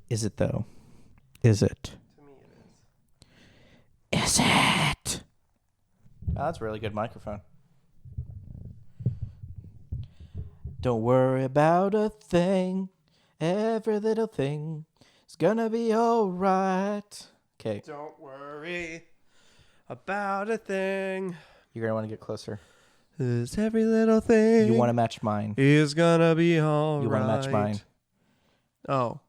Is it though? Is it? To me, it is. Is it? Oh, that's a really good microphone. Don't worry about a thing. Every little thing is gonna be alright. Okay. Don't worry about a thing. You're gonna want to get closer. 'Cause every little thing You want to match mine. is gonna be alright. You want to match mine. Oh.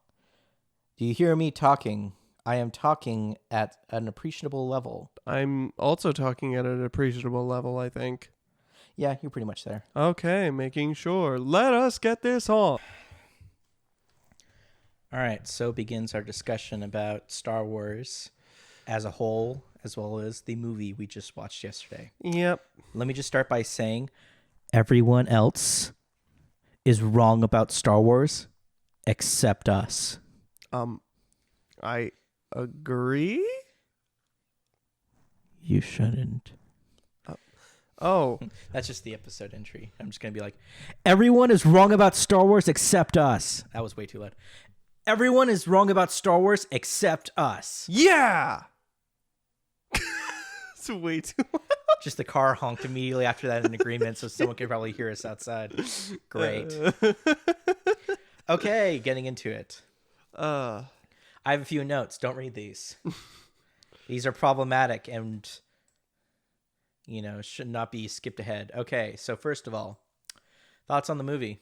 Do you hear me talking? I am talking at an appreciable level. I'm also talking at an appreciable level, I think. Yeah, you're pretty much there. Okay, making sure. Let us get this on. All right, so begins our discussion about Star Wars as a whole, as well as the movie we just watched yesterday. Yep. Let me just start by saying everyone else is wrong about Star Wars except us. I agree. You shouldn't. Oh. That's just the episode entry. I'm just going to be like, everyone is wrong about Star Wars except us. That was way too loud. Everyone is wrong about Star Wars except us. Yeah. It's way too loud. Just the car honked immediately after that in agreement, so someone could probably hear us outside. Great. Okay, getting into it. I have a few notes. Don't read these. These are problematic and, should not be skipped ahead. Okay, so first of all, thoughts on the movie?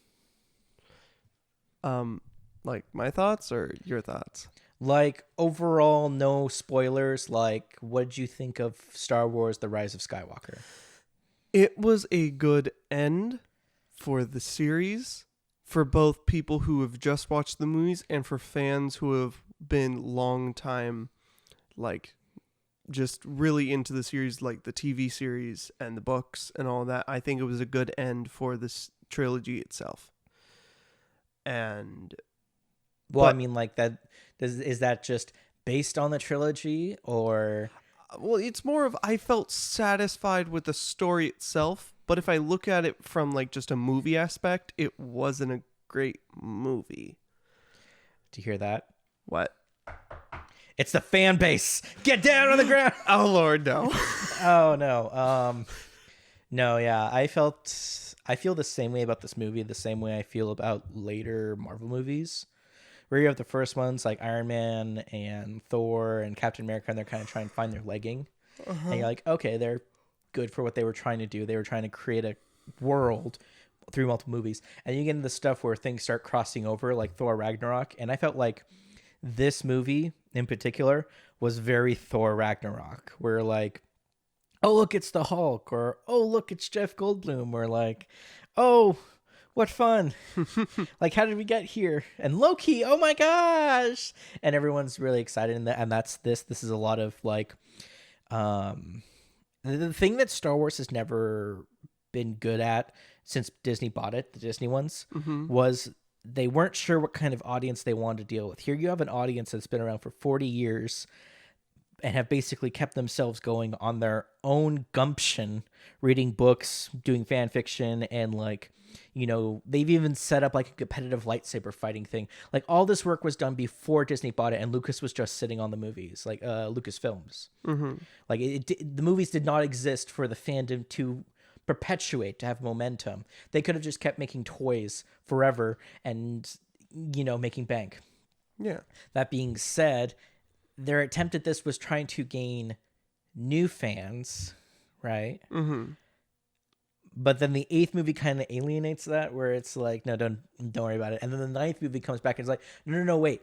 Like my thoughts or your thoughts? Like, overall, no spoilers. Like, what did you think of Star Wars: The Rise of Skywalker? It was a good end for the series, for both people who have just watched the movies and for fans who have been long time, like, just really into the series, like the TV series and the books and all that. I think it was a good end for this trilogy itself. And Well, I mean, like, that is that just based on the trilogy, or? well, it's more of I felt satisfied with the story itself, but if I look at it from like just a movie aspect, it wasn't a great movie. Do you hear that? What? It's the fan base. Get down on the ground. Oh Lord, no. Oh no. No, yeah. I feel the same way about this movie, the same way I feel about later Marvel movies, where you have the first ones like Iron Man and Thor and Captain America, and they're kind of trying to find their legging. And you're like, okay, they're good for what they were trying to do. They were trying to create a world through multiple movies. And you get into the stuff where things start crossing over, like Thor Ragnarok. And I felt like this movie in particular was very Thor Ragnarok, where like, oh, look, it's the Hulk, or oh, look, it's Jeff Goldblum, or like, oh, what fun. Like, how did we get here? And Loki, oh my gosh. And everyone's really excited. And that's this. This is a lot of like, the thing that Star Wars has never been good at since Disney bought it, the Disney ones, was they weren't sure what kind of audience they wanted to deal with. Here you have an audience that's been around for 40 years and have basically kept themselves going on their own gumption, reading books, doing fan fiction, and like, they've even set up like a competitive lightsaber fighting thing. Like, all this work was done before Disney bought it, and Lucas was just sitting on the movies, like Lucasfilms. Like, the movies did not exist for the fandom to perpetuate, to have momentum. They could have just kept making toys forever and, making bank. Yeah. That being said, their attempt at this was trying to gain new fans, right? But then the 8th movie kind of alienates that, where it's like, no, don't worry about it. And then the 9th movie comes back and is like, no, wait.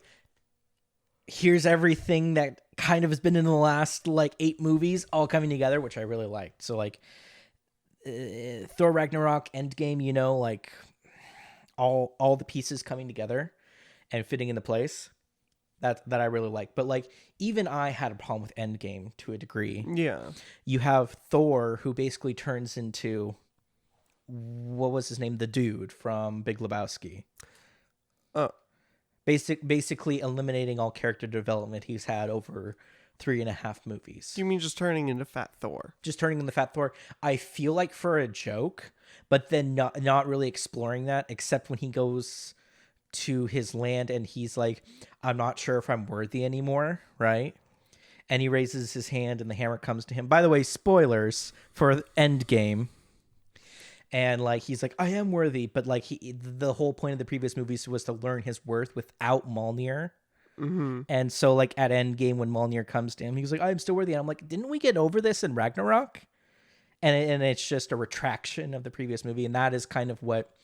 Here's everything that kind of has been in the last like 8 movies all coming together, which I really liked. So like Thor Ragnarok, Endgame, like all the pieces coming together and fitting into place. That I really like. But like, even I had a problem with Endgame to a degree. Yeah. You have Thor, who basically turns into, what was his name? The dude from Big Lebowski. Oh. Basically eliminating all character development he's had over 3.5 movies. You mean just turning into Fat Thor? Just turning into Fat Thor. I feel like for a joke, but then not really exploring that, except when he goes to his land, and he's like, I'm not sure if I'm worthy anymore, right? And he raises his hand, and the hammer comes to him. By the way, spoilers for Endgame. And like he's like, I am worthy, but like the whole point of the previous movies was to learn his worth without Mjolnir. Mm-hmm. And so like at Endgame, when Mjolnir comes to him, he's like, I'm still worthy. And I'm like, didn't we get over this in Ragnarok? And it's just a retraction of the previous movie, and that is kind of what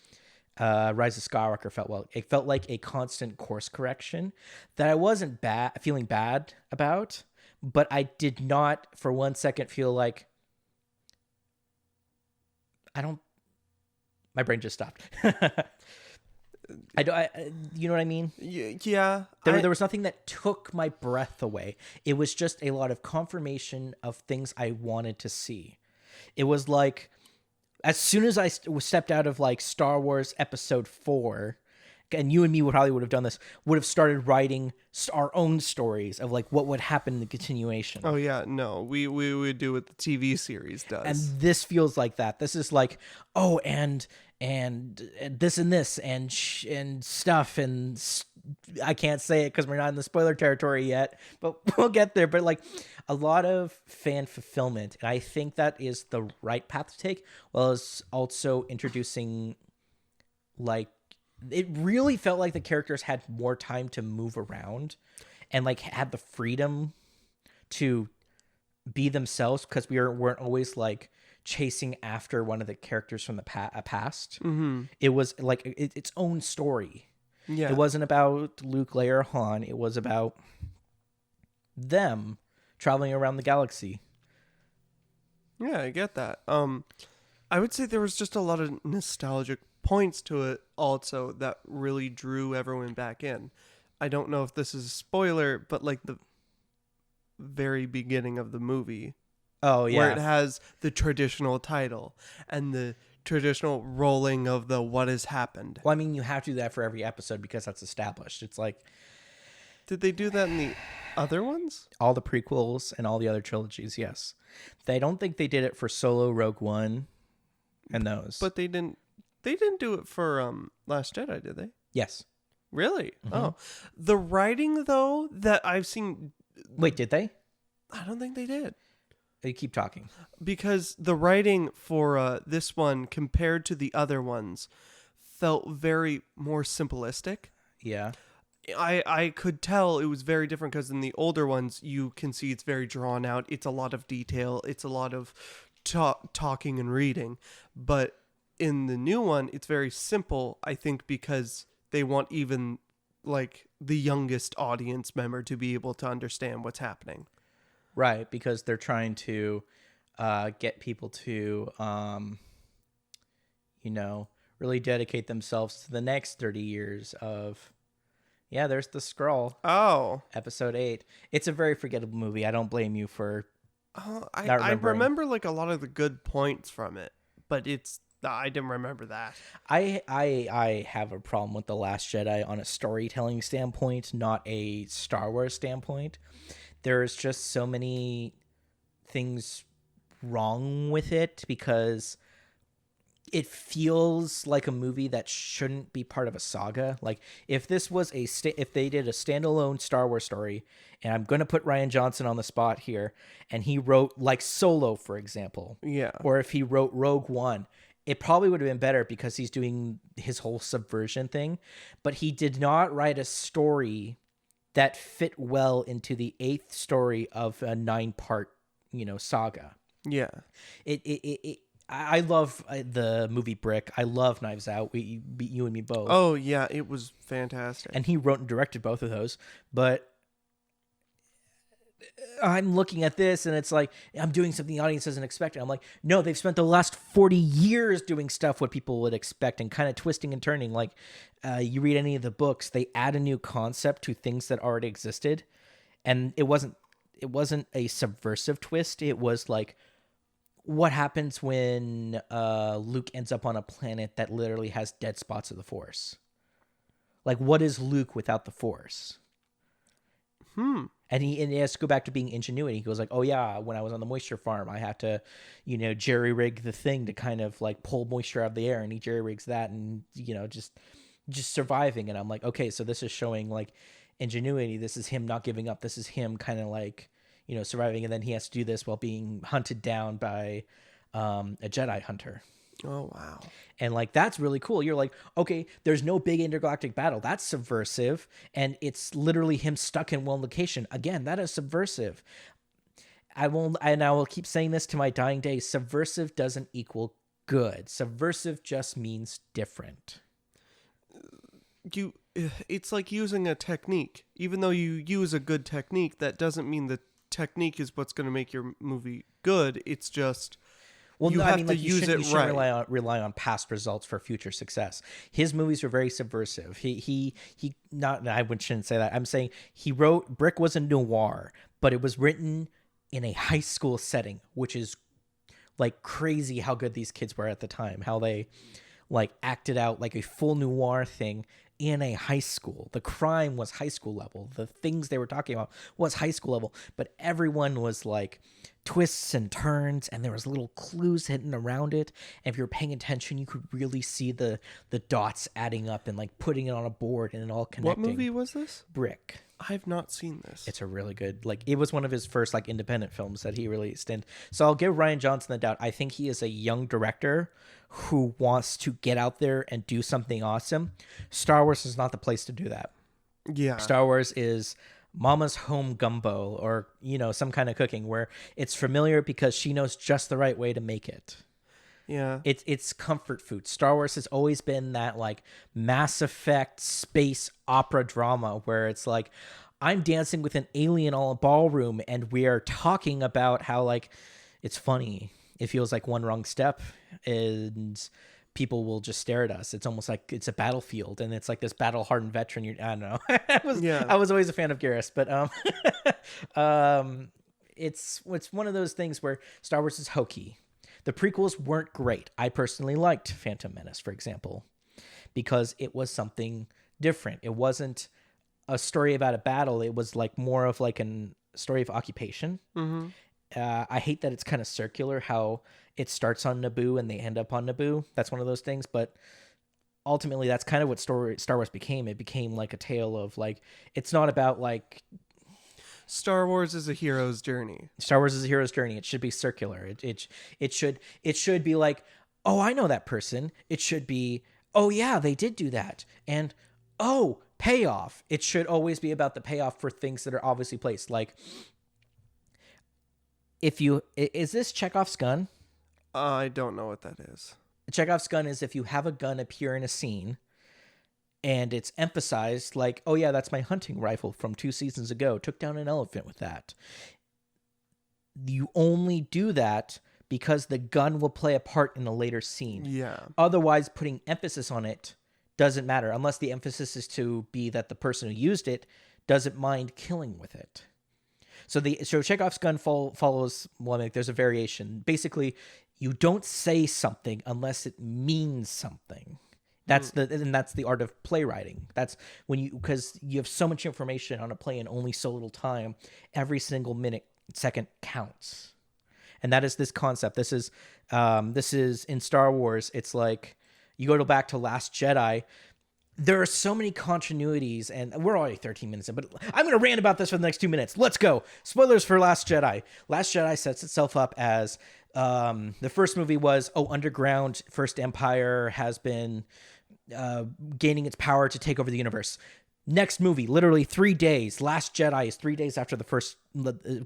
Rise of Skywalker felt. Well, it felt like a constant course correction that I wasn't feeling bad about, but I did not for one second feel like my brain just stopped. You know what I mean? Yeah. There was nothing that took my breath away. It was just a lot of confirmation of things I wanted to see. It was like, as soon as I stepped out of like Star Wars Episode 4, and you and me would have done this, would have started writing our own stories of like what would happen in the continuation. Oh yeah, no, we would do what the TV series does. And this feels like that. This is like, oh, and this and this and stuff, and I can't say it because we're not in the spoiler territory yet, but we'll get there. But like a lot of fan fulfillment, and I think that is the right path to take, while as also introducing, like, it really felt like the characters had more time to move around and like had the freedom to be themselves, because we weren't always like chasing after one of the characters from the past. Mm-hmm. It was like its own story. Yeah. It wasn't about Luke, Leia, or Han. It was about them traveling around the galaxy. Yeah, I get that. I would say there was just a lot of nostalgic points to it also that really drew everyone back in. I don't know if this is a spoiler, but like the very beginning of the movie. Oh, yeah. Where it has the traditional title and the traditional rolling of the what has happened. Well, I mean, you have to do that for every episode because that's established. It's like... Did they do that in the other ones? All the prequels and all the other trilogies, yes. I don't think they did it for Solo, Rogue One, and those. But they didn't do it for Last Jedi, did they? Yes. Really? Mm-hmm. Oh. The writing, though, that I've seen... Wait, did they? I don't think they did. You keep talking. Because the writing for this one, compared to the other ones, felt very more simplistic. Yeah. I could tell it was very different, because in the older ones, you can see it's very drawn out. It's a lot of detail. It's a lot of talking and reading. But in the new one, it's very simple, I think, because they want even like the youngest audience member to be able to understand what's happening. Right, because they're trying to get people to, really dedicate themselves to the next 30 years of... Yeah, there's the scroll. Oh. Episode 8. It's a very forgettable movie. I don't blame you for not remembering. I remember like a lot of the good points from it, but I didn't remember that. I have a problem with The Last Jedi on a storytelling standpoint, not a Star Wars standpoint. There's just so many things wrong with it because it feels like a movie that shouldn't be part of a saga. Like if this was if they did a standalone Star Wars story, and I'm going to put Rian Johnson on the spot here, and he wrote like Solo, for example. Yeah. Or if he wrote Rogue One, it probably would have been better because he's doing his whole subversion thing, but he did not write a story that fit well into the 8th story of a 9-part, saga. Yeah. I love the movie Brick. I love Knives Out. You and me both. Oh yeah, it was fantastic. And he wrote and directed both of those. But I'm looking at this and it's like, I'm doing something the audience doesn't expect. And I'm like, no, they've spent the last 40 years doing stuff what people would expect and kind of twisting and turning. Like you read any of the books, they add a new concept to things that already existed. And it wasn't a subversive twist. It was like, what happens when Luke ends up on a planet that literally has dead spots of the Force? Like, what is Luke without the Force? And he has to go back to being ingenuity. He goes like, oh yeah, when I was on the moisture farm, I had to, jerry rig the thing to kind of like pull moisture out of the air, and he jerry rigs that, and just just surviving. And I'm like, okay, so this is showing like ingenuity. This is him not giving up. This is him kind of like, surviving. And then he has to do this while being hunted down by a Jedi hunter. Oh, wow. And like, that's really cool. You're like, okay, there's no big intergalactic battle. That's subversive. And it's literally him stuck in one location. Again, that is subversive. I will keep saying this to my dying day. Subversive doesn't equal good. Subversive just means different. It's like using a technique. Even though you use a good technique, that doesn't mean the technique is what's going to make your movie good. It's just you have to use it right. You shouldn't rely on past results for future success. His movies were very subversive. He not. I shouldn't say that. I'm saying he wrote Brick was a noir, but it was written in a high school setting, which is like crazy how good these kids were at the time. How they like acted out like a full noir thing in a high school. The crime was high school level. The things they were talking about was high school level, but everyone was like twists and turns, and there was little clues hidden around it. And if you were paying attention, you could really see the dots adding up and like putting it on a board and it all connecting. What movie was this? Brick. I've not seen this. It's a really good, like, it was one of his first like independent films that he released. And so I'll give Rian Johnson the doubt. I think he is a young director who wants to get out there and do something awesome. Star Wars is not the place to do that. Yeah. Star Wars is mama's home gumbo, or, some kind of cooking where it's familiar because she knows just the right way to make it. Yeah. It's comfort food. Star Wars has always been that like Mass Effect space opera drama where it's like, I'm dancing with an alien on a ballroom and we are talking about how like it's funny. It feels like one wrong step and people will just stare at us. It's almost like it's a battlefield and it's like this battle hardened veteran. I don't know. I was always a fan of Garrus, but it's one of those things where Star Wars is hokey. The prequels weren't great. I personally liked Phantom Menace, for example, because it was something different. It wasn't a story about a battle. It was like more of like a story of occupation. Mm-hmm. I hate that it's kind of circular how it starts on Naboo and they end up on Naboo. That's one of those things. But ultimately, that's kind of what Star Wars became. It became like a tale of like, it's not about like... Star Wars is a hero's journey. Star Wars is a hero's journey. It should be circular. It should be like, oh, I know that person. It should be, oh yeah, they did do that. And oh, payoff. It should always be about the payoff for things that are obviously placed. Like, is this Chekhov's gun? I don't know what that is. Chekhov's gun is if you have a gun appear in a scene and it's emphasized like, oh yeah, that's my hunting rifle from 2 seasons ago. Took down an elephant with that. You only do that because the gun will play a part in a later scene. Yeah. Otherwise, putting emphasis on it doesn't matter unless the emphasis is to be that the person who used it doesn't mind killing with it. So Chekhov's gun follows, there's a variation. Basically, you don't say something unless it means something. That's the art of playwriting. That's because you have so much information on a play in only so little time. Every single second counts, and that is this concept. This is in Star Wars. It's like you go back to Last Jedi. There are so many continuities, and we're already 13 minutes in, but I'm going to rant about this for the next 2 minutes. Let's go. Spoilers for Last Jedi. Last Jedi sets itself up as the first movie was, underground First Empire has been gaining its power to take over the universe. Next movie, literally 3 days. Last Jedi is 3 days after the first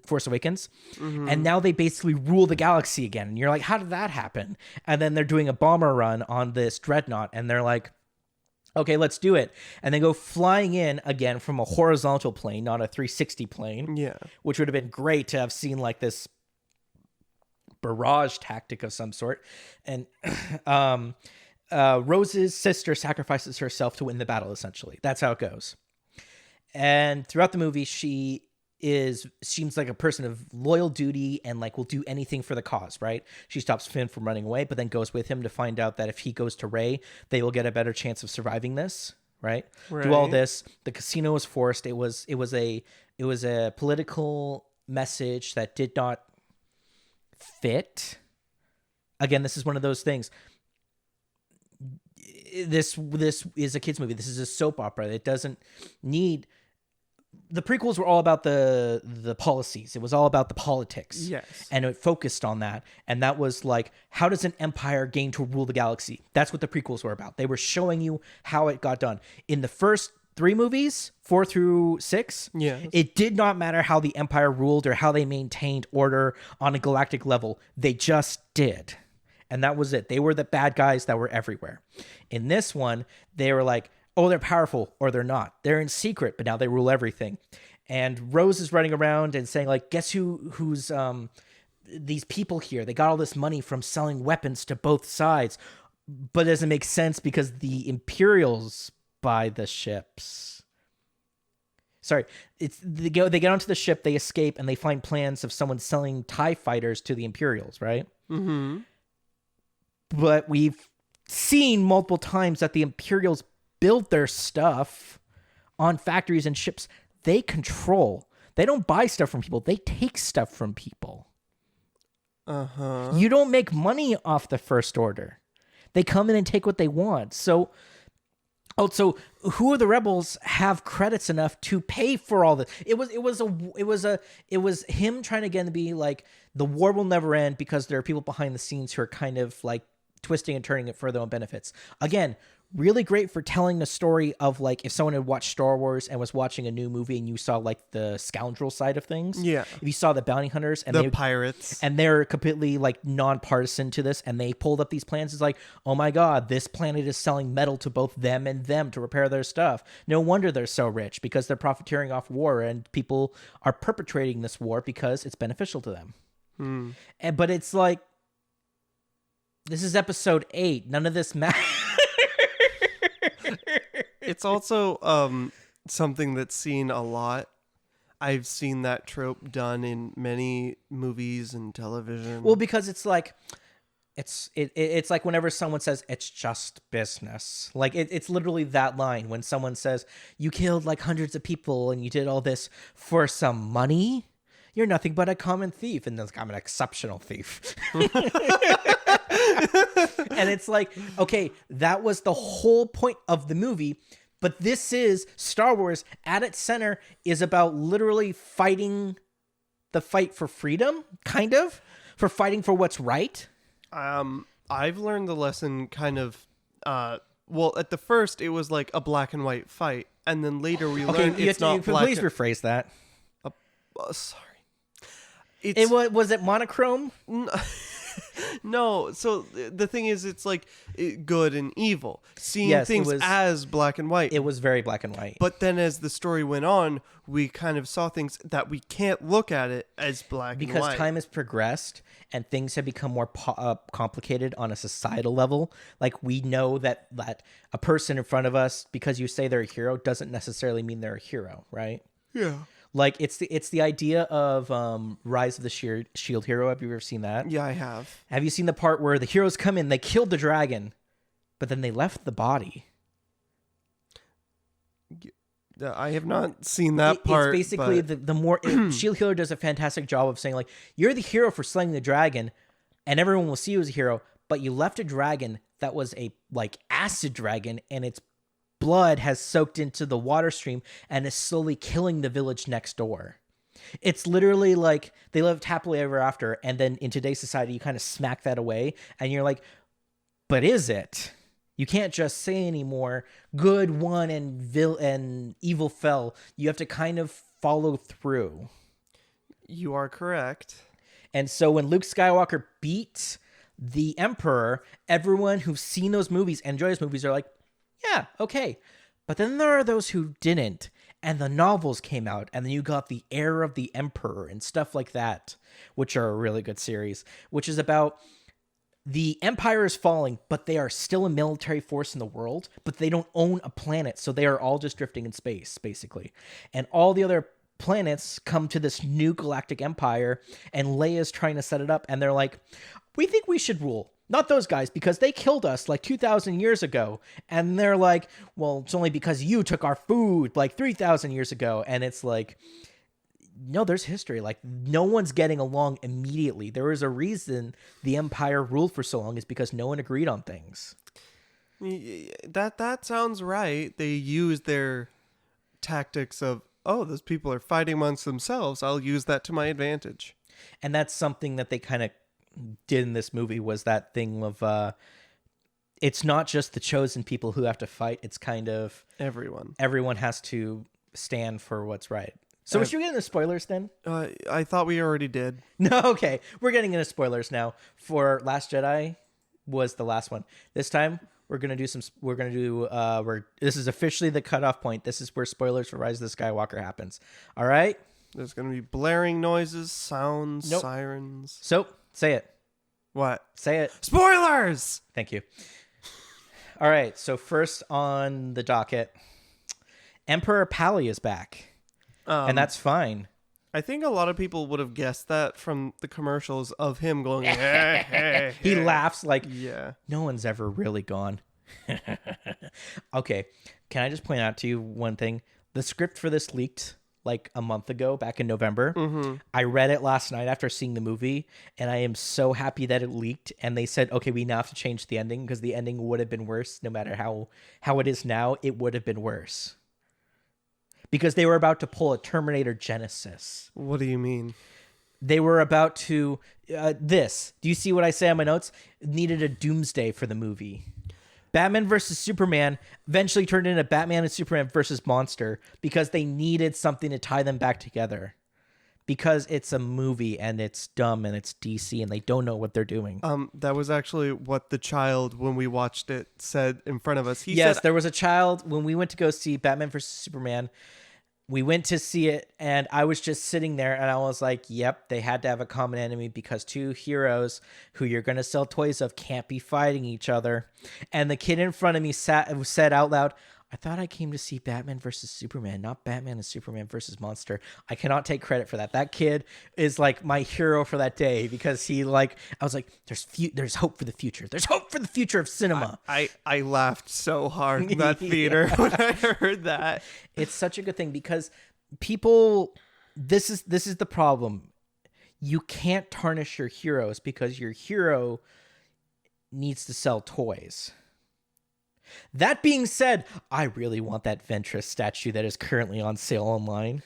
Force Awakens. Mm-hmm. And now they basically rule the galaxy again. And you're like, how did that happen? And then they're doing a bomber run on this dreadnought. And they're like, okay, let's do it. And they go flying in again from a horizontal plane, not a 360 plane. Yeah. Which would have been great to have seen like this barrage tactic of some sort. And Rose's sister sacrifices herself to win the battle, essentially. That's how it goes. And throughout the movie, she seems like a person of loyal duty and like will do anything for the cause, right? She stops Finn from running away, but then goes with him to find out that if he goes to Rey, they will get a better chance of surviving this, right? Do all this. The casino was forced. It was a political message that did not fit. Again, this is one of those things. this is a kids movie. This is a soap opera. It doesn't need. The prequels were all about the policies. It was all about the politics. Yes. And it focused on that. And that was like, how does an empire gain to rule the galaxy? That's what the prequels were about. They were showing you how it got done. In the first 3 movies, 4 through 6, Yes. it did not matter how the empire ruled or how they maintained order on a galactic level. They just did. And that was it. They were the bad guys that were everywhere. In this one, they were like, oh, they're powerful or they're not. They're in secret, but now they rule everything. And Rose is running around and saying like, guess who's these people here? They got all this money from selling weapons to both sides, but it doesn't make sense because the Imperials buy the ships. Sorry, they get onto the ship, they escape, and they find plans of someone selling TIE fighters to the Imperials, right? Mm-hmm. But we've seen multiple times that the Imperials build their stuff on factories and ships they control. They don't buy stuff from people. They take stuff from people. Uh-huh. You don't make money off the First Order. They come in and take what they want. So who of the rebels have credits enough to pay for all this? It was him trying to get to be like, the war will never end because there are people behind the scenes who are kind of like twisting and turning it for their own benefits. Again, really great for telling the story of like if someone had watched Star Wars and was watching a new movie and you saw like the scoundrel side of things. Yeah. If you saw the bounty hunters and the pirates. and they're completely like nonpartisan to this and they pulled up these plans, it's like, oh my God, this planet is selling metal to both them and them to repair their stuff. No wonder they're so rich because they're profiteering off war and people are perpetrating this war because it's beneficial to them. But it's like, this is episode 8. None of this matters. It's also something that's seen a lot. I've seen that trope done in many movies and television. Well, because it's like it's like whenever someone says it's just business. Like it's literally that line when someone says you killed like hundreds of people and you did all this for some money. You're nothing but a common thief, and then I'm an exceptional thief. And it's like, okay, that was the whole point of the movie, but this is Star Wars at its center is about literally fighting the fight for freedom, kind of, for fighting for what's right. I've learned the lesson kind of, well, at the first it was like a black and white fight, and then later we learned it's not black. Please rephrase that. Sorry. Was it monochrome? No, so the thing is, it's like good and evil. Seeing things as black and white. It was very black and white. But then as the story went on, we kind of saw things that we can't look at it as black and white. Because time has progressed and things have become more complicated on a societal level. Like we know that a person in front of us, because you say they're a hero, doesn't necessarily mean they're a hero, right? Yeah. Like it's the idea of Rise of the Shield Hero. Have you ever seen that? Yeah, I have. Have you seen the part where the heroes come in, they killed the dragon, but then they left the body? I have not seen that part. It's basically the more Shield Hero does a fantastic job of saying like, you're the hero for slaying the dragon, and everyone will see you as a hero, but you left a dragon that was a like acid dragon, and its blood has soaked into the water stream and is slowly killing the village next door. It's literally like they lived happily ever after, and then in today's society you kind of smack that away and you're like, but is it? You can't just say anymore good won and evil fell. You have to kind of follow through. You are correct. And so when Luke Skywalker beat the Emperor, everyone who's seen those movies and enjoys movies are like, yeah, okay. But then there are those who didn't, and the novels came out, and then you got The Heir of the Emperor and stuff like that, which are a really good series, which is about the Empire is falling, but they are still a military force in the world, but they don't own a planet, so they are all just drifting in space, basically. And all the other planets come to this new galactic empire, and Leia's trying to set it up, and they're like, we think we should rule. Not those guys, because they killed us like 2,000 years ago. And they're like, well, it's only because you took our food like 3,000 years ago. And it's like, no, there's history. Like, no one's getting along immediately. There is a reason the Empire ruled for so long is because no one agreed on things. That sounds right. They use their tactics of, oh, those people are fighting amongst themselves. I'll use that to my advantage. And that's something that they kind of did in this movie, was that thing of it's not just the chosen people who have to fight. It's kind of everyone has to stand for what's right. So should we get into spoilers then? I thought we already did. No, okay. We're getting into spoilers now. For Last Jedi was the last one. This time we're gonna do this is officially the cutoff point. This is where spoilers for Rise of the Skywalker happens. All right? There's gonna be blaring noises, sounds, sirens. So say it. What? Say it. Spoilers! Thank you. All right. So first on the docket, Emperor Pally is back. And that's fine. I think a lot of people would have guessed that from the commercials of him going, hey, hey, he laughs like, yeah, no one's ever really gone. Okay. Can I just point out to you one thing? The script for this leaked like a month ago, back in November. Mm-hmm. I read it last night after seeing the movie, and I am so happy that it leaked. And they said, okay, we now have to change the ending because the ending would have been worse. No matter how it is now, it would have been worse. Because they were about to pull a Terminator Genesis. What do you mean? They were about to... this. Do you see what I say on my notes? Needed a doomsday for the movie. Batman versus Superman eventually turned into Batman and Superman versus Monster because they needed something to tie them back together. Because it's a movie and it's dumb and it's DC and they don't know what they're doing. That was actually what the child, when we watched it, said in front of us. Yes, there was a child when we went to go see Batman versus Superman. We went to see it, and I was just sitting there, and I was like, yep, they had to have a common enemy because two heroes who you're going to sell toys of can't be fighting each other. And the kid in front of me said out loud, I thought I came to see Batman versus Superman, not Batman and Superman versus Monster. I cannot take credit for that. That kid is like my hero for that day because I was like, there's hope for the future. There's hope for the future of cinema. I laughed so hard in that theater when I heard that. It's such a good thing because people, this is the problem. You can't tarnish your heroes because your hero needs to sell toys. That being said, I really want that Ventress statue that is currently on sale online.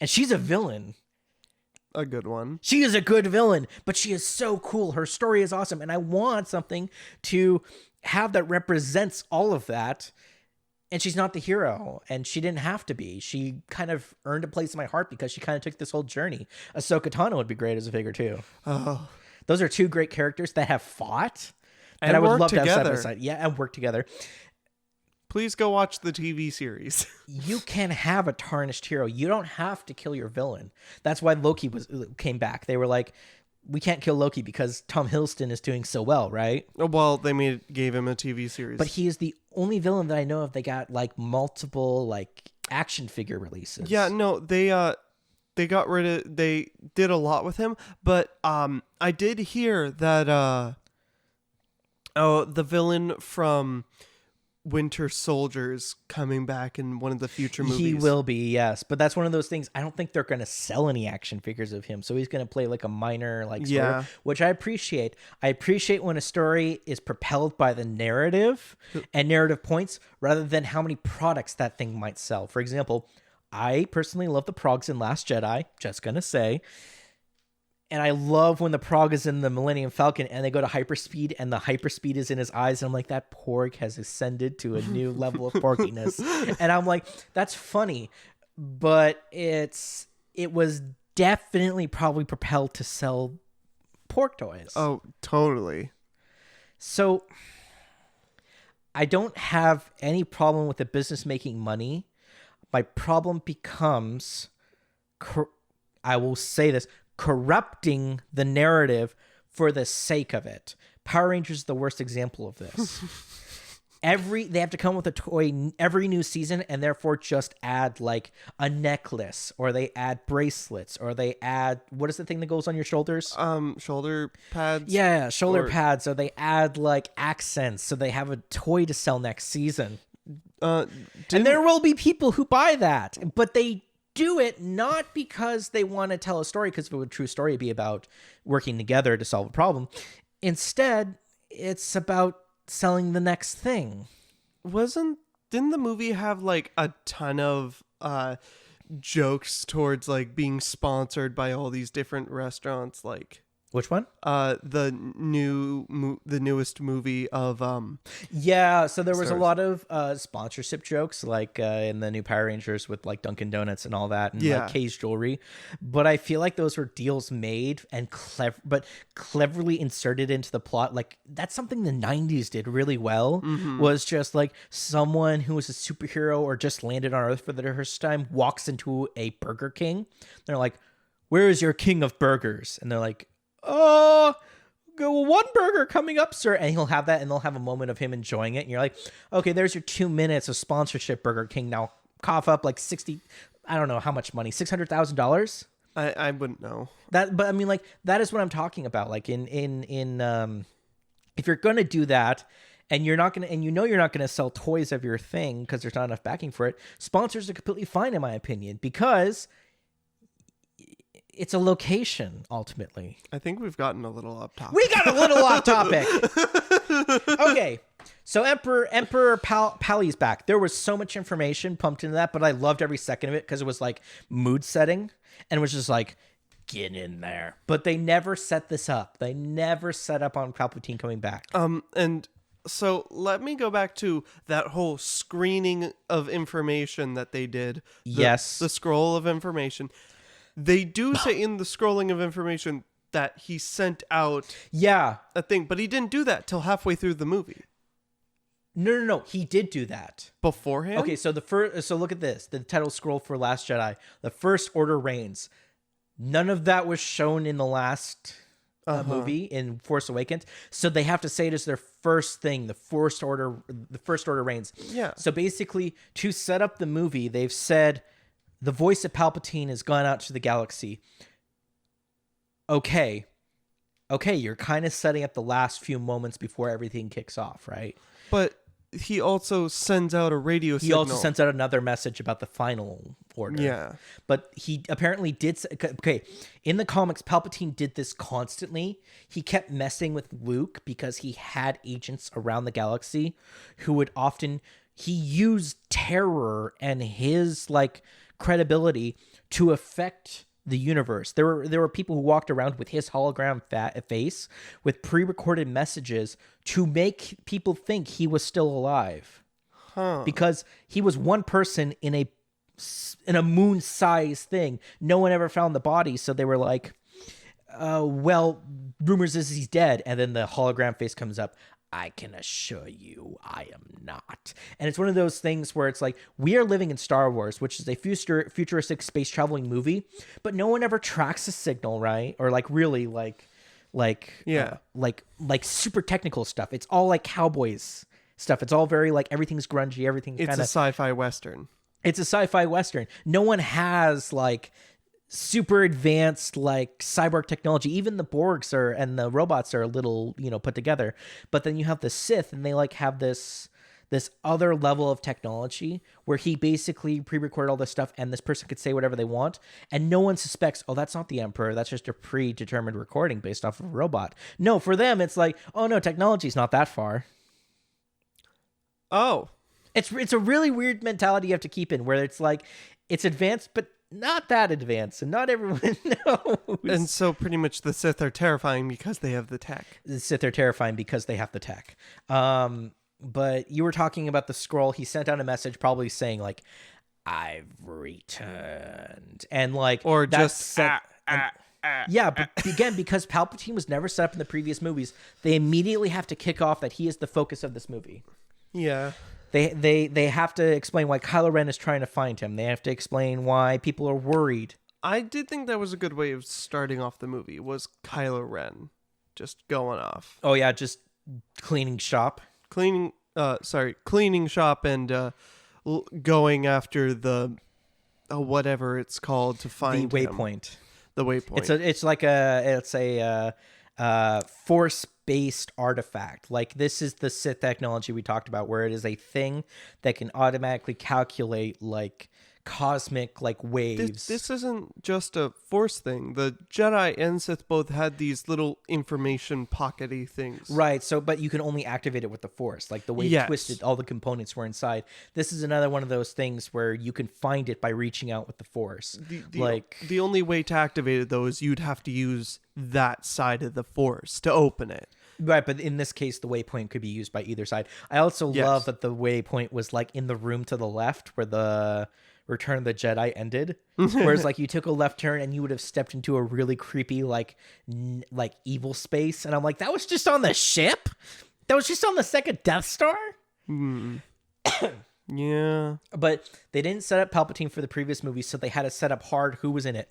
And she's a villain. A good one. She is a good villain, but she is so cool. Her story is awesome. And I want something to have that represents all of that. And she's not the hero. And she didn't have to be. She kind of earned a place in my heart because she kind of took this whole journey. Ahsoka Tano would be great as a figure too. Oh. Those are two great characters that have fought. And I would work love together. to have side by side. Yeah, and work together. Please go watch the TV series. You can have a tarnished hero. You don't have to kill your villain. That's why Loki came back. They were like, we can't kill Loki because Tom Hiddleston is doing so well, right? Well, they gave him a TV series. But he is the only villain that I know of. They got like multiple like action figure releases. Yeah, no, they got rid of. They did a lot with him, but I did hear that the villain from Winter Soldier's coming back in one of the future movies. He will be, yes. But that's one of those things. I don't think they're going to sell any action figures of him. So he's going to play like a minor like story, which I appreciate. I appreciate when a story is propelled by the narrative and narrative points rather than how many products that thing might sell. For example, I personally love the Progs in Last Jedi, just going to say. And I love when the Prog is in the Millennium Falcon and they go to hyperspeed and the hyperspeed is in his eyes. And I'm like, that porg has ascended to a new level of porkiness. And I'm like, that's funny. But it was definitely probably propelled to sell pork toys. Oh, totally. So I don't have any problem with the business making money. My problem becomes, I will say this, corrupting the narrative for the sake of it. Power Rangers is the worst example of this. They have to come with a toy every new season and therefore just add like a necklace or they add bracelets or they add, what is the thing that goes on your shoulders? Shoulder pads. Yeah, shoulder pads. Or they add like accents so they have a toy to sell next season. And there will be people who buy that, but they do it not because they want to tell a story, because if it would a true story, it'd be about working together to solve a problem. Instead, it's about selling the next thing. Didn't the movie have like a ton of jokes towards like being sponsored by all these different restaurants? Like, Which one? the newest movie of Yeah, so there was a Stars. lot of sponsorship jokes, like in the new Power Rangers with like Dunkin' Donuts and all that, and Yeah. like Kay's jewelry. But I feel like those were deals made and cleverly inserted into the plot. Like that's something the '90s did really well. Was just like someone who was a superhero or just landed on Earth for the first time walks into a Burger King. They're like, "Where is your king of burgers?" And they're like, "Oh, go one burger coming up, sir." And he'll have that, and they'll have a moment of him enjoying it. And you're like, okay, there's your 2 minutes of sponsorship, Burger King. Now cough up like 60, I don't know how much money, $600,000. I wouldn't know. That, but I mean, like that is what I'm talking about. Like in if you're gonna do that, and you're not gonna, and you know you're not gonna sell toys of your thing because there's not enough backing for it. Sponsors are completely fine, in my opinion, because it's a location ultimately. I think we've gotten a little off topic. We got a little off topic. Okay. So Emperor Pally's back. There was so much information pumped into that, but I loved every second of it because it was like mood setting and it was just like, get in there. But they never set this up. They never set up on Palpatine coming back. And so let me go back to that whole screening of information that they did. Yes. The scroll of information. They do say in the scrolling of information that he sent out Yeah. a thing, but he didn't do that till halfway through the movie. No. He did do that. Beforehand? Okay, so so look at this. The title scroll for Last Jedi. The First Order reigns. None of that was shown in the last movie in Force Awakens. So they have to say it as their first thing, the First Order reigns. Yeah. So basically, to set up the movie, they've said the voice of Palpatine has gone out to the galaxy. Okay, you're kind of setting up the last few moments before everything kicks off, right? But he also sends out a radio He signal. also sends out another message about the final order. Yeah. But he apparently did... Okay, in the comics, Palpatine did this constantly. He kept messing with Luke because he had agents around the galaxy who would often... He used terror and his, like, credibility to affect the universe. There were people who walked around with his hologram face with pre-recorded messages to make people think he was still alive. Because he was one person in a moon-sized thing. No one ever found the body, so they were like, well, rumors is he's dead. And then the hologram face comes up. I can assure you I am not. And it's one of those things where it's like, we are living in Star Wars, which is a futuristic space traveling movie, but no one ever tracks a signal, right? Or like really like super technical stuff. It's all like cowboys stuff. It's all very like everything's grungy, everything's It's kind a of sci-fi western. It's a sci-fi western. No one has like super advanced like cyborg technology. Even the Borgs and the robots are a little, put together. But then you have the Sith, and they like have this other level of technology where he basically pre-recorded all this stuff, and this person could say whatever they want, and no one suspects, oh, that's not the Emperor. That's just a predetermined recording based off of a robot. No, for them, it's like, oh no, technology's not that far. Oh. It's a really weird mentality you have to keep in, where it's like, it's advanced, but not that advanced, and not everyone knows. And so pretty much the Sith are terrifying because they have the tech. The Sith are terrifying because they have the tech. But you were talking about the scroll. He sent out a message probably saying like, I've returned. And like, Or that's just, yeah, but again, because Palpatine was never set up in the previous movies, they immediately have to kick off that he is the focus of this movie. Yeah. They have to explain why Kylo Ren is trying to find him. They have to explain why people are worried. I did think that was a good way of starting off the movie, was Kylo Ren just going off. Oh yeah, just cleaning shop. Cleaning shop and going after the whatever it's called to find the him. waypoint. The waypoint. It's a force-based artifact. Like, this is the Sith technology we talked about, where it is a thing that can automatically calculate like cosmic like waves. This isn't just a Force thing. The Jedi and Sith both had these little information pockety things. Right, so but you can only activate it with the Force. Like the way Yes. twisted, all the components were inside. This is another one of those things where you can find it by reaching out with the Force. The only way to activate it, though, is you'd have to use that side of the Force to open it. Right, but in this case, the waypoint could be used by either side. I also love that the waypoint was like in the room to the left where the Return of the Jedi ended. Whereas like you took a left turn and you would have stepped into a really creepy like evil space. And I'm like, that was just on the ship? That was just on the second Death Star? Yeah. But they didn't set up Palpatine for the previous movie, so they had to set up hard who was in it.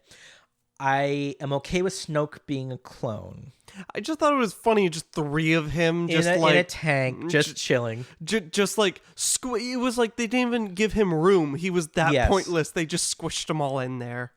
I am okay with Snoke being a clone. I just thought it was funny, just three of him, just in like a tank, just chilling. Just like it was like they didn't even give him room. He was that pointless. They just squished them all in there.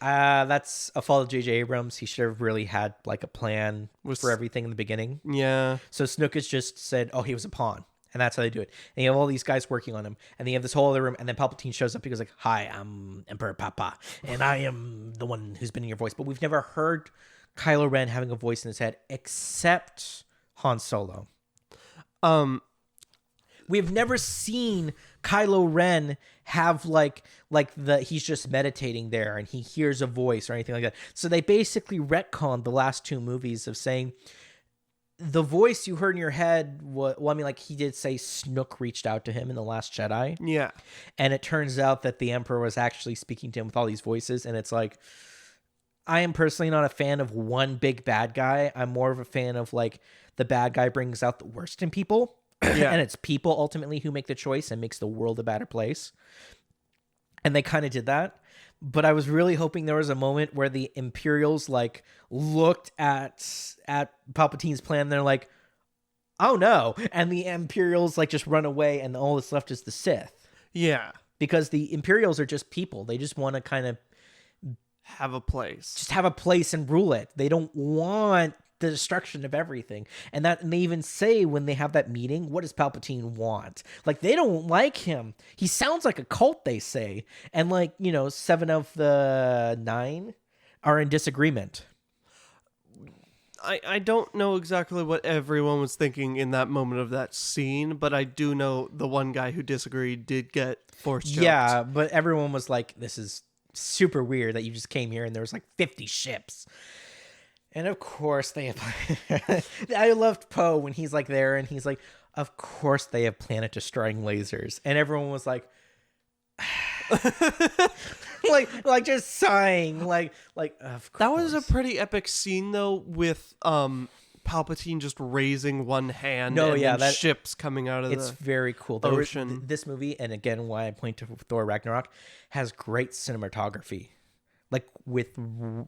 That's a fault of J.J. Abrams. He should have really had like a plan for everything in the beginning. Yeah. So Snoke has just said, "Oh, he was a pawn." And that's how they do it. And you have all these guys working on him. And then you have this whole other room. And then Palpatine shows up. He goes like, "Hi, I'm Emperor Papa. And I am the one who's been in your voice." But we've never heard Kylo Ren having a voice in his head except Han Solo. We've never seen Kylo Ren have he's just meditating there and he hears a voice or anything like that. So they basically retconned the last two movies of saying the voice you heard in your head, he did say Snook reached out to him in The Last Jedi. Yeah. And it turns out that the Emperor was actually speaking to him with all these voices. And it's like, I am personally not a fan of one big bad guy. I'm more of a fan of like the bad guy brings out the worst in people. Yeah. And it's people ultimately who make the choice and makes the world a better place. And they kind of did that. But I was really hoping there was a moment where the Imperials like looked at Palpatine's plan and they're like, "Oh no." And the Imperials like just run away and all that's left is the Sith. Yeah. Because the Imperials are just people. They just want to kind of have a place. Just have a place and rule it. They don't want the destruction of everything. And they even say when they have that meeting, what does Palpatine want? Like, they don't like him. He sounds like a cult, they say. And 7 of the 9 are in disagreement. I don't know exactly what everyone was thinking in that moment of that scene, but I do know the one guy who disagreed did get force choked. Yeah, but everyone was like, this is super weird that you just came here and there was like 50 ships. And of course they have... I loved Poe when he's like there and he's like, of course they have planet destroying lasers. And everyone was like... like just sighing, like of course. That was a pretty epic scene though, with Palpatine just raising one hand and ships coming out of it's very cool. Ocean. This movie, and again why I point to Thor Ragnarok, has great cinematography. Like with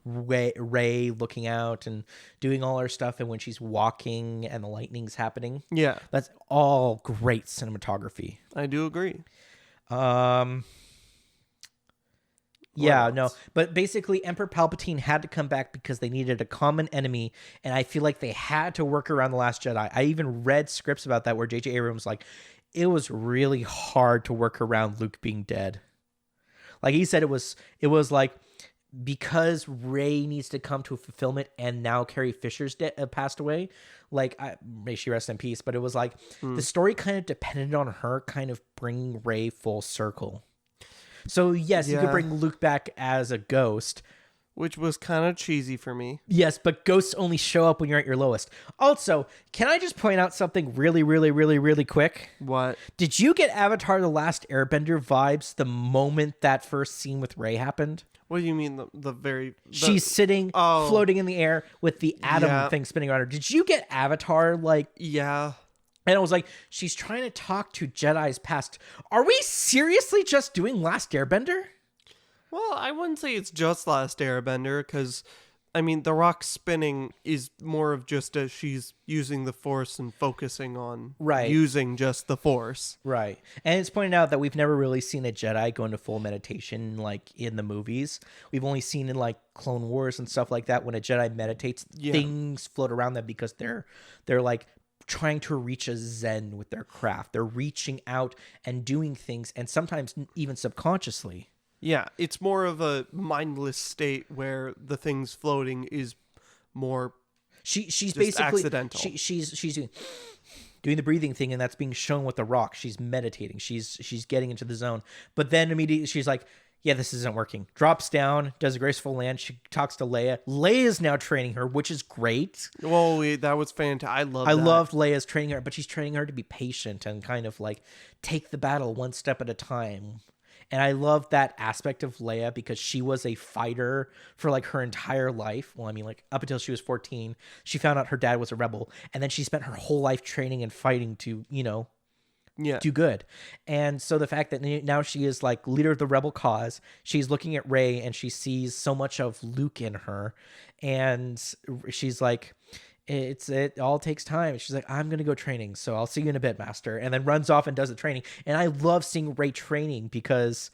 Rey looking out and doing all her stuff, and when she's walking and the lightning's happening. Yeah. That's all great cinematography. I do agree. Yeah, no. But basically, Emperor Palpatine had to come back because they needed a common enemy, and I feel like they had to work around The Last Jedi. I even read scripts about that where J.J. Abrams was like, it was really hard to work around Luke being dead. Like he said, it was like, because Rey needs to come to a fulfillment, and now Carrie Fisher's passed away. Like, may she rest in peace. But it was like the story kind of depended on her kind of bringing Rey full circle. So yes, you could bring Luke back as a ghost, which was kind of cheesy for me. Yes, but ghosts only show up when you're at your lowest. Also, can I just point out something really, really, really, really quick? What? Did you get Avatar: The Last Airbender vibes the moment that first scene with Rey happened? What do you mean She's sitting, floating in the air with the atom thing spinning around her. Did you get Avatar Yeah. And I was like, she's trying to talk to Jedi's past. Are we seriously just doing Last Airbender? Well, I wouldn't say it's just Last Airbender, because, I mean, the rock spinning is more of just she's using the Force and focusing on using just the Force. Right. And it's pointed out that we've never really seen a Jedi go into full meditation in the movies. We've only seen in Clone Wars and stuff like that when a Jedi meditates, things float around them because they're trying to reach a zen with their craft. They're reaching out and doing things, and sometimes even subconsciously. Yeah, it's more of a mindless state where the things floating is more She's just basically accidental. she's doing the breathing thing, and that's being shown with the rock. She's meditating. She's getting into the zone. But then immediately she's like, yeah, this isn't working. Drops down, does a graceful land. She talks to Leia. Leia's now training her, which is great. Whoa, that was fantastic. I loved Leia's training her, but she's training her to be patient and kind of like take the battle one step at a time. And I love that aspect of Leia because she was a fighter for like her entire life. Well, I mean, like up until she was 14, she found out her dad was a rebel. And then she spent her whole life training and fighting to, do good. And so the fact that now she is like leader of the rebel cause, she's looking at Rey and she sees so much of Luke in her. And she's like, it all takes time. She's like, I'm gonna go training, so I'll see you in a bit, master. And then runs off and does the training. And I love seeing Rey training because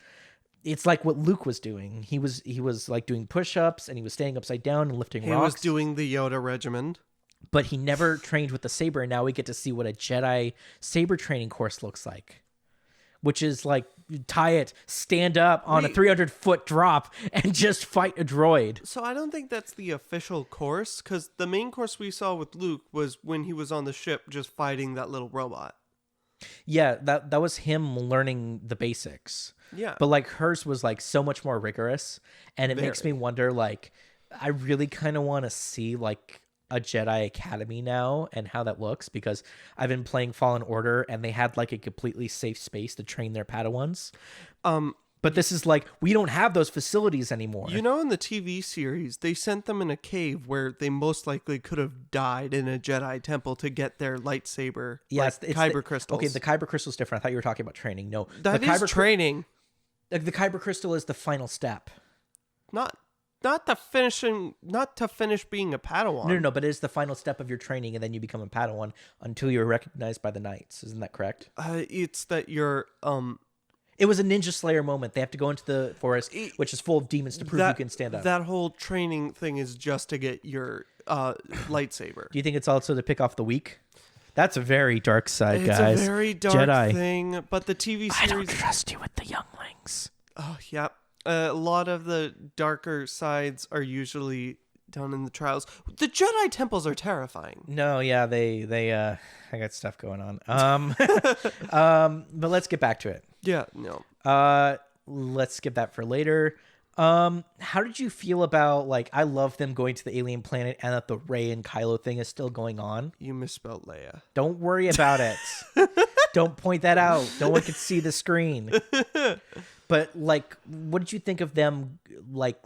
it's like what Luke was doing. He was like doing push-ups and he was standing upside down and lifting rocks. He was doing the Yoda regimen. But he never trained with the saber, and now we get to see what a Jedi saber training course looks like. Which is like, stand up on a 300-foot drop and just fight a droid. So I don't think that's the official course, because the main course we saw with Luke was when he was on the ship just fighting that little robot. Yeah, that was him learning the basics. Yeah. But like hers was like so much more rigorous, and it makes me wonder, like, I really kind of want to see like a Jedi Academy now and how that looks, because I've been playing Fallen Order and they had like a completely safe space to train their Padawans. But this is like, we don't have those facilities anymore. You know, in the TV series, they sent them in a cave where they most likely could have died in a Jedi temple to get their lightsaber. Yes, like Kyber crystals. Okay, the Kyber crystal is different. I thought you were talking about training. No, that the is training. The Kyber crystal is the final step. Not to finish being a Padawan. No, but it is the final step of your training, and then you become a Padawan until you're recognized by the Knights. Isn't that correct? It's that you're It was a Ninja Slayer moment. They have to go into the forest, which is full of demons, to prove you can stand up. That whole training thing is just to get your lightsaber. Do you think it's also to pick off the weak? That's a very dark side, guys. It's a very dark Jedi thing, but the TV series... I don't trust you with the younglings. Oh, yeah. A lot of the darker sides are usually done in the trials. The Jedi temples are terrifying. No, yeah, they I got stuff going on. But let's get back to it. Yeah, no. Let's skip that for later. How did you feel about, like, I love them going to the alien planet and that the Rey and Kylo thing is still going on. You misspelled Leia. Don't worry about it. Don't point that out. No one can see the screen. But like, what did you think of them like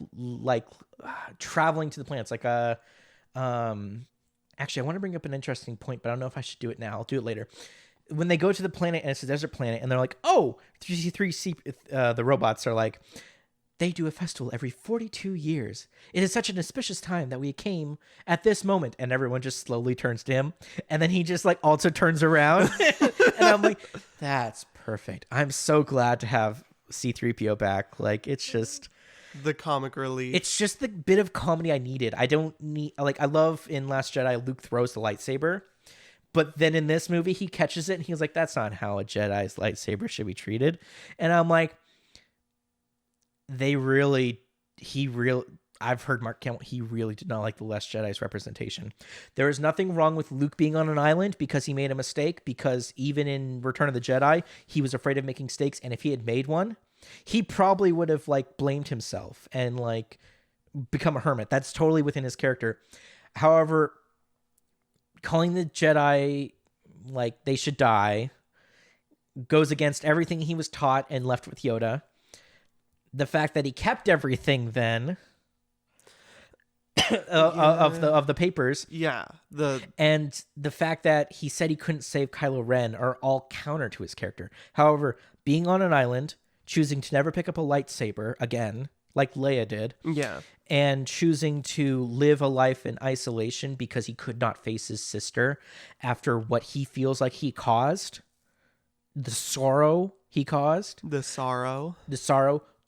traveling to the planets? Like, actually, I want to bring up an interesting point, but I don't know if I should do it now. I'll do it later. When they go to the planet and it's a desert planet, and they're like, "Oh, 3C, the robots are like, they do a festival every 42 years. It is such an auspicious time that we came at this moment." And everyone just slowly turns to him, and then he just like also turns around, and I'm like, "That's perfect. I'm so glad to have C-3PO back." Like, it's just the comic relief. It's just the bit of comedy I needed. I don't need, like, I love in Last Jedi Luke throws the lightsaber, but then in this movie he catches it and he's like, that's not how a Jedi's lightsaber should be treated. And I'm like, I've heard Mark Hamill, he really did not like the Last Jedi's representation. There is nothing wrong with Luke being on an island because he made a mistake, because even in Return of the Jedi, he was afraid of making mistakes, and if he had made one, he probably would have like blamed himself and like become a hermit. That's totally within his character. However, calling the Jedi like they should die goes against everything he was taught and left with Yoda. The fact that he kept everything then of the papers. Yeah. And the fact that he said he couldn't save Kylo Ren are all counter to his character. However, being on an island, choosing to never pick up a lightsaber again, like Leia did. Yeah. And choosing to live a life in isolation because he could not face his sister after what he feels like he caused. The sorrow he caused. The sorrow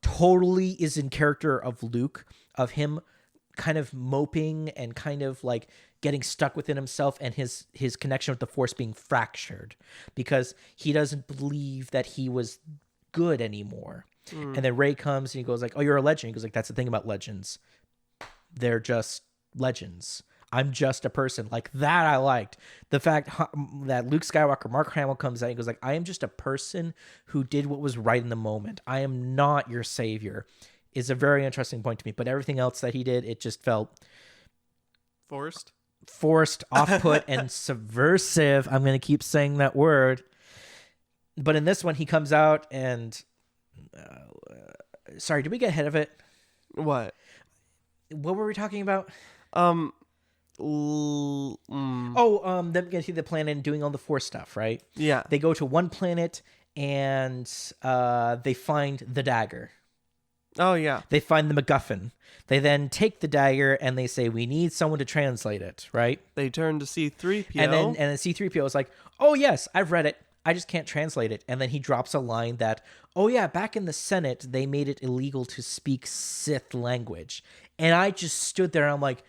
totally is in character of Luke, of him kind of moping and kind of like getting stuck within himself, and his connection with the Force being fractured because he doesn't believe that he was good anymore. And then Rey comes and he goes like, "Oh, you're a legend." He goes like, "That's the thing about legends. They're just legends. I'm just a person." Like that I liked. The fact that Luke Skywalker, Mark Hamill comes out and goes like, "I am just a person who did what was right in the moment. I am not your savior," is a very interesting point to me. But everything else that he did, it just felt forced, off-put, and subversive. I'm going to keep saying that word. But in this one, he comes out and... sorry, did we get ahead of it? What were we talking about? Them Getting to the planet and doing all the Force stuff, right? Yeah. They go to one planet and they find the dagger. Oh, yeah. They find the MacGuffin. They then take the dagger and they say, "We need someone to translate it," right? They turn to C-3PO. And then C-3PO is like, "Oh, yes, I've read it. I just can't translate it." And then he drops a line that, "Oh, yeah, back in the Senate, they made it illegal to speak Sith language." And I just stood there and I'm like,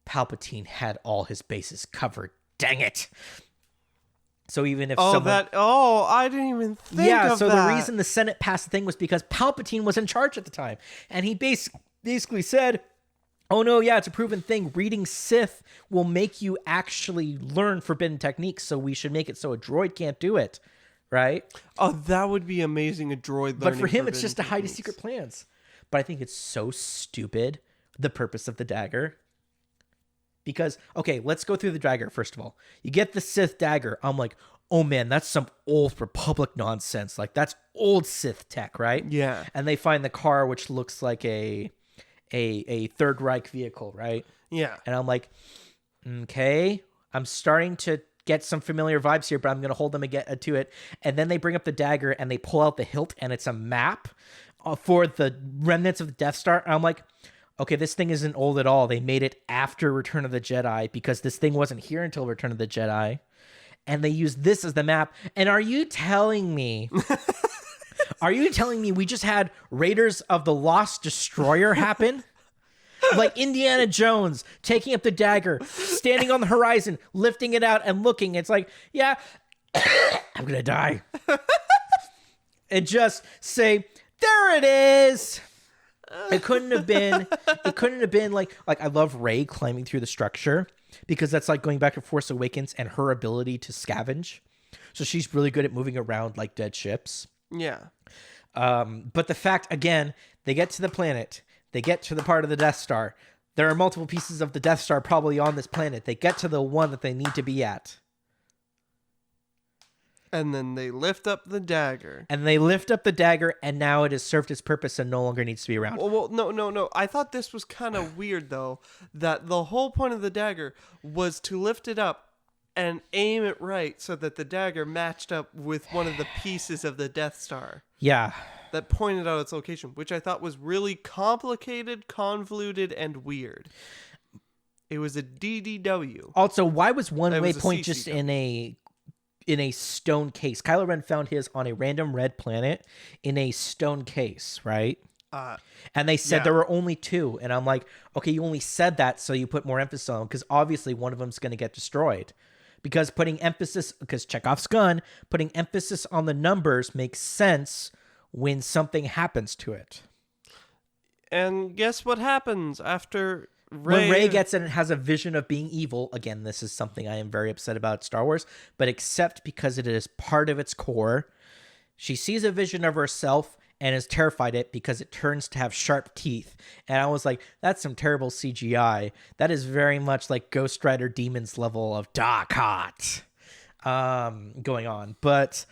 Palpatine had all his bases covered. Dang it. So even if I didn't even think of that. Yeah, so the reason the Senate passed the thing was because Palpatine was in charge at the time. And he basically said, "Oh no, yeah, it's a proven thing. Reading Sith will make you actually learn forbidden techniques, so we should make it so a droid can't do it." Right? Oh, that would be amazing, a droid learning. But for him, it's forbidden just to hide his techniques. secret plans. But I think it's so stupid, the purpose of the dagger. Because, okay, let's go through the dagger, first of all. You get the Sith dagger. I'm like, oh man, that's some old Republic nonsense. Like, that's old Sith tech, right? Yeah. And they find the car, which looks like a Third Reich vehicle, right? Yeah. And I'm like, okay, I'm starting to get some familiar vibes here, but I'm going to hold them again to it. And then they bring up the dagger and they pull out the hilt and it's a map for the remnants of the Death Star. And I'm like, okay, this thing isn't old at all. They made it after Return of the Jedi because this thing wasn't here until Return of the Jedi. And they used this as the map. And are you telling me... Are you telling me we just had Raiders of the Lost Destroyer happen? Like Indiana Jones taking up the dagger, standing on the horizon, lifting it out and looking. It's like, yeah, I'm going to die. And just say, there it is. It couldn't have been like I love Rey climbing through the structure because that's like going back to Force Awakens and her ability to scavenge. So she's really good at moving around like dead ships. Yeah. But the fact, again, they get to the planet, they get to the part of the Death Star. There are multiple pieces of the Death Star probably on this planet. They get to the one that they need to be at. And then they lift up the dagger. And now it has served its purpose and no longer needs to be around. Well, no. I thought this was kind of weird, though, that the whole point of the dagger was to lift it up and aim it right so that the dagger matched up with one of the pieces of the Death Star. Yeah. That pointed out its location, which I thought was really complicated, convoluted, and weird. It was a DDW. Also, why was one waypoint just CCW. in a stone case? Kylo Ren found his on a random red planet in a stone case, right? And they said there were only two. And I'm like, okay, you only said that so you put more emphasis on them because obviously one of them's going to get destroyed. Because Chekhov's gun, putting emphasis on the numbers makes sense when something happens to it. And guess what happens after Rey... When Rey gets it and has a vision of being evil, again, this is something I am very upset about Star Wars, but except because it is part of its core, she sees a vision of herself and is terrified it because it turns to have sharp teeth. And I was like, that's some terrible CGI. That is very much like Ghost Rider Demons level of dark heart going on. But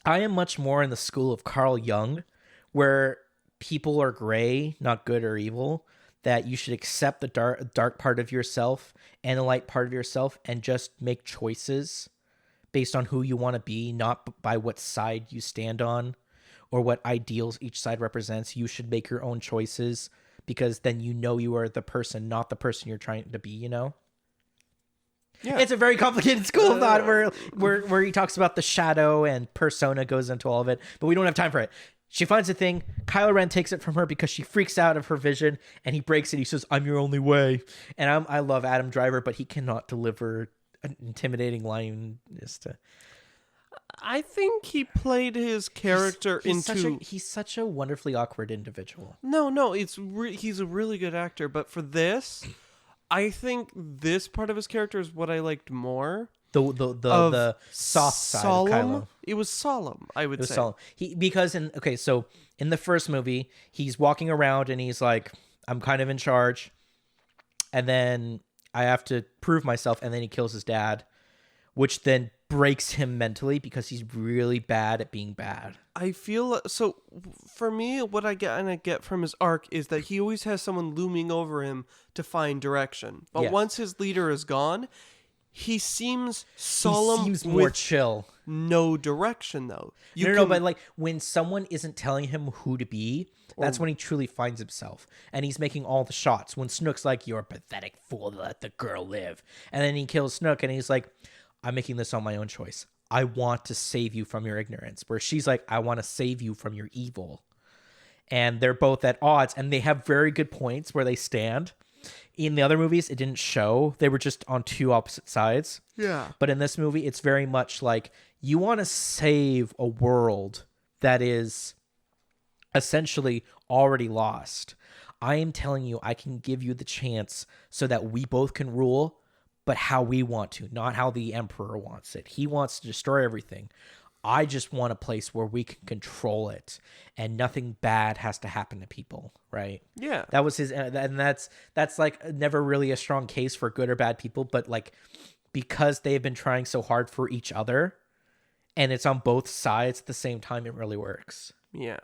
I am much more in the school of Carl Jung, where people are gray, not good or evil, that you should accept the dark part of yourself and the light part of yourself and just make choices based on who you want to be, not by what side you stand on or what ideals each side represents. You should make your own choices because then you know you are the person, not the person you're trying to be, you know? Yeah. It's a very complicated school of thought where he talks about the shadow and persona goes into all of it, but we don't have time for it. She finds a thing. Kylo Ren takes it from her because she freaks out of her vision and he breaks it. He says, "I'm your only way." And I love Adam Driver, but he cannot deliver an intimidating line. I think he played his character into. He's such a wonderfully awkward individual. No, he's a really good actor, but for this, I think this part of his character is what I liked more. The soft side of Kylo. It was solemn, I would say. Solemn. So in the first movie, he's walking around and he's like, I'm kind of in charge, and then I have to prove myself, and then he kills his dad, which then breaks him mentally because he's really bad at being bad. I feel so. For me, what I get from his arc is that he always has someone looming over him to find direction. But Yes. once his leader is gone, he seems solemn. He seems more with chill. no direction, though. No, but like when someone isn't telling him who to be, that's when he truly finds himself. And he's making all the shots. When Snook's like, you're a pathetic fool to let the girl live. And then he kills Snook and he's like, I'm making this on my own choice. I want to save you from your ignorance. Where she's like, I want to save you from your evil. And they're both at odds. And they have very good points where they stand. In the other movies, it didn't show. They were just on two opposite sides. Yeah. But in this movie, it's very much like you want to save a world that is essentially already lost. I am telling you, I can give you the chance so that we both can rule, but how we want to, not how the Emperor wants it. He wants to destroy everything. I just want a place where we can control it and nothing bad has to happen to people, right? Yeah. That was his, and that's like never really a strong case for good or bad people, but like because they've been trying so hard for each other and it's on both sides at the same time, it really works. Yeah.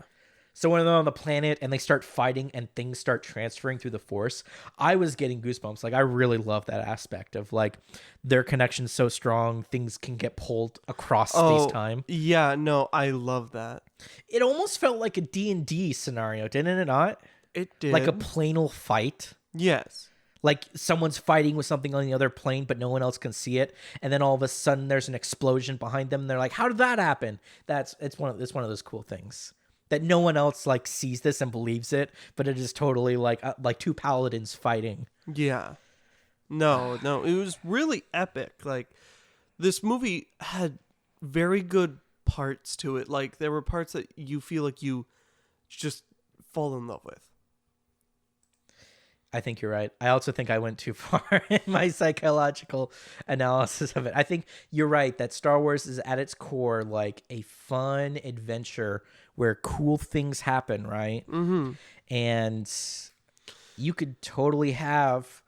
So when they're on the planet and they start fighting and things start transferring through the Force, I was getting goosebumps. Like I really love that aspect of like their connection's so strong, things can get pulled across space-time. Yeah, no, I love that. It almost felt like a D&D scenario, didn't it not? It did. Like a planal fight. Yes. Like someone's fighting with something on the other plane, but no one else can see it, and then all of a sudden there's an explosion behind them. And they're like, "How did that happen?" It's one of those cool things that no one else like sees this and believes it, but it is totally like two paladins fighting. Yeah. No, it was really epic. Like this movie had very good parts to it. Like there were parts that you feel like you just fall in love with. I think you're right. I also think I went too far in my psychological analysis of it. I think you're right that Star Wars is at its core like a fun adventure where cool things happen, right? Mm-hmm. And you could totally have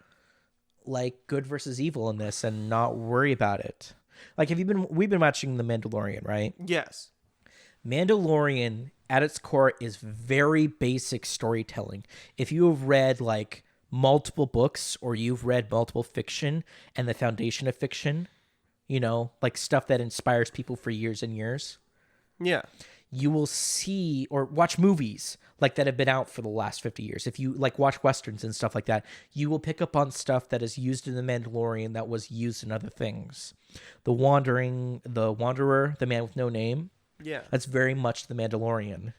like good versus evil in this and not worry about it. Like we've been watching The Mandalorian, right? Yes. Mandalorian at its core is very basic storytelling. If you have read like multiple books or you've read multiple fiction and the foundation of fiction, you know, like stuff that inspires people for years and years. Yeah. You will see or watch movies like that have been out for the last 50 years. If you like watch Westerns and stuff like that, you will pick up on stuff that is used in The Mandalorian that was used in other things. The Wanderer, the Man with No Name. Yeah. That's very much The Mandalorian.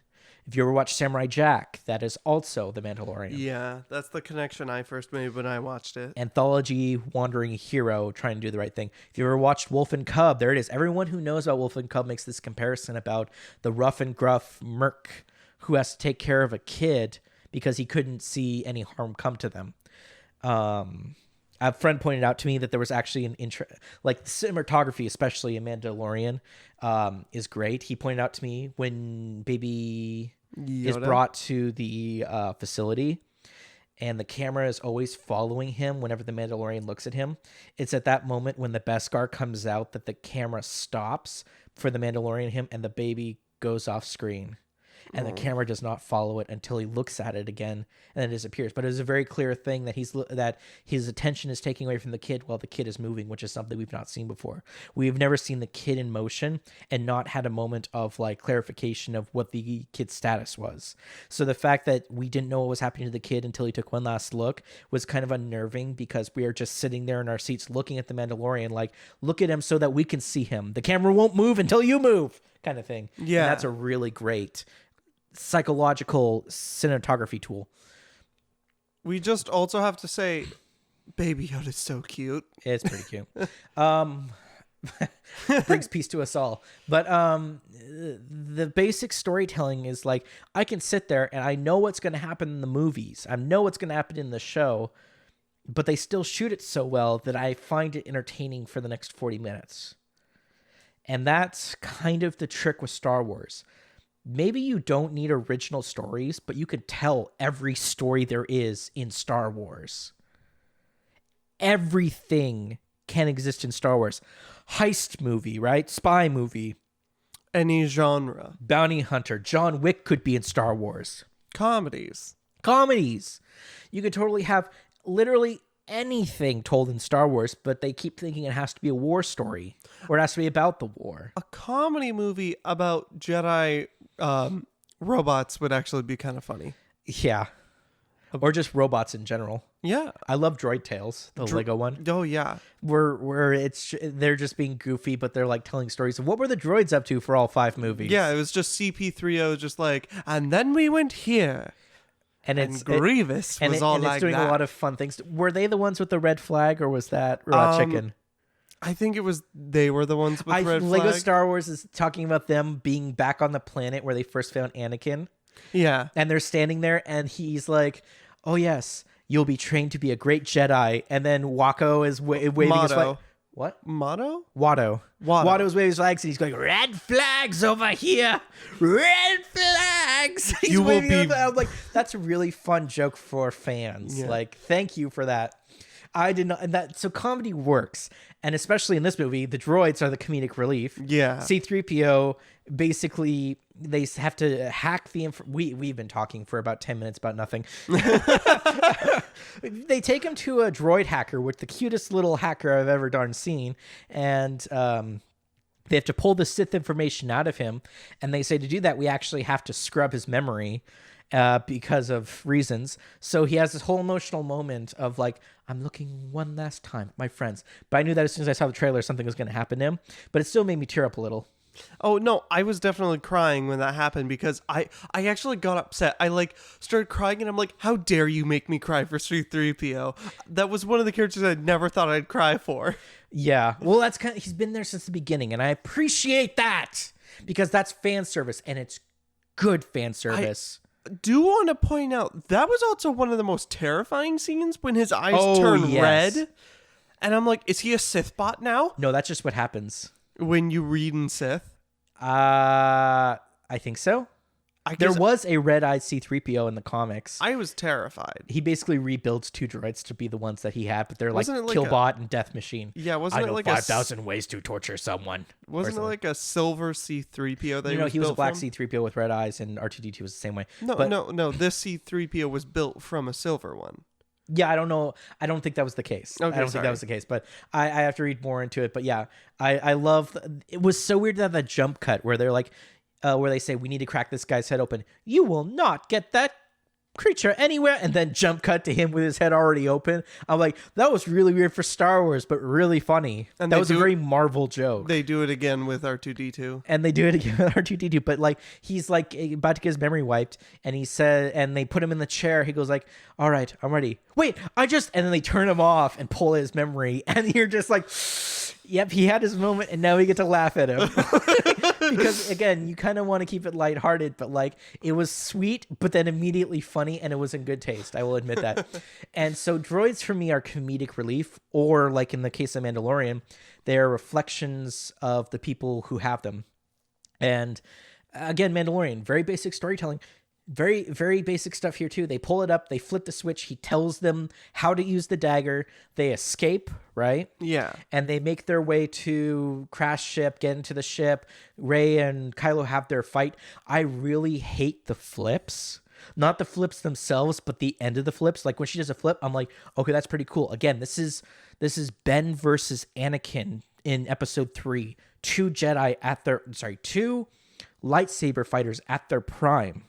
If you ever watch Samurai Jack, that is also The Mandalorian. Yeah, that's the connection I first made when I watched it. Anthology, wandering hero, trying to do the right thing. If you ever watched Wolf and Cub, there it is. Everyone who knows about Wolf and Cub makes this comparison about the rough and gruff merc who has to take care of a kid because he couldn't see any harm come to them. A friend pointed out to me that there was actually like the cinematography, especially in Mandalorian, is great. He pointed out to me when baby is brought to the facility and the camera is always following him whenever the Mandalorian looks at him. It's at that moment when the Beskar comes out that the camera stops for the Mandalorian and him, and the baby goes off screen. And the camera does not follow it until he looks at it again and then disappears. But it was a very clear thing that that his attention is taking away from the kid while the kid is moving, which is something we've not seen before. We've never seen the kid in motion and not had a moment of like clarification of what the kid's status was. So the fact that we didn't know what was happening to the kid until he took one last look was kind of unnerving, because we are just sitting there in our seats looking at the Mandalorian like, look at him so that we can see him. The camera won't move until you move, kind of thing. Yeah. And that's a really great psychological cinematography tool. We just also have to say Baby Yoda's so cute. It's pretty cute. brings peace to us all. But the basic storytelling is like, I can sit there and I know what's going to happen in the movies. I know what's going to happen in the show, but they still shoot it so well that I find it entertaining for the next 40 minutes. And that's kind of the trick with Star Wars. Maybe you don't need original stories, but you can tell every story there is in Star Wars. Everything can exist in Star Wars. Heist movie, right? Spy movie. Any genre. Bounty hunter. John Wick could be in Star Wars. Comedies. You could totally have literally anything told in Star Wars, but they keep thinking it has to be a war story or it has to be about the war. A comedy movie about Jedi robots would actually be kind of funny. Yeah. Or just robots in general. Yeah. I love Droid Tales, the Lego one. Oh, yeah. Where they're just being goofy, but they're like telling stories of what were the droids up to for all 5 movies. Yeah, it was just CP3O just like, and then we went here. And Grievous was all like that. And it's doing a lot of fun things. Were they the ones with the red flag, or was that Raw Chicken? I think they were the ones with red flag. Lego Star Wars is talking about them being back on the planet where they first found Anakin. Yeah. And they're standing there, and he's like, oh, yes, you'll be trained to be a great Jedi. And then Watto is waving his flag. What? Watto? Watto's waving his flags, and he's going, red flags over here. Red flags. He's waving them. I'm like, that's a really fun joke for fans. Yeah. Like, thank you for that. I did not, and that, so comedy works. And especially in this movie, the droids are the comedic relief. Yeah. C-3PO, basically, they have to hack the we've been talking for about 10 minutes about nothing. They take him to a droid hacker, with the cutest little hacker I've ever darn seen, and they have to pull the Sith information out of him, and they say to do that we actually have to scrub his memory because of reasons. So he has this whole emotional moment of like, I'm looking one last time at my friends. But I knew that as soon as I saw the trailer, something was going to happen to him. But it still made me tear up a little. Oh, no, I was definitely crying when that happened because I actually got upset. I like started crying and I'm like, how dare you make me cry for C-3PO? That was one of the characters I never thought I'd cry for. Yeah. Well, that's kind of, he's been there since the beginning, and I appreciate that because that's fan service, and it's good fan service. I do want to point out that was also one of the most terrifying scenes when his eyes turn red. And I'm like, is he a Sith bot now? No, that's just what happens. When you read in Sith? I think so. There was a red-eyed C-3PO in the comics. I was terrified. He basically rebuilds 2 droids to be the ones that he had, but they're like Killbot and Death Machine. Yeah, wasn't it like 5,000 ways to torture someone. Wasn't it like a silver C-3PO that he was a black C-3PO with red eyes, and R2-D2 was the same way. No. This C-3PO was built from a silver one. Yeah, I don't know. I don't think that was the case. Okay, I don't think that was the case, but I have to read more into it. But yeah, I love. It was so weird to have that jump cut where they're like, where they say we need to crack this guy's head open. You will not get that creature anywhere, and then jump cut to him with his head already open. I'm like, that was really weird for Star Wars, but really funny. And that was a very Marvel joke. They do it again with R2-D2. And they do it again with R2-D2, but like he's like about to get his memory wiped, and he said, and they put him in the chair. He goes like, all right, I'm ready. Wait, and then they turn him off and pull his memory, and you're just like, yep, he had his moment, and now we get to laugh at him. Because again, you kind of want to keep it lighthearted, but like it was sweet, but then immediately funny, and it was in good taste. I will admit that. And so droids for me are comedic relief, or like in the case of Mandalorian, they are reflections of the people who have them. And again, Mandalorian, very basic storytelling. Very, very basic stuff here too. They pull it up, they flip the switch, he tells them how to use the dagger, they escape, right? Yeah. And they make their way to crash ship, get into the ship. Rey and Kylo have their fight. I really hate the flips. Not the flips themselves, but the end of the flips. Like when she does a flip, I'm like, okay, that's pretty cool. Again, this is Ben versus Anakin in episode 3. 2 lightsaber fighters at their prime.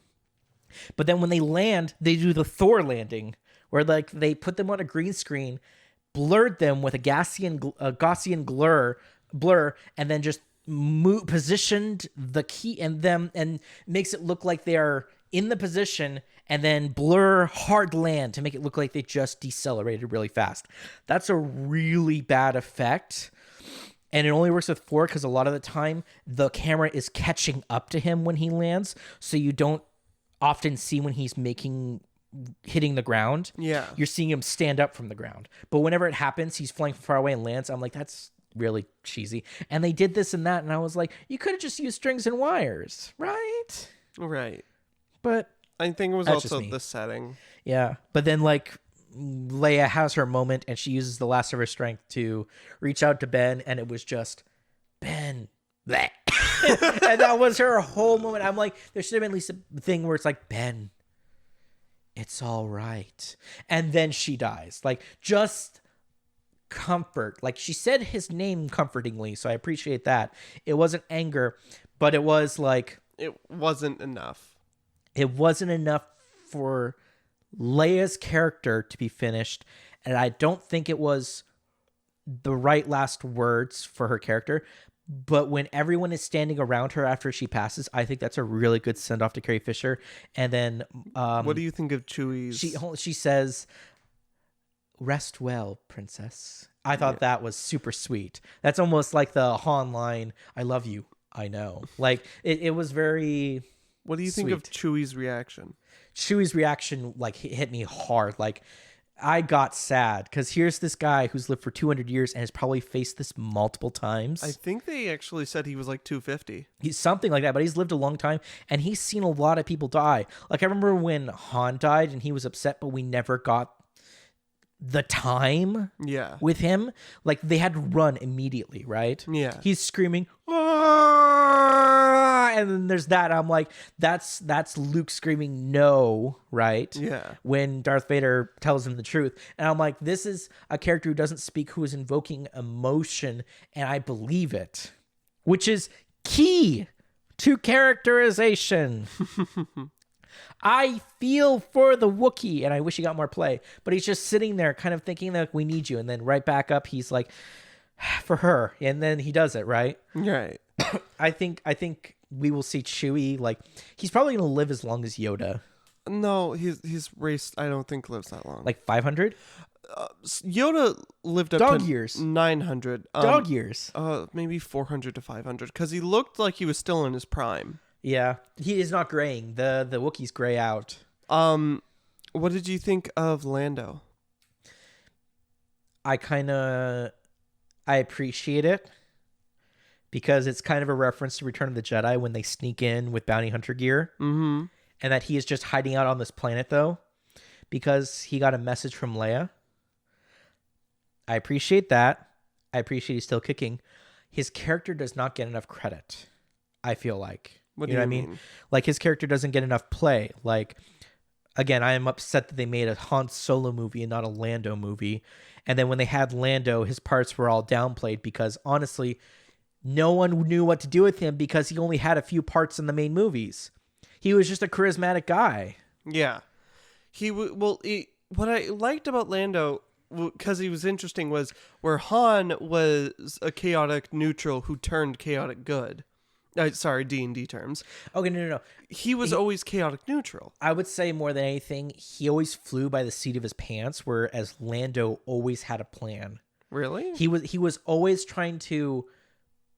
But then when they land, they do the Thor landing, where like they put them on a green screen, blurred them with a Gaussian blur, and then just positioned the key in them and makes it look like they are in the position, and then blur hard land to make it look like they just decelerated really fast. That's a really bad effect. And it only works with 4 because a lot of the time the camera is catching up to him when he lands, so you don't often see when he's hitting the ground. Yeah. You're seeing him stand up from the ground. But whenever it happens, he's flying from far away and lands. I'm like, that's really cheesy. And they did this and that, and I was like, you could have just used strings and wires, right? Right. But I think it was that's just also me. the setting. Yeah. But then like Leia has her moment and she uses the last of her strength to reach out to Ben, and it was just Ben. Bleh. And that was her whole moment. I'm like, there should have been at least a thing where it's like, Ben, it's all right. And then she dies. Like, just comfort. Like, she said his name comfortingly, so I appreciate that. It wasn't anger, but it was like, It wasn't enough. it wasn't enough for Leia's character to be finished, and I don't think it was the right last words for her character. But when everyone is standing around her after she passes, I think that's a really good send off to Carrie Fisher. And then What do you think of Chewie's? she says, "Rest well, princess." I thought that was super sweet. That's almost like the Han line, "I love you, I know." Like it was very. What do you think of Chewie's reaction? Chewie's reaction like hit me hard. Like, I got sad because here's this guy who's lived for 200 years and has probably faced this multiple times. I think they actually said he was like 250. He's something like that, but he's lived a long time and he's seen a lot of people die. Like, I remember when Han died and he was upset, but we never got the time with him. Like, they had to run immediately, right? Yeah. He's screaming, "Ah!" And then there's that. I'm like, that's Luke screaming no, right? Yeah. When Darth Vader tells him the truth. And I'm like, this is a character who doesn't speak, who is invoking emotion, and I believe it, which is key to characterization. I feel for the Wookiee, and I wish he got more play, but he's just sitting there kind of thinking that we need you. And then right back up, he's like, for her. And then he does it, right? Right. I think we will see Chewie, like, he's probably going to live as long as Yoda. No, his race, I don't think, lives that long. Like 500? Yoda lived up Dog to years. 900. Dog years. Maybe 400 to 500, because he looked like he was still in his prime. Yeah, he is not graying. The Wookiees gray out. What did you think of Lando? I appreciate it because it's kind of a reference to Return of the Jedi when they sneak in with bounty hunter gear. Mm-hmm. And that he is just hiding out on this planet, though, because he got a message from Leia. I appreciate that. I appreciate he's still kicking. His character does not get enough credit, I feel like. What do you know what I mean? Like, his character doesn't get enough play. Like, again, I am upset that they made a Han Solo movie and not a Lando movie. And then when they had Lando, his parts were all downplayed because, honestly, no one knew what to do with him because he only had a few parts in the main movies. He was just a charismatic guy. Yeah. What I liked about Lando, because he was interesting, was where Han was a chaotic neutral who turned chaotic good. Sorry, D&D terms. Okay, no. He was always chaotic neutral. I would say more than anything, he always flew by the seat of his pants, whereas Lando always had a plan. Really? He was always trying to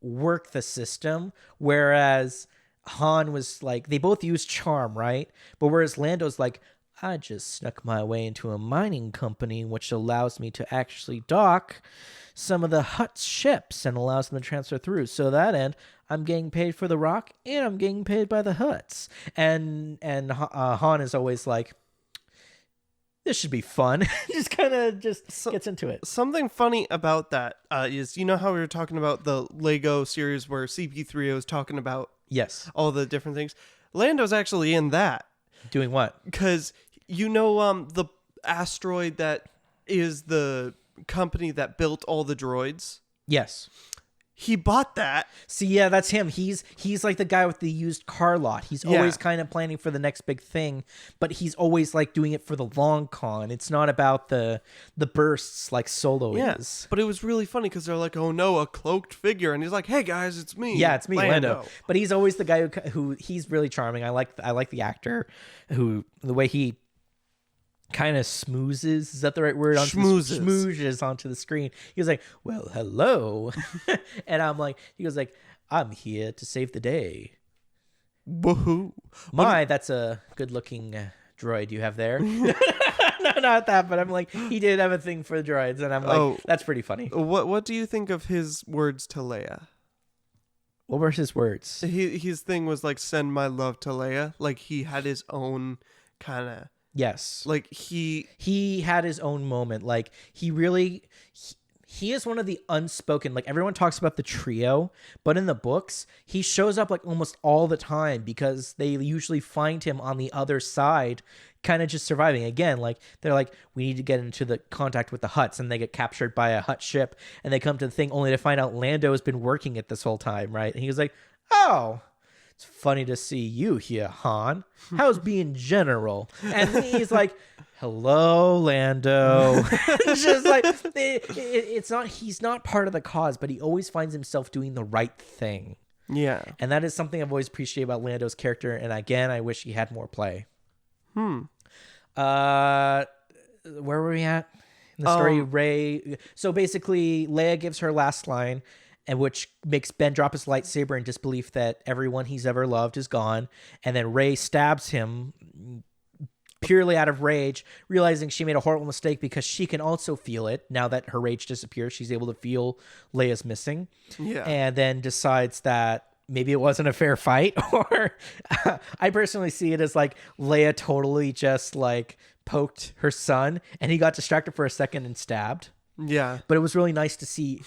work the system, whereas Han was like, they both used charm, right? But whereas Lando's like, I just snuck my way into a mining company, which allows me to actually dock some of the Hutt's ships and allows them to transfer through. So that end, I'm getting paid for the rock and I'm getting paid by the Hutts. And Han is always like, this should be fun. Just kind of gets into it. Something funny about that is, you know how we were talking about the Lego series where CP3O is talking about all the different things? Lando's actually in that. Doing what? Because, the asteroid that is the company that built all the droids? Yes. He bought that. See, yeah, that's him. He's like the guy with the used car lot. He's always kind of planning for the next big thing, but he's always like doing it for the long con. It's not about the bursts like Solo is. But it was really funny because they're like, oh no, a cloaked figure. And he's like, hey guys, it's me. Yeah, it's me, Lando. But he's always the guy who he's really charming. I like the actor the way he kind of smoozes, is that the right word? Smooches onto the screen. He was like, well, hello. And I'm like, he was like, I'm here to save the day. Woohoo. That's a good looking droid you have there. No, not that, but I'm like, he did have a thing for droids, and I'm like, that's pretty funny. What do you think of his words to Leia? What were his words? His thing was like, send my love to Leia. Like, he had his own kind of... Yes. Like, he had his own moment. Like, he is one of the unspoken, like, everyone talks about the trio, but in the books, he shows up like almost all the time because they usually find him on the other side, kind of just surviving. Again, like, they're like, we need to get into the contact with the Hutts, and they get captured by a Hutt ship, and they come to the thing only to find out Lando has been working it this whole time, right? And he was like, oh, it's funny to see you here, Han. How's being general? And he's like, hello, Lando. Just like, it's not, he's not part of the cause, but he always finds himself doing the right thing. Yeah. And that is something I've always appreciated about Lando's character. And again, I wish he had more play. Where were we at in the story? Rey. So basically, Leia gives her last line, and which makes Ben drop his lightsaber in disbelief that everyone he's ever loved is gone. And then Rey stabs him purely out of rage, realizing she made a horrible mistake because she can also feel it. Now that her rage disappears, she's able to feel Leia's missing. Yeah. And then decides that maybe it wasn't a fair fight, or I personally see it as like Leia totally just like poked her son and he got distracted for a second and stabbed. Yeah. But it was really nice to see.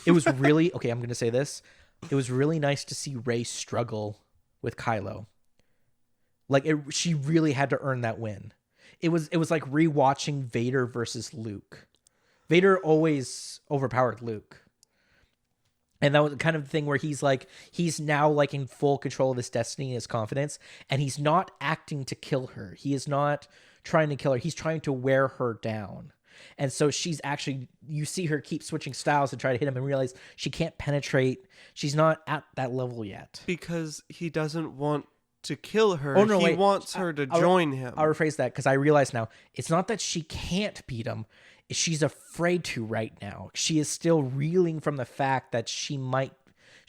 It was really, okay, I'm going to say this. It was really nice to see Rey struggle with Kylo. Like, she really had to earn that win. It was like rewatching Vader versus Luke. Vader always overpowered Luke. And that was kind of the thing where he's now like in full control of his destiny and his confidence. And he's not acting to kill her. He is not trying to kill her. He's trying to wear her down. And so she's actually, you see her keep switching styles to try to hit him and realize she can't penetrate. She's not at that level yet. Because he doesn't want to kill her. Oh, no, he wait. wants her to join him. I'll rephrase that because I realize now it's not that she can't beat him. She's afraid to right now. She is still reeling from the fact that she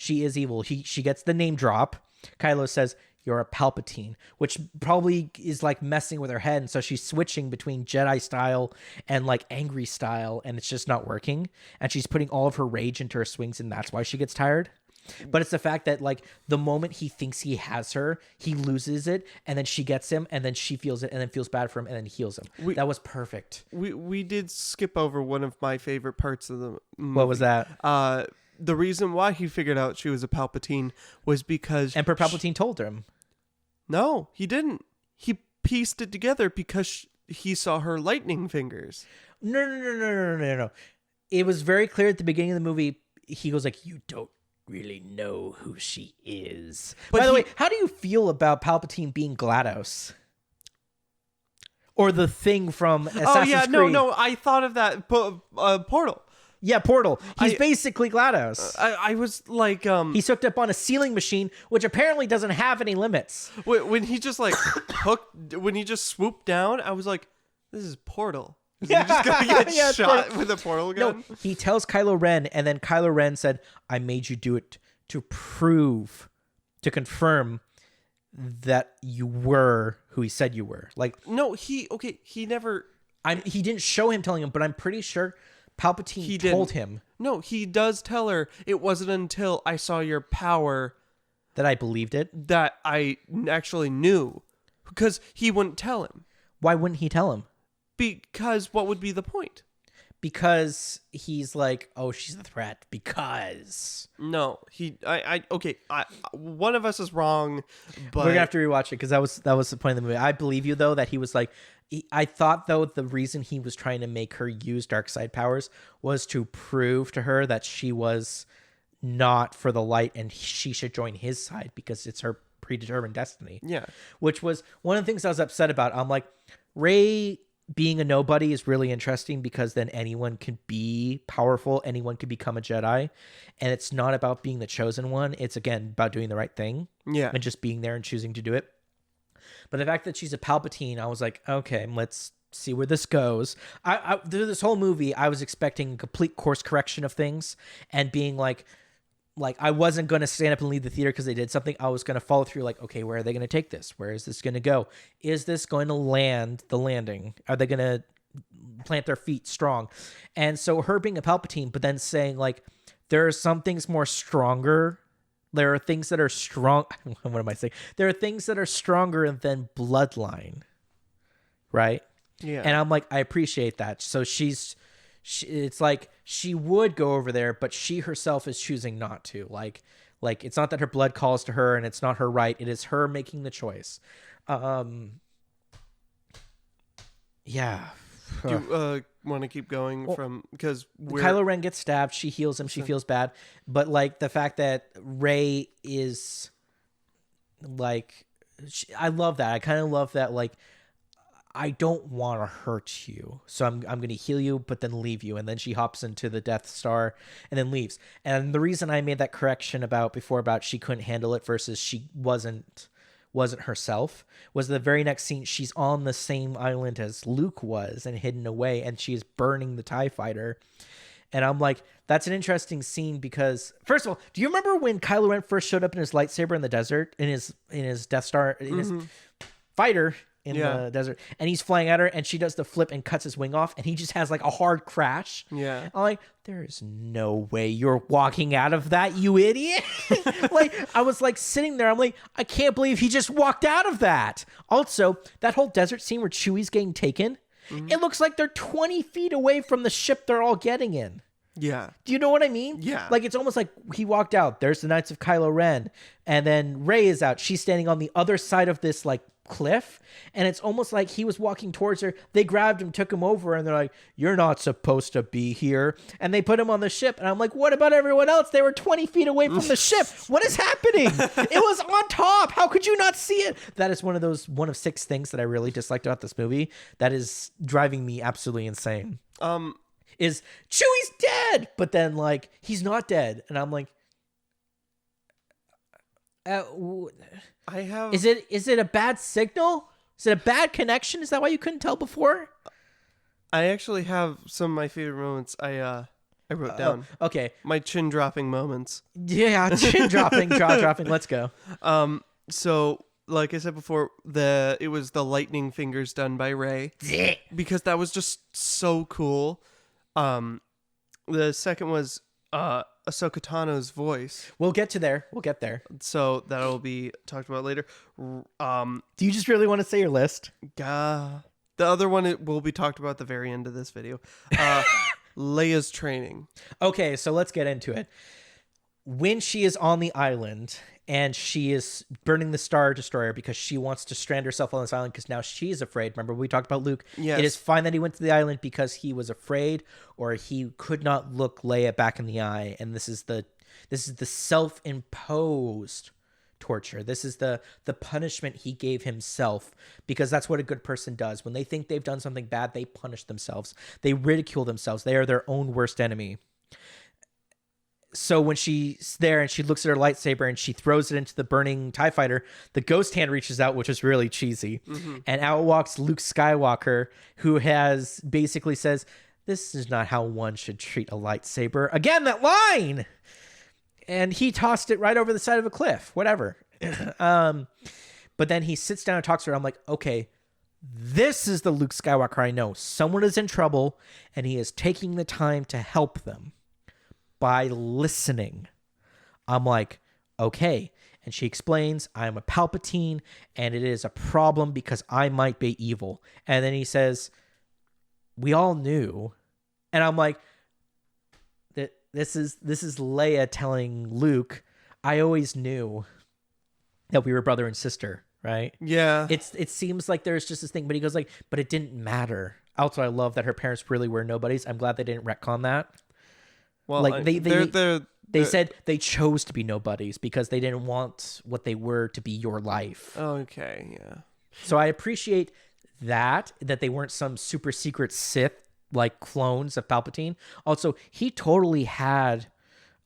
is evil. She gets the name drop. Kylo says, you're a Palpatine, which probably is like messing with her head. And so she's switching between Jedi style and like angry style, and it's just not working. And she's putting all of her rage into her swings, and that's why she gets tired. But it's the fact that like the moment he thinks he has her, he loses it, and then she gets him, and then she feels it, and then feels bad for him, and then heals him. That was perfect. We did skip over one of my favorite parts of the movie. What was that? The reason why he figured out she was a Palpatine was because Emperor Palpatine told him. No, he didn't. He pieced it together because he saw her lightning fingers. No. It was very clear at the beginning of the movie. He goes like, you don't really know who she is. But by the way, how do you feel about Palpatine being GLaDOS? Or the thing from Assassin's Creed? No, I thought of that. Portal. Yeah, Portal. He's basically GLaDOS. I was like... He's hooked up on a sealing machine, which apparently doesn't have any limits. When he just like when he just swooped down, I was like, this is Portal. Is he just gonna get shot with a portal gun? No, he tells Kylo Ren, and then Kylo Ren said, I made you do it to confirm that you were who he said you were. Like, no, he never... He didn't show him telling him, but I'm pretty sure Palpatine told him. No, he does tell her, it wasn't until I saw your power that I believed it. That I actually knew. Because he wouldn't tell him. Why wouldn't he tell him? Because what would be the point? Because he's like, oh, she's a threat. Because no, one of us is wrong, but we're gonna have to rewatch it because that was the point of the movie. I believe you though that he was like, I thought though the reason he was trying to make her use dark side powers was to prove to her that she was not for the light and she should join his side because it's her predetermined destiny. Yeah, which was one of the things I was upset about. I'm like, Rey being a nobody is really interesting because then anyone can be powerful. Anyone can become a Jedi. And it's not about being the chosen one. It's, again, about doing the right thing. Yeah. And just being there and choosing to do it. But the fact that she's a Palpatine, I was like, okay, let's see where this goes. I through this whole movie, I was expecting a complete course correction of things and being like I wasn't going to stand up and leave the theater because they did something. I was going to follow through like, okay, where are they going to take this? Where is this going to go? Is this going to land the landing? Are they going to plant their feet strong? And so her being a Palpatine, but then saying like, there are some things more stronger. There are things that are strong. What am I saying? There are things that are stronger than bloodline. Right? Yeah. And I'm like, I appreciate that. So it's like she would go over there, but she herself is choosing not to. Like it's not that her blood calls to her and it's not her right. It is her making the choice. Yeah. Do you want to keep going from, because Kylo Ren gets stabbed. She heals him. She feels bad. But like the fact that Rey is like, I love that. I kind of love that. Like, I don't want to hurt you, so I'm going to heal you, but then leave you. And then she hops into the Death Star and then leaves. And the reason I made that correction about she couldn't handle it versus she wasn't herself was the very next scene. She's on the same island as Luke was and hidden away, and she's burning the TIE fighter. And I'm like, that's an interesting scene because, first of all, do you remember when Kylo Ren first showed up in his lightsaber in the desert, in his Death Star, in his fighter in the desert, and he's flying at her and she does the flip and cuts his wing off and he just has like a hard crash. Yeah. I'm like, there is no way you're walking out of that, you idiot. Like, I was like sitting there. I'm like, I can't believe he just walked out of that. Also, that whole desert scene where Chewie's getting taken, it looks like they're 20 feet away from the ship they're all getting in. Yeah. Do you know what I mean? Yeah. Like, it's almost like he walked out. There's the Knights of Kylo Ren. And then Rey is out. She's standing on the other side of this, like, cliff. And it's almost like he was walking towards her. They grabbed him, took him over, and they're like, you're not supposed to be here. And they put him on the ship. And I'm like, what about everyone else? They were 20 feet away from the ship. What is happening? It was on top. How could you not see it? That is one of 6 things that I really disliked about this movie. That is driving me absolutely insane. Is Chewie's dead, but then like he's not dead, and I'm like, Is it a bad signal? Is it a bad connection? Is that why you couldn't tell before? I actually have some of my favorite moments. I wrote down. Okay, my chin dropping moments. Yeah, chin dropping, jaw dropping. Let's go. So like I said before, it was the lightning fingers done by Rey because that was just so cool. The second was Ahsoka Tano's voice. We'll get there. So that'll be talked about later. Do you just really want to say your list? The other one will be talked about at the very end of this video. Leia's training. Okay, so let's get into it. When she is on the island and she is burning the Star Destroyer because she wants to strand herself on this island because now she's afraid. Remember, we talked about Luke. Yes. It is fine that he went to the island because he was afraid or he could not look Leia back in the eye. And this is the self-imposed torture. This is the punishment he gave himself, because that's what a good person does. When they think they've done something bad, they punish themselves. They ridicule themselves. They are their own worst enemy. So when she's there and she looks at her lightsaber and she throws it into the burning TIE fighter, the ghost hand reaches out, which is really cheesy. Mm-hmm. And out walks Luke Skywalker, who has basically says, this is not how one should treat a lightsaber. Again, that line! And he tossed it right over the side of a cliff, whatever. But then he sits down and talks to her. I'm like, okay, this is the Luke Skywalker I know. Someone is in trouble and he is taking the time to help them by listening. I'm like, okay. And she explains, I'm a Palpatine and it is a problem because I might be evil. And then he says, we all knew. And I'm like, this is Leia telling Luke, I always knew that we were brother and sister, right? Yeah. It seems like there's just this thing, but he goes like, but it didn't matter. Also, I love that her parents really were nobodies. I'm glad they didn't retcon that. Well, like they they're said they chose to be nobodies because they didn't want what they were to be your life. Okay, yeah. So I appreciate that they weren't some super secret Sith like clones of Palpatine. Also, he totally had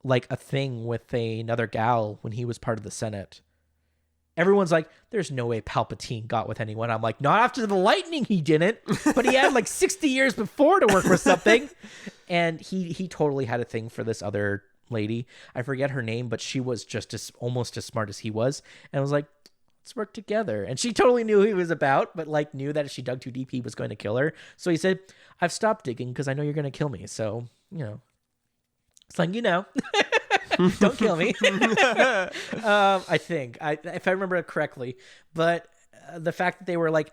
like a thing with another gal when he was part of the Senate. everyone's like, there's no way Palpatine got with anyone. I'm like, not after the lightning he didn't, but he had like 60 years before to work with something. And he totally had a thing for this other lady. I forget her name, but she was just almost as smart as he was. And I was like, let's work together. And she totally knew who he was about, but like knew that if she dug too deep, he was going to kill her. So he said, I've stopped digging because I know you're going to kill me. So, it's like, don't kill me. I think, if I remember it correctly. But the fact that they were like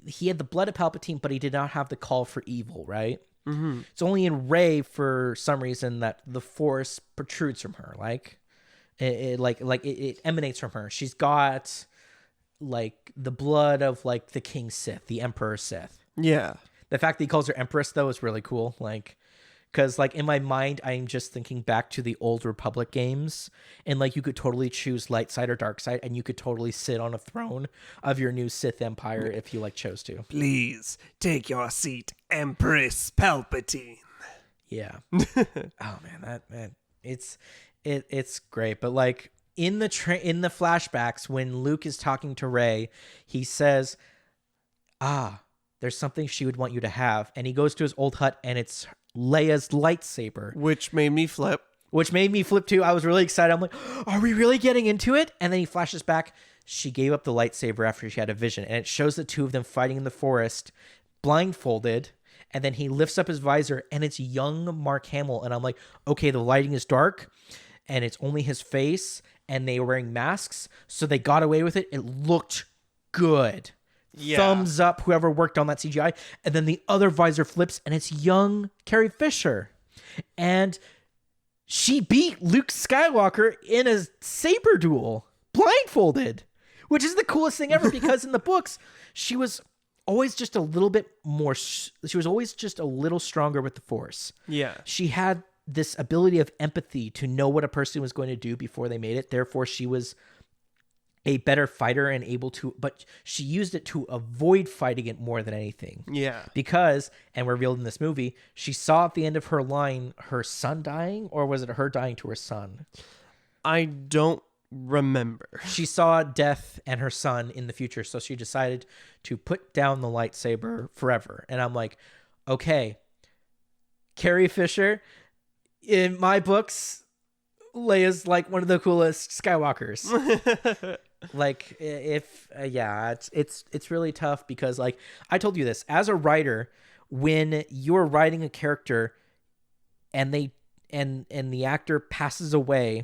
he had the blood of Palpatine, but he did not have the call for evil, right? Mm-hmm. It's only in Rey for some reason that the Force protrudes from her, like it emanates from her. She's got like the blood of like the King Sith, the Emperor Sith. Yeah. The fact that he calls her Empress though is really cool, like. Because, like, in my mind, I'm just thinking back to the old Republic games. And, like, you could totally choose light side or dark side. And you could totally sit on a throne of your new Sith Empire if you, like, chose to. Please take your seat, Empress Palpatine. Yeah. Oh, man. It's great. But, like, in the flashbacks, when Luke is talking to Rey, he says, there's something she would want you to have. And he goes to his old hut, and it's Leia's lightsaber, which made me flip too. I was really excited. I'm like, are we really getting into it? And then he flashes back. She gave up the lightsaber after she had a vision, and it shows the two of them fighting in the forest, blindfolded. And then he lifts up his visor, and it's young Mark Hamill. And I'm like, okay, the lighting is dark, and it's only his face, and they were wearing masks, so they got away with it. It looked good. Yeah. Thumbs up, whoever worked on that CGI. And then the other visor flips, and it's young Carrie Fisher. And she beat Luke Skywalker in a saber duel, blindfolded, which is the coolest thing ever because in the books, she was always just a little bit more, she was always just a little stronger with the Force. Yeah. She had this ability of empathy to know what a person was going to do before they made it. Therefore, she was a better fighter and able to, but she used it to avoid fighting it more than anything. Yeah. Because, and revealed in this movie, she saw at the end of her line her son dying, or was it her dying to her son? I don't remember. She saw death and her son in the future, so she decided to put down the lightsaber forever. And I'm like, okay, Carrie Fisher, in my books, Leia's like one of the coolest Skywalkers. Like it's really tough because like I told you this as a writer, when you're writing a character and the actor passes away,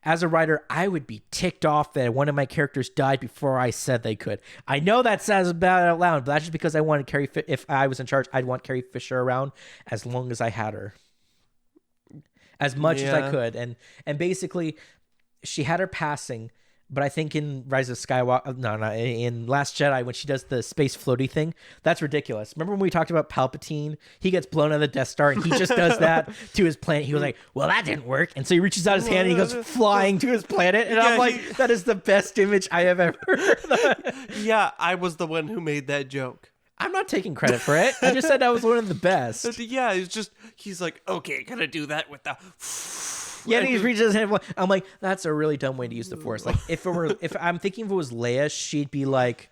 as a writer, I would be ticked off that one of my characters died before I said they could. I know that sounds bad out loud, but that's just because I wanted Carrie. If I was in charge, I'd want Carrie Fisher around as long as I had her, as much as I could, and basically, she had her passing. But I think in Rise of Skywalker, in Last Jedi, when she does the space floaty thing, that's ridiculous. Remember when we talked about Palpatine? He gets blown out of the Death Star, and he just does that to his planet. He was like, well, that didn't work. And so he reaches out his hand, and he goes flying to his planet. And I'm like, that is the best image I have ever heard. Yeah, I was the one who made that joke. I'm not taking credit for it. I just said that was one of the best. Yeah, he's like, okay, gonna do that with the... Yeah, and he reaches his hand. I'm like, that's a really dumb way to use the Force. Like, if I'm thinking if it was Leia, she'd be like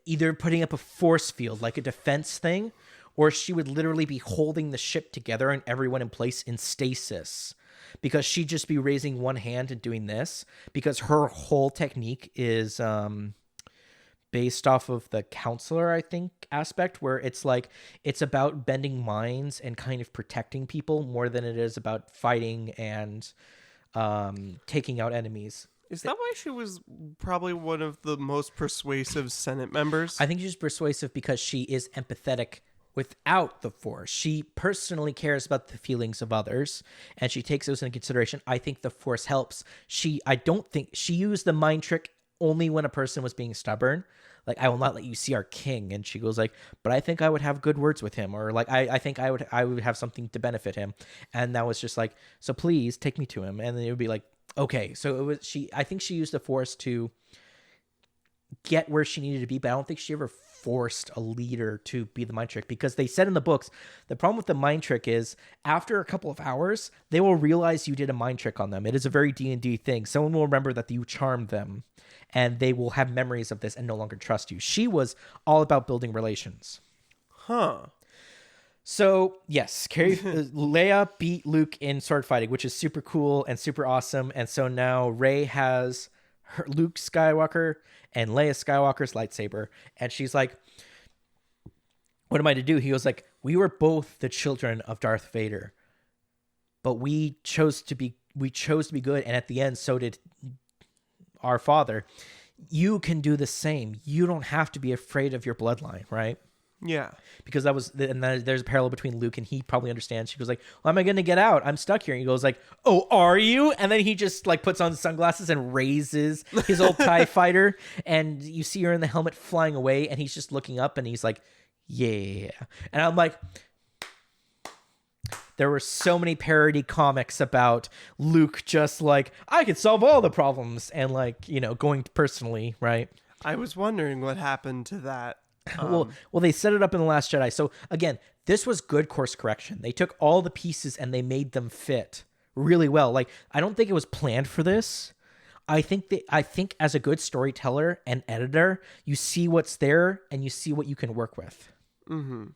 either putting up a force field, like a defense thing, or she would literally be holding the ship together and everyone in place in stasis, because she'd just be raising one hand and doing this, because her whole technique is based off of the counselor, I think, aspect, where it's like it's about bending minds and kind of protecting people more than it is about fighting and taking out enemies. Is that why she was probably one of the most persuasive Senate members? I think she's persuasive because she is empathetic without the Force. She personally cares about the feelings of others, and she takes those into consideration. I think the Force helps. I don't think she used the mind trick only when a person was being stubborn. Like, I will not let you see our king. And she goes like, but I think I would have good words with him. Or like, I think I would have something to benefit him. And that was just like, so please take me to him. And then it would be like, okay. So it was, I think she used the Force to get where she needed to be, but I don't think she ever forced a leader to be the mind trick, because they said in the books, the problem with the mind trick is after a couple of hours, they will realize you did a mind trick on them. It is a very D&D thing. Someone will remember that you charmed them, and they will have memories of this and no longer trust you. She was all about building relations. Huh. So, yes, Leia beat Luke in sword fighting, which is super cool and super awesome. And so now Rey has Luke Skywalker and Leia Skywalker's lightsaber. And she's like, what am I to do? He goes like, we were both the children of Darth Vader, but we chose to be good. And at the end, so did our father. You can do the same. You don't have to be afraid of your bloodline, right? Yeah. Because there's a parallel between Luke, and he probably understands. She goes like, well, am I going to get out? I'm stuck here. And he goes like, oh, are you? And then he just like puts on sunglasses and raises his old TIE fighter. And you see her in the helmet flying away, and he's just looking up, and he's like, yeah. And I'm like, there were so many parody comics about Luke just like, I could solve all the problems, and like, going personally, right? I was wondering what happened to that. Well, they set it up in The Last Jedi. So again, this was good course correction. They took all the pieces and they made them fit really well. Like, I don't think it was planned for this. I think as a good storyteller and editor, you see what's there and you see what you can work with. Mm-hmm.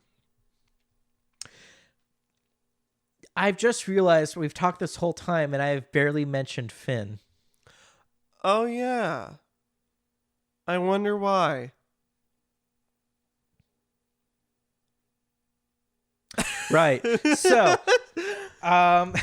I've just realized we've talked this whole time and I've barely mentioned Finn. Oh, yeah. I wonder why. Right. So, I'm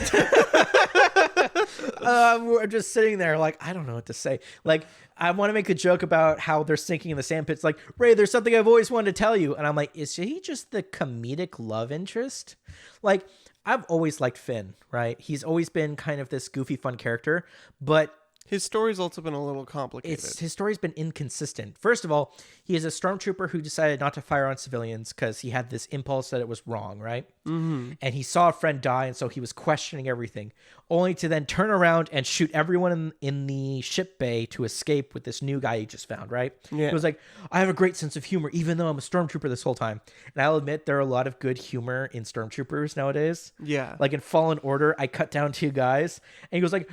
just sitting there like, I don't know what to say. Like, I want to make a joke about how they're sinking in the sand pits. Like, Ray, there's something I've always wanted to tell you. And I'm like, is he just the comedic love interest? Like, I've always liked Finn, right? He's always been kind of this goofy, fun character, but his story's also been a little complicated. His story's been inconsistent. First of all, he is a stormtrooper who decided not to fire on civilians because he had this impulse that it was wrong, right? Mm-hmm. And he saw a friend die, and so he was questioning everything, only to then turn around and shoot everyone in the ship bay to escape with this new guy he just found, right? Yeah. He was like, I have a great sense of humor, even though I'm a stormtrooper this whole time. And I'll admit there are a lot of good humor in stormtroopers nowadays. Yeah. Like in Fallen Order, I cut down 2 guys, and he goes like,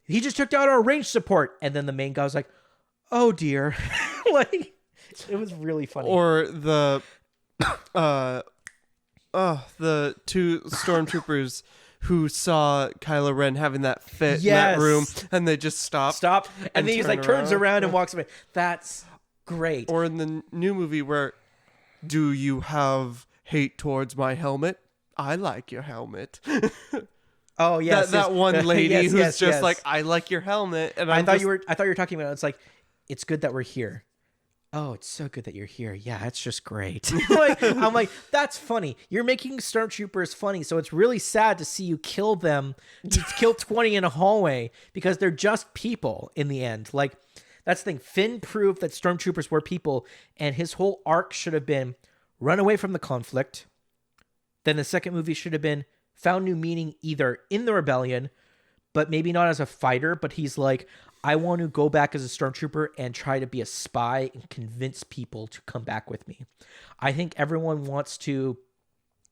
he just took down our range support. And then the main guy was like, oh dear. Like, it was really funny. Or the 2 stormtroopers who saw Kylo Ren having that fit in that room, and they just stopped. And then he's like, turns around and walks away. That's great. Or in the new movie where, do you have hate towards my helmet? I like your helmet. Oh yes, that one lady who's just like, I like your helmet, and I thought you were talking about. It's like, it's good that we're here. Oh, it's so good that you're here. Yeah, it's just great. Like, I'm like, that's funny. You're making stormtroopers funny, so it's really sad to see you kill them. You kill 20 in a hallway because they're just people in the end. Like, that's the thing. Finn proved that stormtroopers were people, and his whole arc should have been run away from the conflict. Then the second movie should have been found new meaning either in the rebellion, but maybe not as a fighter, but he's like, I want to go back as a stormtrooper and try to be a spy and convince people to come back with me. I think everyone wants to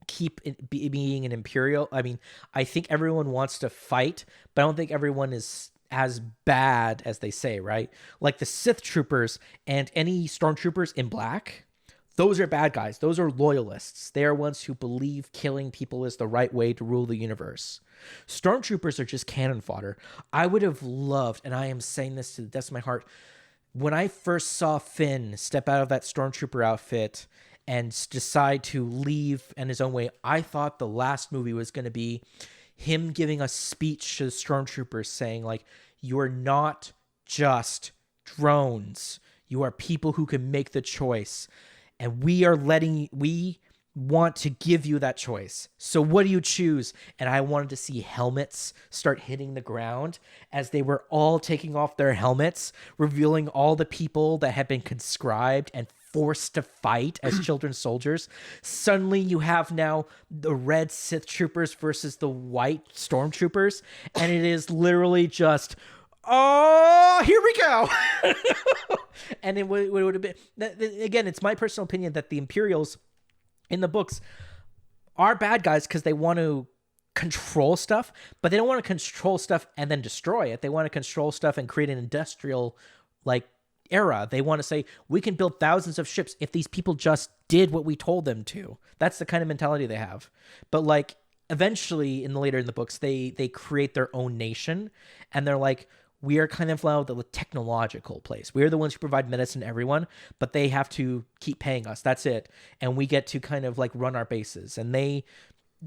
keep being an imperial. I mean, I think everyone wants to fight, but I don't think everyone is as bad as they say, right? Like the Sith troopers and any stormtroopers in black, those are bad guys. Those are loyalists. They are ones who believe killing people is the right way to rule the universe. Stormtroopers are just cannon fodder. I would have loved, and I am saying this to the depths of my heart, when I first saw Finn step out of that stormtrooper outfit and decide to leave in his own way, I thought the last movie was going to be him giving a speech to the stormtroopers saying, like, you are not just drones. You are people who can make the choice. And we want to give you that choice. So what do you choose? And I wanted to see helmets start hitting the ground as they were all taking off their helmets, revealing all the people that had been conscribed and forced to fight as children soldiers. Suddenly you have now the red Sith troopers versus the white stormtroopers. And it is literally just oh, here we go. And it would have been, again, it's my personal opinion that the Imperials in the books are bad guys because they want to control stuff, but they don't want to control stuff and then destroy it. They want to control stuff and create an industrial like era. They want to say, we can build thousands of ships if these people just did what we told them to. That's the kind of mentality they have. But like eventually later in the books, they create their own nation, and they're like, we are kind of like the technological place. We're the ones who provide medicine to everyone, but they have to keep paying us. That's it. And we get to kind of like run our bases, and it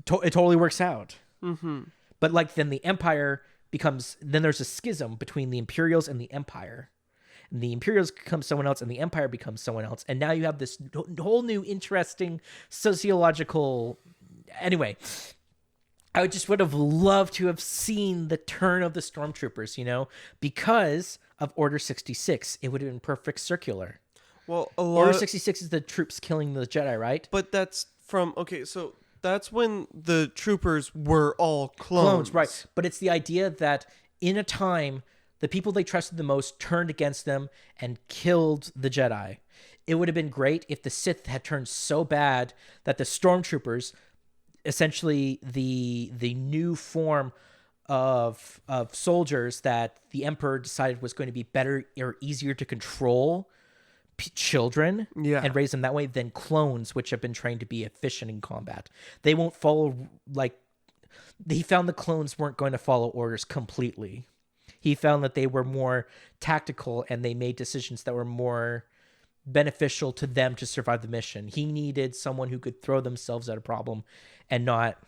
totally works out. Mm-hmm. But like then the Empire then there's a schism between the Imperials and the Empire. And the Imperials become someone else, and the Empire becomes someone else. And now you have this whole new interesting sociological... Anyway, I would have loved to have seen the turn of the stormtroopers, because of Order 66. It would have been perfect circular. Well, Order 66 is the troops killing the Jedi, right? But that's so that's when the troopers were all clones. Right. But it's the idea that in a time, the people they trusted the most turned against them and killed the Jedi. It would have been great if the Sith had turned so bad that the stormtroopers, essentially the new form of soldiers that the Emperor decided was going to be better or easier to control children and raise them that way than clones, which have been trained to be efficient in combat. They won't follow, he found the clones weren't going to follow orders completely. He found that they were more tactical, and they made decisions that were more beneficial to them to survive the mission. He needed someone who could throw themselves at a problem and not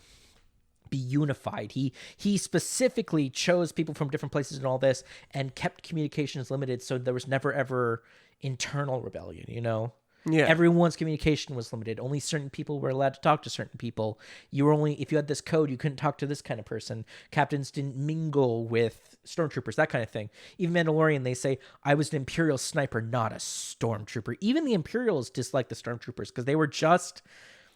be unified. He specifically chose people from different places in all this and kept communications limited, so there was never ever internal rebellion. Yeah. Everyone's communication was limited. Only certain people were allowed to talk to certain people. If you had this code, you couldn't talk to this kind of person. Captains didn't mingle with stormtroopers, that kind of thing. Even Mandalorian, they say, I was an Imperial sniper, not a stormtrooper. Even the Imperials disliked the stormtroopers because they were just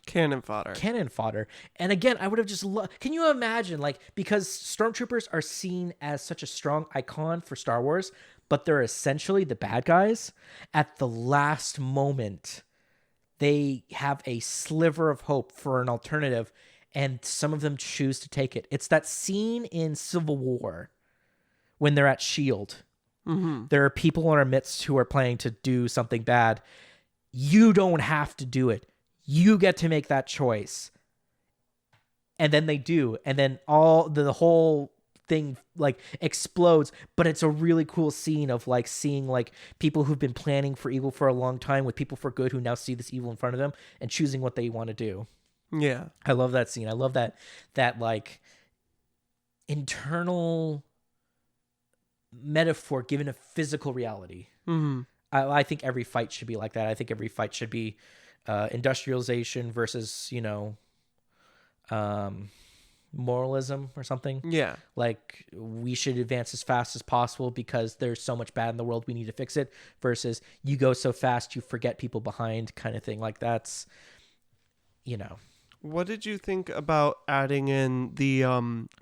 cannon fodder. And again, I would have just can you imagine, because stormtroopers are seen as such a strong icon for Star Wars, but they're essentially the bad guys. At the last moment, they have a sliver of hope for an alternative, and some of them choose to take it. It's that scene in Civil War when they're at S.H.I.E.L.D. Mm-hmm. There are people in our midst who are planning to do something bad. You don't have to do it. You get to make that choice. And then they do. And then the whole thing explodes. But it's a really cool scene of seeing people who've been planning for evil for a long time with people for good who now see this evil in front of them and choosing what they want to do. Yeah. I love that scene. I love that internal metaphor given a physical reality. Mm-hmm. I think every fight should be like that. I think every fight should be industrialization versus moralism or something. Yeah. We should advance as fast as possible because there's so much bad in the world, we need to fix it, versus you go so fast you forget people behind kind of thing. That's What did you think about adding in the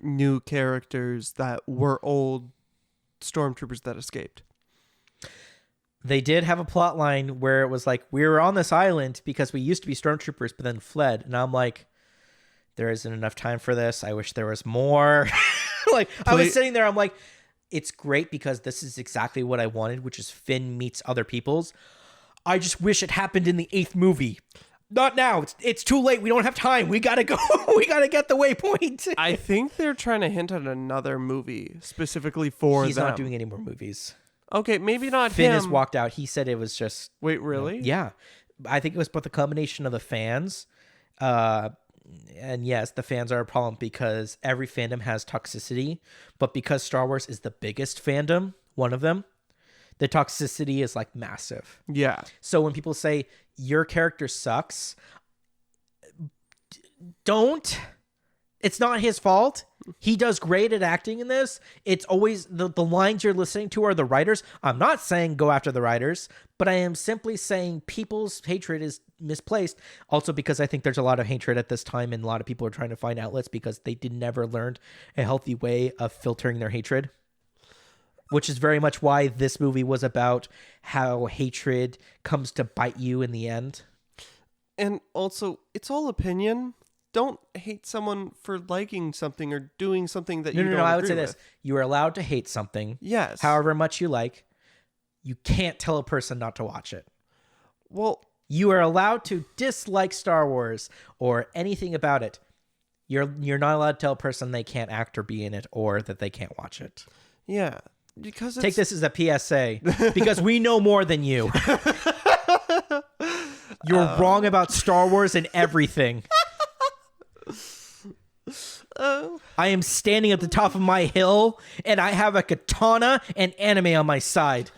new characters that were old stormtroopers that escaped? They did have a plot line where it was we were on this island because we used to be stormtroopers but then fled. And I'm there isn't enough time for this. I wish there was more. I was sitting there, I'm it's great because this is exactly what I wanted, which is Finn meets other peoples. I just wish it happened in the 8th movie. Not now. It's too late. We don't have time. We gotta go. We gotta get the waypoint. I think they're trying to hint at another movie specifically for He's them. not doing any more movies. Okay, maybe not Finn him. has walked out. He said it was just... Wait, really? Yeah. I think it was both a combination of the fans. And yes, the fans are a problem because every fandom has toxicity. But because Star Wars is the biggest fandom, one of them, the toxicity is massive. Yeah. So when people say, your character sucks, don't. It's not his fault. He does great at acting in this. It's always the lines you're listening to are the writers. I'm not saying go after the writers, but I am simply saying people's hatred is misplaced. Also because I think there's a lot of hatred at this time and a lot of people are trying to find outlets because they never learned a healthy way of filtering their hatred. which is very much why this movie was about how hatred comes to bite you in the end. And also, it's all opinion. Don't hate someone for liking something or doing something that you don't agree with. I would say this. You are allowed to hate something. Yes. However much you like. You can't tell a person not to watch it. Well, you are allowed to dislike Star Wars or anything about it. You're not allowed to tell a person they can't act or be in it or that they can't watch it. Yeah. Because take this as a PSA because we know more than you. You're wrong about Star Wars and everything. I am standing at the top of my hill and I have a katana and anime on my side.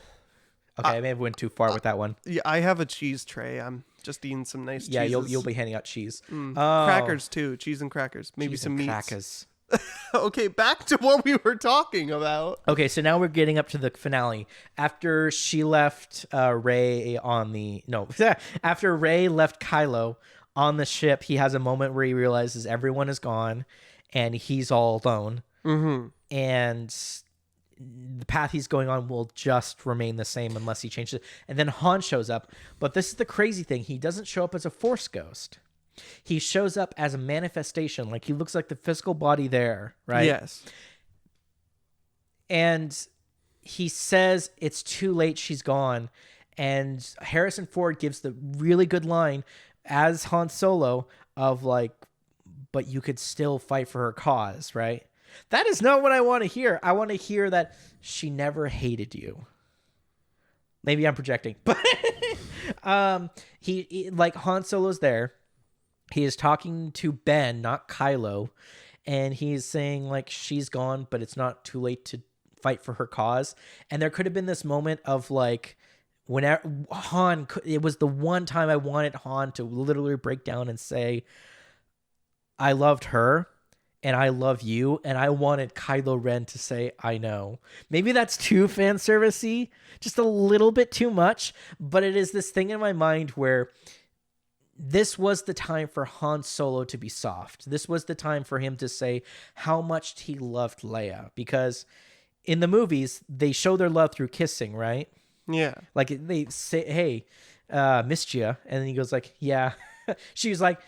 Okay, I may have went too far with that one. Yeah, I have a cheese tray. I'm just eating some nice cheese. Yeah, you'll be handing out cheese. Crackers too. Cheese and crackers. Maybe cheese some meats. Crackers. Okay, back to what we were talking about. Okay, so now we're getting up to the finale. After she left Rey on the... No, after Rey left Kylo on the ship, he has a moment where he realizes everyone is gone and he's all alone. Mm-hmm. And the path he's going on will just remain the same unless he changes it. And then Han shows up. But this is the crazy thing. He doesn't show up as a Force ghost. He shows up as a manifestation. Like, he looks like the physical body there, right? Yes. And he says it's too late, she's gone. And Harrison Ford gives the really good line as Han Solo of like, but you could still fight for her cause, right? That is not what I want to hear. I want to hear that she never hated you. Maybe I'm projecting. But he like Han Solo's there. He is talking to Ben, not Kylo, and he's saying like she's gone, but it's not too late to fight for her cause. And there could have been this moment of like whenever Han, it was the one time I wanted Han to literally break down and say, I loved her and I love you. And I wanted Kylo Ren to say, I know. Maybe that's too fan servicey, just a little bit too much, but it is this thing in my mind where this was the time for Han Solo to be soft. This was the time for him to say how much he loved Leia. Because in the movies, they show their love through kissing, right? Yeah. Like, they say, hey, missed you. And then he goes like, yeah. She was like,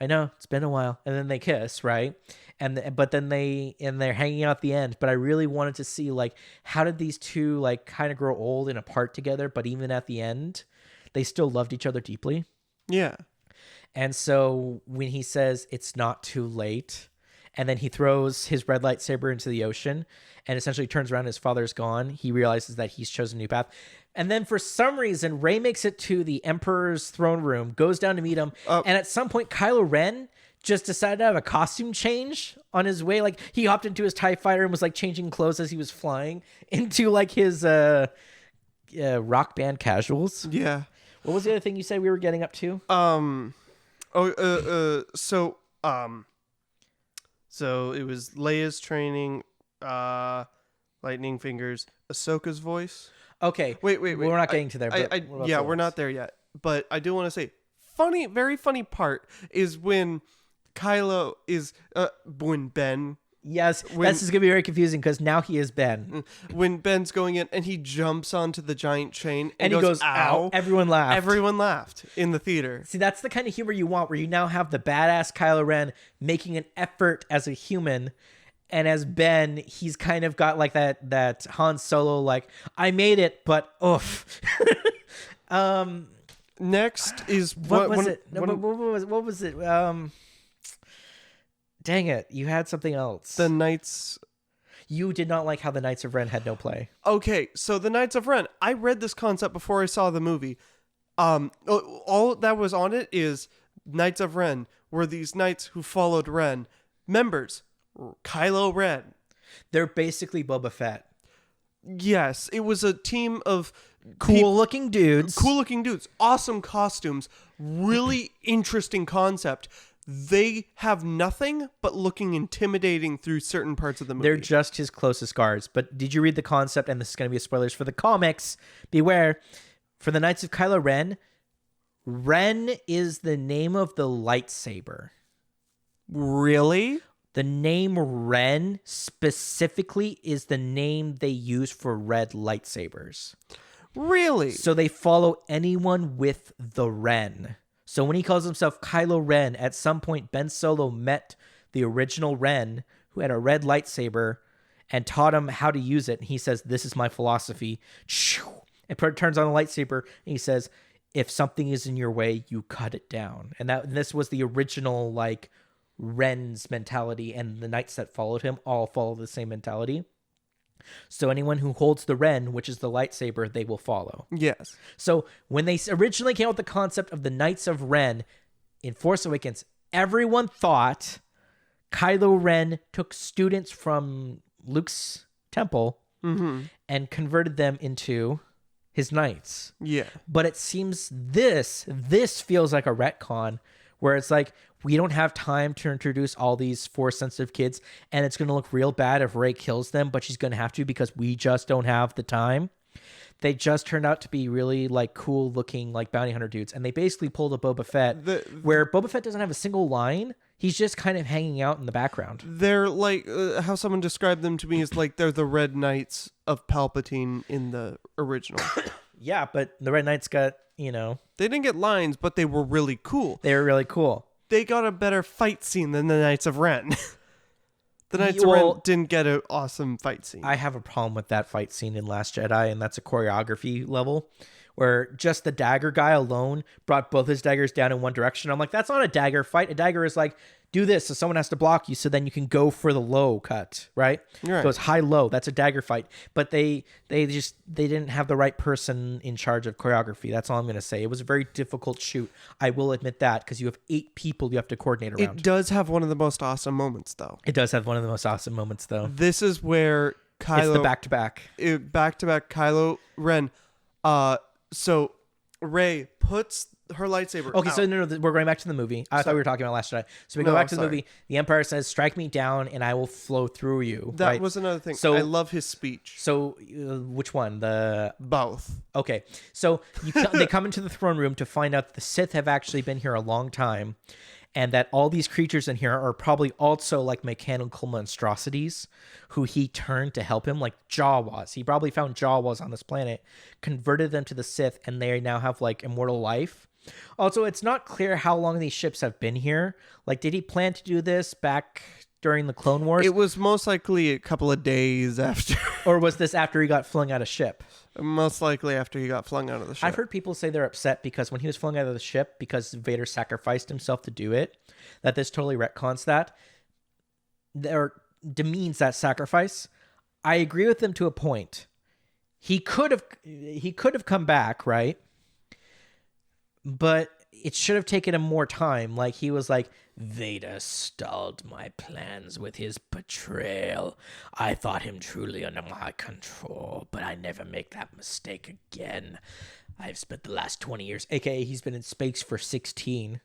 I know, it's been a while. And then they kiss, right? But then they're hanging out at the end. But I really wanted to see, like, how did these two, like, kind of grow old and apart together? But even at the end, they still loved each other deeply. Yeah. And so when he says it's not too late, and then he throws his red lightsaber into the ocean and essentially turns around, his father's gone, he realizes that he's chosen a new path. And then for some reason, Rey makes it to the Emperor's throne room, goes down to meet him. And at some point, Kylo Ren just decided to have a costume change on his way. Like, he hopped into his TIE fighter and was like changing clothes as he was flying into like his rock band casuals. Yeah. What was the other thing you said we were getting up to? So it was Leia's training, lightning fingers, Ahsoka's voice. Okay. Wait. We're not getting to there. We're not there yet. But I do want to say, very funny part is when Kylo is, when Ben. Yes, this is going to be very confusing because now he is Ben. When Ben's going in and he jumps onto the giant chain and he goes, ow. Everyone laughed. Everyone laughed in the theater. See, that's the kind of humor you want, where you now have the badass Kylo Ren making an effort as a human. And as Ben, he's kind of got like that Han Solo, like, I made it, but oof. Next is what was it? What was it? Dang it, you had something else. The Knights. You did not like how the Knights of Ren had no play. Okay, so the Knights of Ren. I read this concept before I saw the movie. All that was on it is Knights of Ren were these knights who followed Ren. Members, Kylo Ren. They're basically Boba Fett. Yes, it was a team of cool-looking dudes. Awesome costumes. Really interesting concept. They have nothing but looking intimidating through certain parts of the movie. They're just his closest guards. But did you read the concept? And this is going to be spoilers for the comics. Beware. For the Knights of Kylo Ren, Ren is the name of the lightsaber. Really? The name Ren specifically is the name they use for red lightsabers. Really? So they follow anyone with the Ren. So when he calls himself Kylo Ren, at some point Ben Solo met the original Ren who had a red lightsaber and taught him how to use it. And he says, "This is my philosophy." And turns on a lightsaber and he says, "If something is in your way, you cut it down." And this was the original like Ren's mentality, and the knights that followed him all follow the same mentality. So anyone who holds the Ren, which is the lightsaber, they will follow. Yes. So when they originally came up with the concept of the Knights of Ren in Force Awakens, everyone thought Kylo Ren took students from Luke's temple and converted them into his knights. Yeah. But it seems this feels like a retcon where it's like, we don't have time to introduce all these Force-sensitive kids, and it's going to look real bad if Rey kills them, but she's going to have to because we just don't have the time. They just turned out to be really like cool looking like bounty hunter dudes, and they basically pulled a Boba Fett where Boba Fett doesn't have a single line. He's just kind of hanging out in the background. They're like, how someone described them to me is like they're the Red Knights of Palpatine in the original. Yeah, but the Red Knights got, they didn't get lines, but they were really cool. They were really cool. They got a better fight scene than the Knights of Ren. The Knights of Ren didn't get an awesome fight scene. I have a problem with that fight scene in Last Jedi, and that's a choreography level where just the dagger guy alone brought both his daggers down in one direction. I'm like, that's not a dagger fight. A dagger is like, do this so someone has to block you so then you can go for the low cut, right? Right. So it's high-low. That's a dagger fight. But they didn't have the right person in charge of choreography. That's all I'm going to say. It was a very difficult shoot. I will admit that, because you have 8 people you have to coordinate around. It does have one of the most awesome moments, though. It does have one of the most awesome moments, though. This is where Kylo... It's the back-to-back. Back-to-back Kylo Ren. So Rey puts her lightsaber Okay, out. so no, we're going back to the movie. I thought we were talking about Last Jedi. So we go back to the movie. The Empire says, "Strike me down, and I will flow through you." That was another thing. So I love his speech. So which one? Both. Okay, so they come into the throne room to find out that the Sith have actually been here a long time, and that all these creatures in here are probably also like mechanical monstrosities who he turned to help him, like Jawas. He probably found Jawas on this planet, converted them to the Sith, and they now have like immortal life. Also, it's not clear how long these ships have been here. Like, did he plan to do this back during the Clone Wars? It was most likely a couple of days after. Or was this after he got flung out of ship? Most likely after he got flung out of the ship. I've heard people say they're upset because when he was flung out of the ship, because Vader sacrificed himself to do it, that this totally retcons that. Or demeans that sacrifice. I agree with them to a point. He could have come back, right? But it should have taken him more time. Like, he was like, "Vader stalled my plans with his betrayal. I thought him truly under my control, but I never make that mistake again. I've spent the last 20 years," aka he's been in space for 16.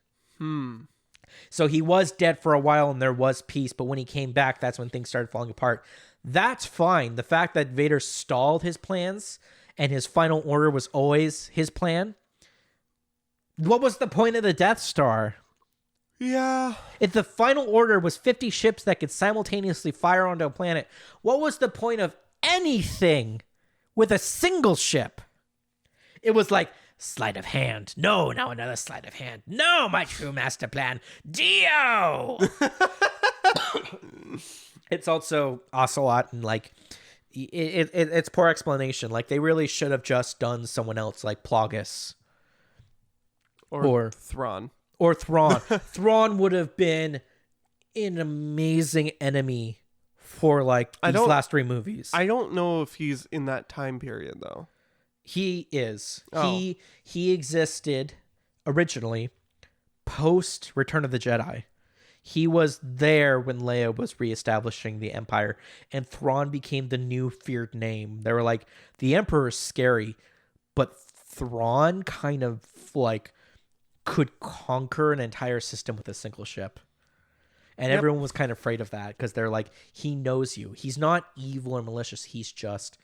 So he was dead for a while and there was peace, but when he came back, that's when things started falling apart. That's fine. The fact that Vader stalled his plans and his final order was always his plan. What was the point of the Death Star? Yeah. If the final order was 50 ships that could simultaneously fire onto a planet, what was the point of anything with a single ship? It was like, sleight of hand. No, now another sleight of hand. No, my true master plan. Dio! It's also Ocelot, and like, it's poor explanation. Like, they really should have just done someone else, like Plagueis. Or Thrawn. Or Thrawn. Thrawn would have been an amazing enemy for like these last 3 movies. I don't know if he's in that time period though. He is. Oh. He existed originally post Return of the Jedi. He was there when Leia was reestablishing the Empire, and Thrawn became the new feared name. They were like, the Emperor's scary, but Thrawn kind of like could conquer an entire system with a single ship. And everyone was kind of afraid of that because they're like, he knows you. He's not evil or malicious. He's just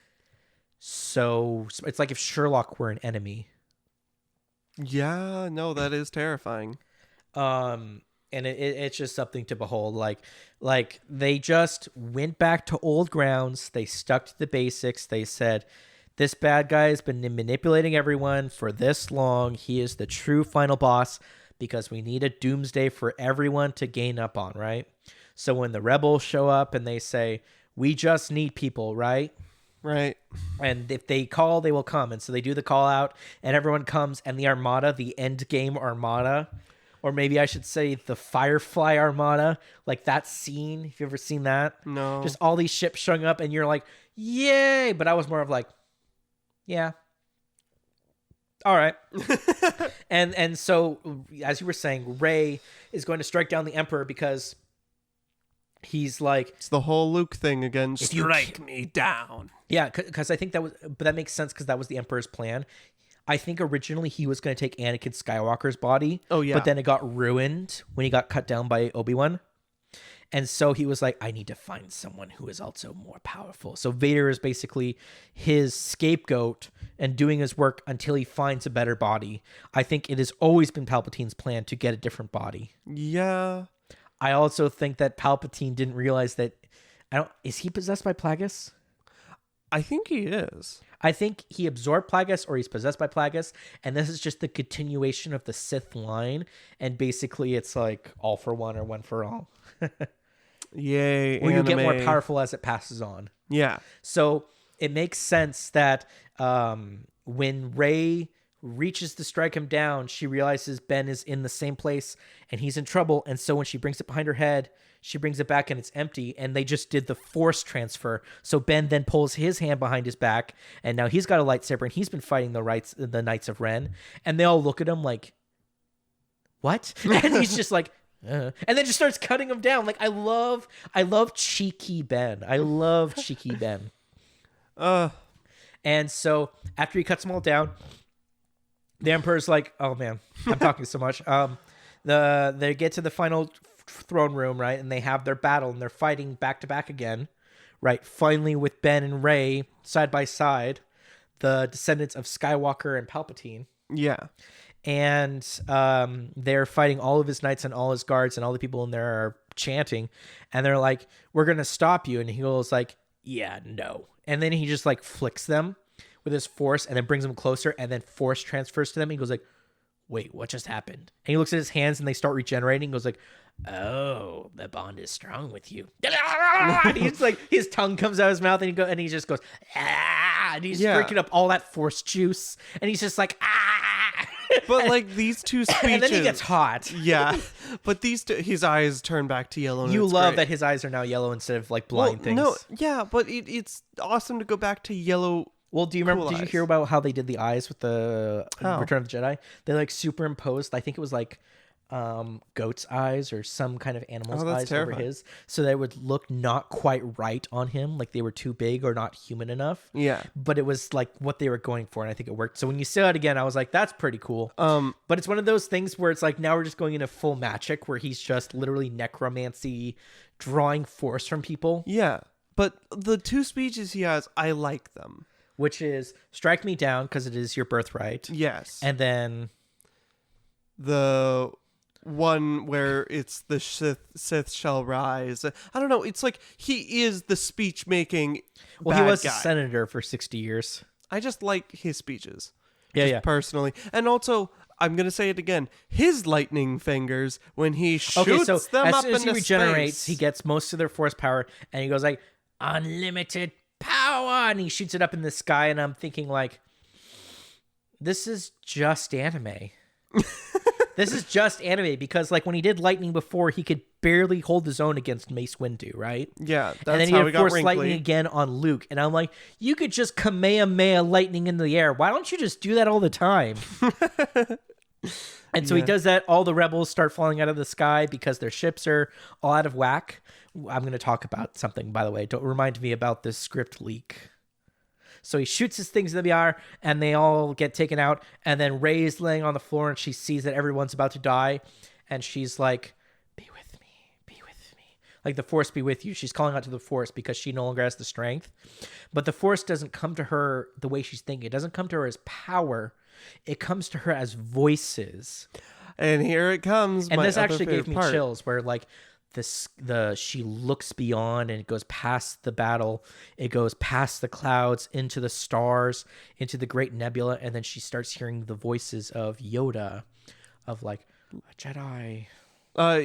so... It's like if Sherlock were an enemy. Yeah, no, that is terrifying. And it's just something to behold. Like they just went back to old grounds. They stuck to the basics. They said, this bad guy has been manipulating everyone for this long. He is the true final boss because we need a doomsday for everyone to gain up on, right? So when the rebels show up and they say, we just need people, right? Right. And if they call, they will come. And so they do the call out and everyone comes, and the Armada, the end game Armada, or maybe I should say the Firefly Armada, like that scene. Have you ever seen that? No. Just all these ships showing up and you're like, yay. But I was more of like, yeah. All right. and so, as you were saying, Rey is going to strike down the Emperor because he's like... It's the whole Luke thing again. If you strike me down. Yeah, because I think that was... But that makes sense because that was the Emperor's plan. I think originally he was going to take Anakin Skywalker's body. Oh, yeah. But then it got ruined when he got cut down by Obi-Wan. And so he was like, I need to find someone who is also more powerful. So Vader is basically his scapegoat and doing his work until he finds a better body. I think it has always been Palpatine's plan to get a different body. Yeah. I also think that Palpatine didn't realize that... Is he possessed by Plagueis? I think he is. I think he absorbed Plagueis or he's possessed by Plagueis, and this is just the continuation of the Sith line, and basically it's like all for one or one for all. Yay, Where you get more anime. powerful as it passes on. Yeah. So it makes sense that when Rey reaches to strike him down, she realizes Ben is in the same place and he's in trouble, and so when she brings it behind her head, she brings it back and it's empty, and they just did the force transfer. So Ben then pulls his hand behind his back, and now he's got a lightsaber, and he's been fighting the Knights of Ren, and they all look at him like, what? And he's just like, and then just starts cutting him down. Like, I love cheeky Ben. I love cheeky Ben. And so after he cuts them all down, the Emperor's like, oh man, I'm talking so much. They get to the final throne room, right? And they have their battle, and they're fighting back to back again, right? Finally, with Ben and Rey side by side, the descendants of Skywalker and Palpatine. Yeah. And they're fighting all of his knights and all his guards, and all the people in there are chanting, and they're like, we're gonna stop you. And he goes like, yeah, no. And then he just like flicks them with his force and then brings them closer, and then force transfers to them. He goes like, wait, what just happened? And he looks at his hands and they start regenerating. He goes like, oh, the bond is strong with you. And he's like, his tongue comes out of his mouth, and he just goes, ah, and he's drinking up all that force juice, and he's just like, ah. But like these two speeches, and then he gets hot. Yeah, but these two, his eyes turn back to yellow. And You it's love great. that his eyes are now yellow instead of like blind things. No, yeah, but it's awesome to go back to yellow. Well, do you remember? Cool Did you eyes. hear about how they did the eyes with the How? Return of the Jedi? They like superimposed. I think it was like goat's eyes or some kind of animal's Oh, that's eyes terrifying. over his, so they would look not quite right on him, like they were too big or not human enough. Yeah. But it was like what they were going for, and I think it worked. So when you saw it again, I was like, that's pretty cool. But it's one of those things where it's like now we're just going into full magic, where he's just literally necromancy, drawing force from people. Yeah, but the two speeches he has, I like them. Which is strike me down because it is your birthright. Yes. And then the one where it's the Sith shall rise. I don't know. It's like he is the speech making. Well, he was guy. a senator for 60 years. I just like his speeches. Yeah, just yeah. Personally, and also I'm gonna say it again. His lightning fingers when he shoots Okay, so them as up soon as he into regenerates, space. he gets most of their force power, and he goes like, unlimited power, and he shoots it up in the sky, and I'm thinking like, this is just anime. This is just anime, because like when he did lightning before, he could barely hold his own against Mace Windu, right? Yeah, that's And then he how had we got force wrinkly. lightning again on Luke, and I'm like, you could just Kamehameha lightning in the air. Why don't you just do that all the time? And so he does that. All the rebels start falling out of the sky because their ships are all out of whack. I'm going to talk about something, by the way. Don't remind me about this script leak. So he shoots his things in the air, and they all get taken out. And then Rey's laying on the floor, and she sees that everyone's about to die. And she's like, be with me, be with me. Like, the Force be with you. She's calling out to the Force because she no longer has the strength. But the Force doesn't come to her the way she's thinking. It doesn't come to her as power. It comes to her as voices. And here it comes. And my this other actually gave favorite me part. chills where like she looks beyond and it goes past the battle. It goes past the clouds into the stars, into the great nebula. And then she starts hearing the voices of Yoda, of like a Jedi.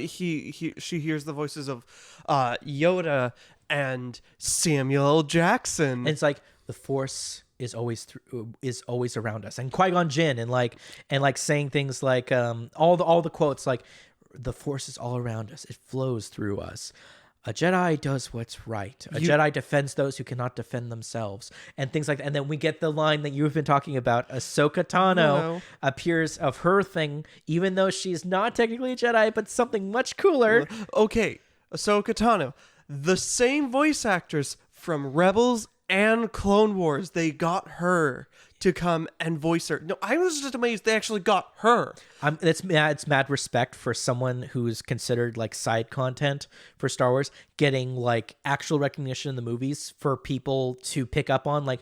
She hears the voices of Yoda and Samuel L. Jackson. And it's like the Force is always around us. And Qui-Gon Jinn and like saying things like all the quotes like the Force is all around us. It flows through us. A Jedi does what's right. A Jedi defends those who cannot defend themselves, and things like that. And then we get the line that you've been talking about. Ahsoka Tano appears of her thing, even though she's not technically a Jedi, but something much cooler. Okay, Ahsoka Tano. The same voice actors from Rebels and Clone Wars, they got her to come and voice her. No, I was just amazed they actually got her. It's mad respect for someone who's considered like side content for Star Wars, getting like actual recognition in the movies for people to pick up on. Like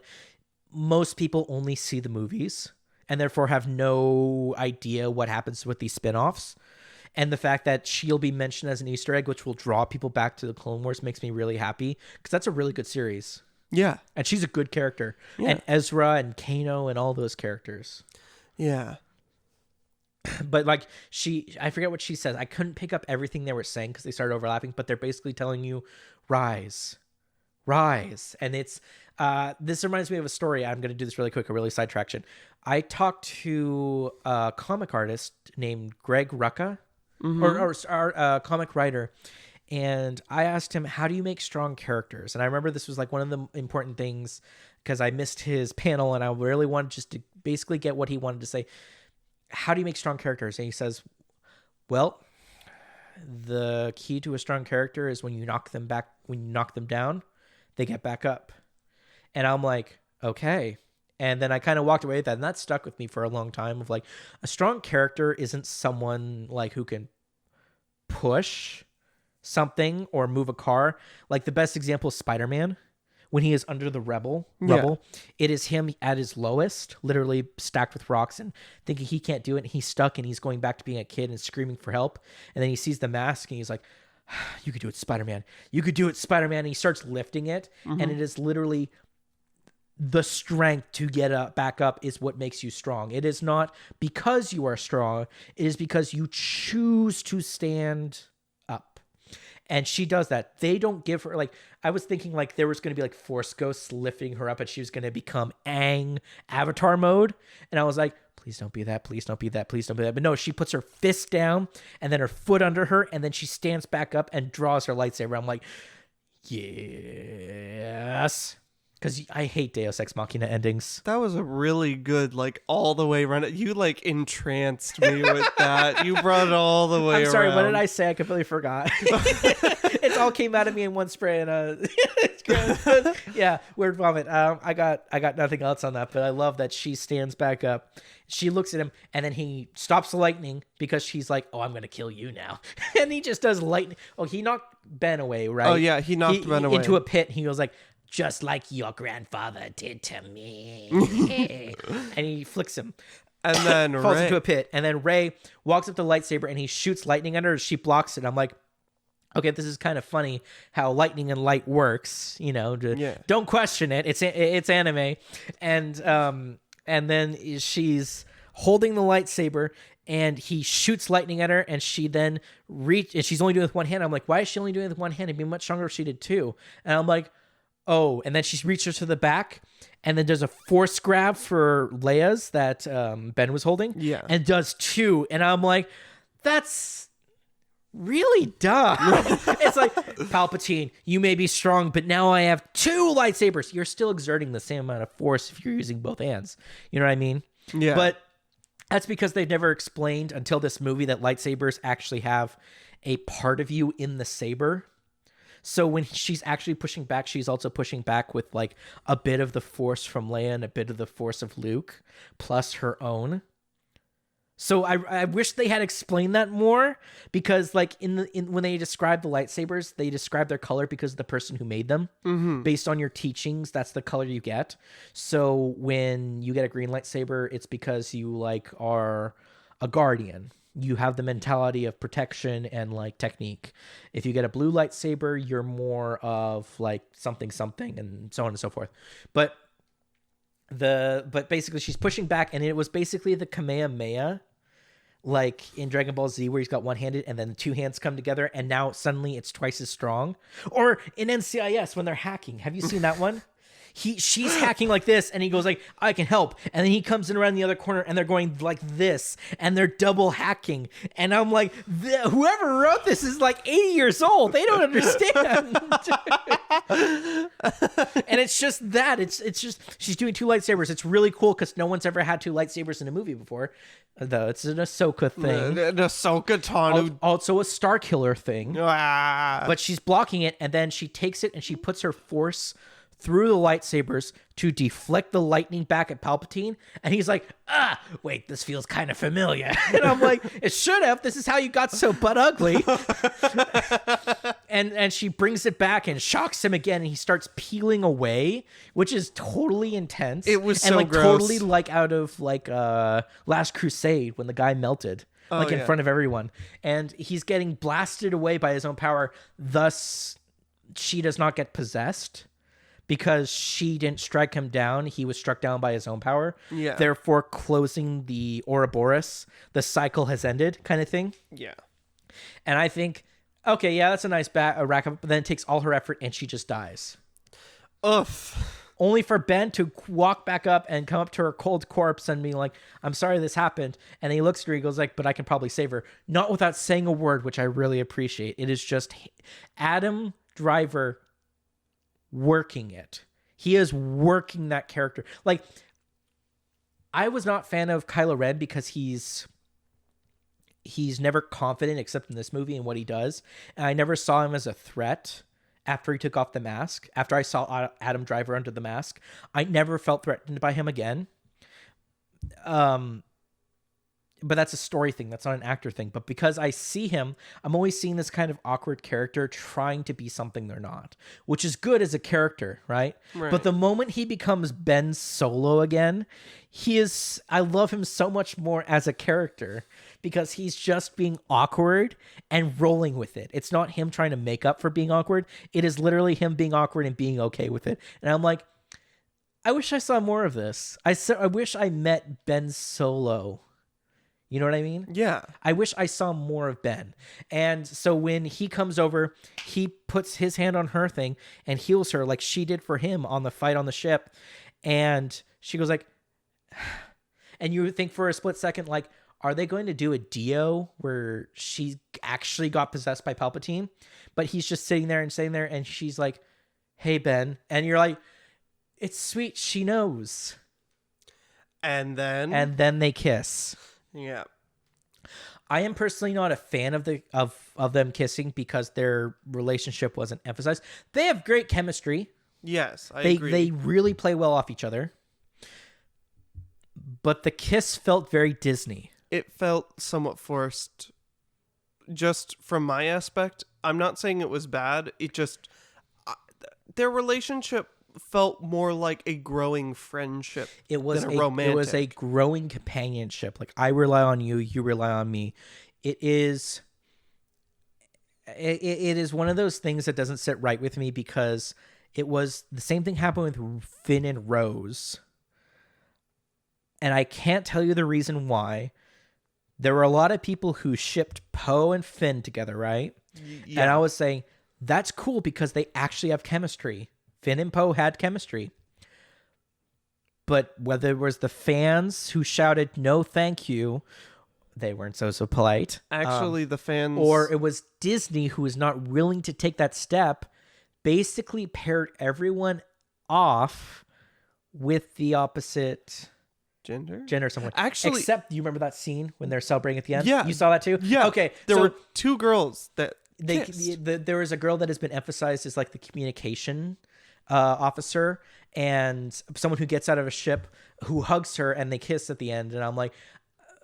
most people only see the movies and therefore have no idea what happens with these spin-offs. And the fact that she'll be mentioned as an Easter egg, which will draw people back to the Clone Wars, makes me really happy because that's a really good series. Yeah. And she's a good character. Yeah. And Ezra and Kano and all those characters. Yeah. But like I forget what she says. I couldn't pick up everything they were saying because they started overlapping, but they're basically telling you, rise. And it's, this reminds me of a story. I'm going to do this really quick, a really sidetraction. I talked to a comic artist named Greg Rucka, or a comic writer. And I asked him, how do you make strong characters? And I remember this was like one of the important things because I missed his panel and I really wanted just to basically get what he wanted to say. How do you make strong characters? And he says, well, the key to a strong character is when you knock them down, they get back up. And I'm like, okay. And then I kind of walked away with that. And that stuck with me for a long time of like, a strong character isn't someone like who can push something or move a car. Like the best example is Spider-Man when he is under the rubble. It is him at his lowest, literally stacked with rocks and thinking he can't do it, and he's stuck and he's going back to being a kid and screaming for help. And then he sees the mask and he's like, you could do it, Spider-Man, you could do it, Spider-Man. And he starts lifting it, and it is literally the strength to get back up is what makes you strong. It is not because you are strong, it is because you choose to stand up. And she does that. They don't give her, like, I was thinking like there was going to be like Force ghosts lifting her up and she was going to become Aang Avatar mode. And I was like, please don't be that. Please don't be that. Please don't be that. But no, she puts her fist down and then her foot under her. And then she stands back up and draws her lightsaber. I'm like, yes. Because I hate Deus Ex Machina endings. That was a really good, like, all the way around. You, like, entranced me with that. You brought it all the way around. I'm sorry, what did I say? I completely forgot. It all came out of me in one spray. And yeah, weird vomit. I got nothing else on that, but I love that she stands back up. She looks at him, and then he stops the lightning because she's like, oh, I'm going to kill you now. And he just does lightning. Oh, he knocked Ben away, right? Oh, yeah, he knocked Ben away. Into a pit. He goes like, just like your grandfather did to me. And he flicks him. And then falls into a pit. And then Rey walks up to the lightsaber and he shoots lightning at her. She blocks it. I'm like, okay, this is kind of funny how lightning and light works. You know, don't question it. It's anime. And then she's holding the lightsaber and he shoots lightning at her, and she then and she's only doing it with one hand. I'm like, why is she only doing it with one hand? It'd be much stronger if she did two. And I'm like, oh, and then she reaches to the back, and then does a force grab for Leia's that Ben was holding, and does two. And I'm like, that's really dumb. It's like, Palpatine, you may be strong, but now I have two lightsabers. You're still exerting the same amount of force if you're using both hands. You know what I mean? Yeah. But that's because they've never explained until this movie that lightsabers actually have a part of you in the saber. So when she's actually pushing back, she's also pushing back with like a bit of the force from Leia and a bit of the force of Luke, plus her own. So I wish they had explained that more, because like when they describe the lightsabers, they describe their color because of the person who made them. Mm-hmm. Based on your teachings, that's the color you get. So when you get a green lightsaber, it's because you like are a guardian. you have the mentality of protection and like technique. If you get a blue lightsaber, you're more of like something and so on and so forth. But basically she's pushing back, and it was basically the Kamehameha, like in Dragon Ball Z, where he's got one-handed and then the two hands come together, and now suddenly it's twice as strong. Or in NCIS when they're hacking, have you seen that one? She's hacking like this, and he goes like, I can help, and then he comes in around the other corner, and they're going like this, and they're double hacking, and I'm like, whoever wrote this is like 80 years old. They don't understand. And it's just that it's just she's doing two lightsabers. It's really cool because no one's ever had two lightsabers in a movie before, though. It's an Ahsoka thing, an Ahsoka Tano, also a Star Killer thing. Ah. But she's blocking it, and then she takes it and she puts her force through the lightsabers to deflect the lightning back at Palpatine. And he's like, wait, this feels kind of familiar. And I'm like, it should have. This is how you got so butt ugly. and she brings it back and shocks him again, and he starts peeling away, which is totally intense. It was and so like gross. Totally like out of like Last Crusade when the guy melted. Like in front of everyone. And he's getting blasted away by his own power. Thus, she does not get possessed. Because she didn't strike him down, he was struck down by his own power. Yeah. Therefore, closing the Ouroboros, the cycle has ended, kind of thing. Yeah. And I think, okay, yeah, that's a nice rack up, but then it takes all her effort and she just dies. Ugh. Only for Ben to walk back up and come up to her cold corpse and be like, I'm sorry this happened. And then he looks at her, he goes like, but I can probably save her. Not without saying a word, which I really appreciate. It is just Adam Driver working it. He is working that character. Like, I was not a fan of Kylo Ren because he's never confident except in this movie and what he does. And I never saw him as a threat after he took off the mask. After I saw Adam Driver under the mask, I never felt threatened by him again. But that's a story thing. That's not an actor thing. But because I see him, I'm always seeing this kind of awkward character trying to be something they're not, which is good as a character, right? But the moment he becomes Ben Solo again, I love him so much more as a character because he's just being awkward and rolling with it. It's not him trying to make up for being awkward. It is literally him being awkward and being okay with it. And I'm like, I wish I saw more of this. I wish I met Ben Solo. You know what I mean? Yeah. I wish I saw more of Ben. And so when he comes over, he puts his hand on her thing and heals her like she did for him on the fight on the ship. And she goes like, and you would think for a split second, like, are they going to do a Dio where she actually got possessed by Palpatine? But he's just sitting there and she's like, hey, Ben. And you're like, it's sweet. She knows. And then they kiss. Yeah. I am personally not a fan of them kissing because their relationship wasn't emphasized. They have great chemistry. Yes, I agree. They really play well off each other. But the kiss felt very Disney. It felt somewhat forced. Just from my aspect, I'm not saying it was bad. It just their relationship felt more like a growing friendship. It was than a romantic. It was a growing companionship. Like, I rely on you, you rely on me. It is one of those things that doesn't sit right with me because it was the same thing happened with Finn and Rose. And I can't tell you the reason why. There were a lot of people who shipped Poe and Finn together, right? Yeah. And I was saying, that's cool because they actually have chemistry. Finn and Poe had chemistry. But whether it was the fans who shouted, no, thank you, they weren't so polite. Actually, the fans... Or it was Disney who was not willing to take that step, basically paired everyone off with the opposite... Gender someone. Actually... Except, do you remember that scene when they're celebrating at the end? Yeah. You saw that too? Yeah. Okay. There were two girls that there was a girl that has been emphasized as like the communication officer and someone who gets out of a ship who hugs her and they kiss at the end. And I'm like,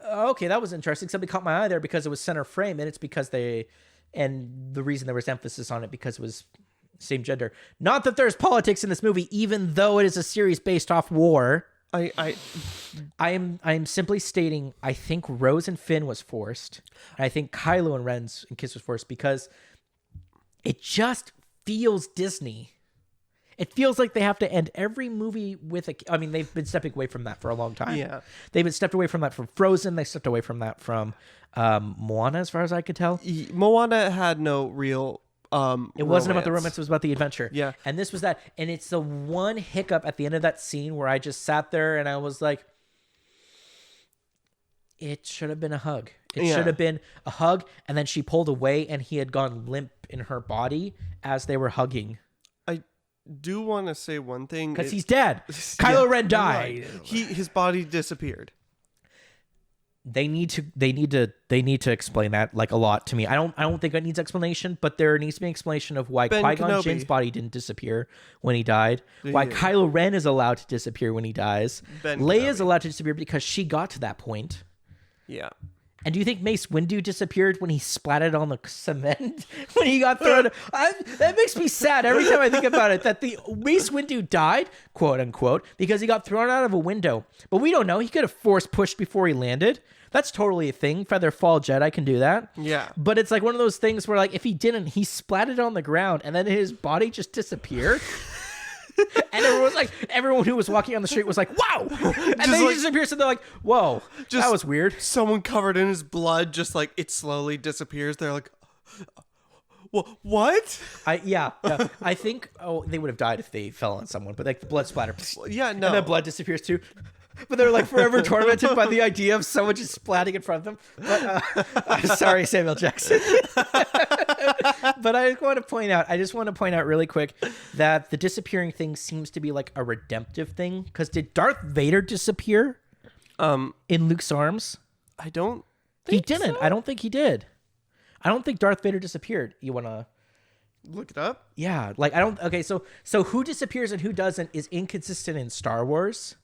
okay, that was interesting. Somebody caught my eye there because it was center frame, and it's because and the reason there was emphasis on it because it was same gender. Not that there's politics in this movie, even though it is a series based off war. I'm simply stating I think Rose and Finn was forced. And I think Kylo and Ren's and Kiss was forced because it just feels Disney. It feels like they have to end every movie with a... I mean, they've been stepping away from that for a long time. Yeah. They've been stepped away from that from Frozen. They stepped away from that from Moana, as far as I could tell. Moana had no real it wasn't about the romance. It was about the adventure. Yeah. And this was that. And it's the one hiccup at the end of that scene where I just sat there and I was like, it should have been a hug. It should have been a hug. And then she pulled away and he had gone limp in her body as they were hugging. I do want to say one thing. Because he's dead. Kylo Ren died. Right. His body disappeared. They need to explain that like a lot to me. I don't think it needs explanation, but there needs to be an explanation of why Qui-Gon Jinn's body didn't disappear when he died. Why Kylo Ren is allowed to disappear when he dies. Leia is allowed to disappear because she got to that point. Yeah. And do you think Mace Windu disappeared when he splatted on the cement when he got thrown? That makes me sad every time I think about it. That the Mace Windu died, quote unquote, because he got thrown out of a window. But we don't know. He could have force pushed before he landed. That's totally a thing. Feather Fall Jedi can do that. Yeah. But it's like one of those things where, like, if he didn't, he splatted on the ground and then his body just disappeared. And everyone who was walking on the street was like, wow. And then he disappears and they're like, whoa, that was weird. Someone covered in his blood, just like it slowly disappears. They're like, what? I think, they would have died if they fell on someone, but like the blood splatter. Yeah, no. And then blood disappears too. But they're like forever tormented by the idea of someone just splatting in front of them. But, I'm sorry, Samuel Jackson. But I just want to point out really quick that the disappearing thing seems to be like a redemptive thing. Because did Darth Vader disappear in Luke's arms? I don't think he didn't. So. I don't think he did. I don't think Darth Vader disappeared. You want to look it up? Yeah. Like, I don't. Okay, so who disappears and who doesn't is inconsistent in Star Wars.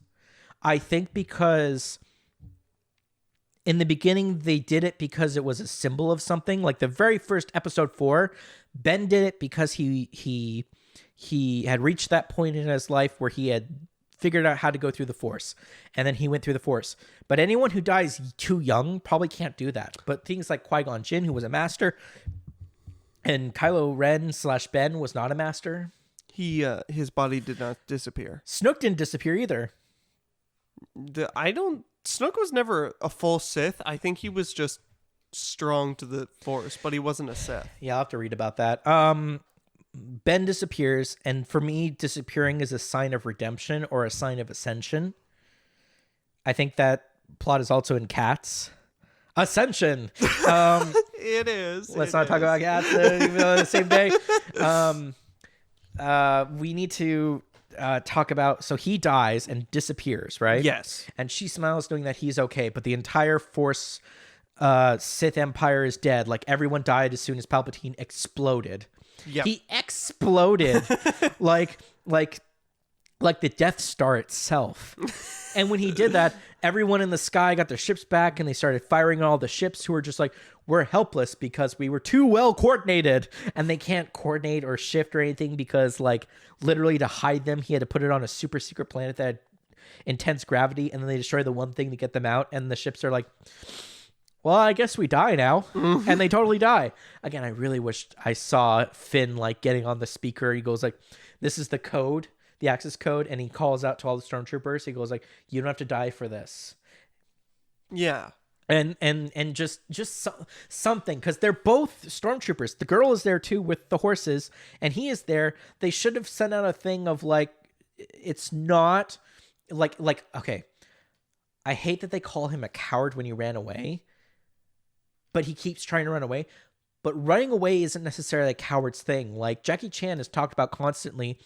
I think because in the beginning they did it because it was a symbol of something. Like the very first episode 4, Ben did it because he had reached that point in his life where he had figured out how to go through the Force, and then he went through the Force. But anyone who dies too young probably can't do that. But things like Qui-Gon Jinn, who was a master, and Kylo Ren / Ben was not a master. His body did not disappear. Snoke didn't disappear either. Snoke was never a full Sith. I think he was just strong to the Force, but he wasn't a Sith. Yeah, I'll have to read about that. Ben disappears, and for me, disappearing is a sign of redemption or a sign of ascension. I think that plot is also in Cats. Ascension. It is. Let's not talk about Cats even though the same day. We need to talk about, so he dies and disappears, right? Yes. And she smiles knowing that he's okay, but the entire Force Sith Empire is dead. Like, everyone died as soon as Palpatine exploded. Yep. He exploded like the Death Star itself. And when he did that, everyone in the sky got their ships back and they started firing all the ships who were just like, we're helpless because we were too well coordinated, and they can't coordinate or shift or anything because, like, literally to hide them, he had to put it on a super secret planet that had intense gravity, and then they destroy the one thing to get them out, and the ships are like, well, I guess we die now. And they totally die. Again, I really wished I saw Finn, like, getting on the speaker. He goes like, this is the code, the access code, and he calls out to all the stormtroopers. He goes like, you don't have to die for this. Yeah. And just something, because they're both stormtroopers. The girl is there too with the horses, and he is there. They should have sent out a thing of like, it's not like okay, I hate that they call him a coward when he ran away, but he keeps trying to run away. But running away isn't necessarily a coward's thing. Like Jackie Chan has talked about constantly,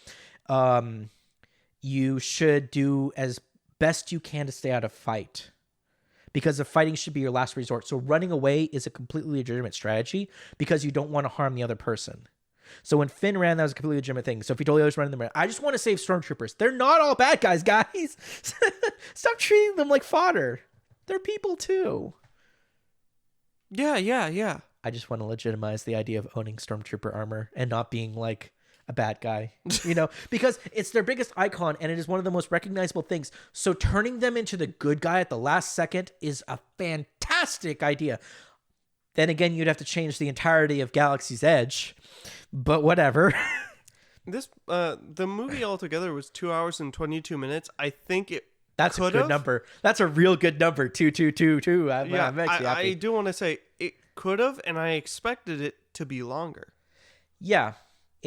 you should do as best you can to stay out of fight, because the fighting should be your last resort. So running away is a completely legitimate strategy because you don't want to harm the other person. So when Finn ran, that was a completely legitimate thing. So if he totally was running them, I just want to save stormtroopers. They're not all bad guys. Stop treating them like fodder. They're people too. Yeah. I just want to legitimize the idea of owning stormtrooper armor and not being like a bad guy, because it's their biggest icon and it is one of the most recognizable things. So turning them into the good guy at the last second is a fantastic idea. Then again, you'd have to change the entirety of Galaxy's Edge, but whatever. This the movie altogether was 2 hours and 22 minutes. I think that's a good number. That's a real good number. 2. I do want to say it could have, and I expected it to be longer. Yeah.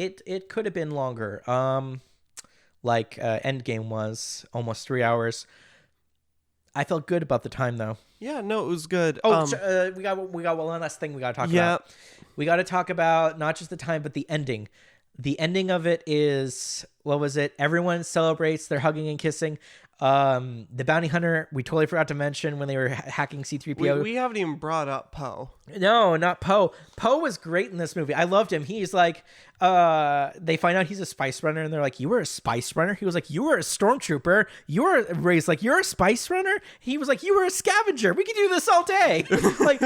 It could have been longer. Like Endgame was almost 3 hours. I felt good about the time though. Yeah, no, it was good. We got one last thing we got to talk about. We got to talk about not just the time but the ending. The ending of it is, what was it? Everyone celebrates. They're hugging and kissing. The bounty hunter, we totally forgot to mention when they were hacking C-3PO. We haven't even brought up Poe. No, not Poe. Poe was great in this movie. I loved him. He's like, they find out he's a spice runner and they're like, you were a spice runner? He was like, you were a stormtrooper. You were raised like, you're a spice runner? He was like, you were a scavenger. We could do this all day. Like,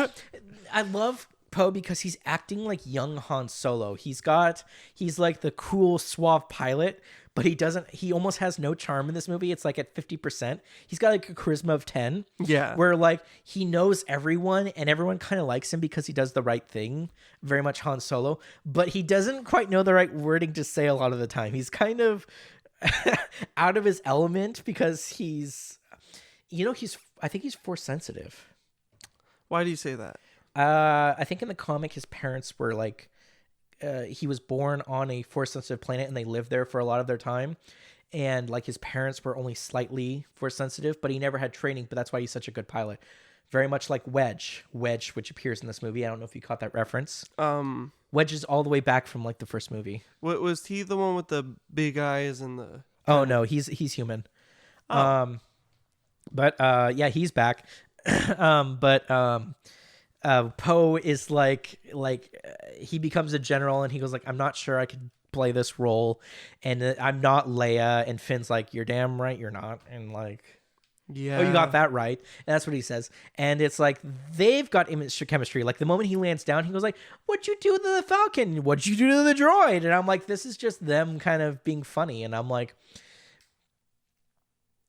I love Poe because he's acting like young Han Solo. He's like the cool, suave pilot, but he almost has no charm in this movie. It's like at 50%. He's got like a charisma of 10. Yeah. Where like he knows everyone and everyone kind of likes him because he does the right thing. Very much Han Solo, but he doesn't quite know the right wording to say a lot of the time. He's kind of out of his element because I think he's force sensitive. Why do you say that? I think in the comic, his parents were like, he was born on a force-sensitive planet and they lived there for a lot of their time. And like his parents were only slightly force-sensitive, but he never had training, but that's why he's such a good pilot. Very much like Wedge, which appears in this movie. I don't know if you caught that reference. Wedge is all the way back from like the first movie. What was he the one with the big eyes and the... Oh, no, he's human. Oh. Yeah, he's back. Poe is like he becomes a general and he goes like, I'm not sure I could play this role, and I'm not Leia. And Finn's like, you're damn right you're not. And like, yeah, oh, you got that right. And that's what he says. And it's like they've got chemistry. Like the moment he lands down, he goes like, what'd you do to the Falcon? What'd you do to the droid? And I'm like, this is just them kind of being funny. And I'm like,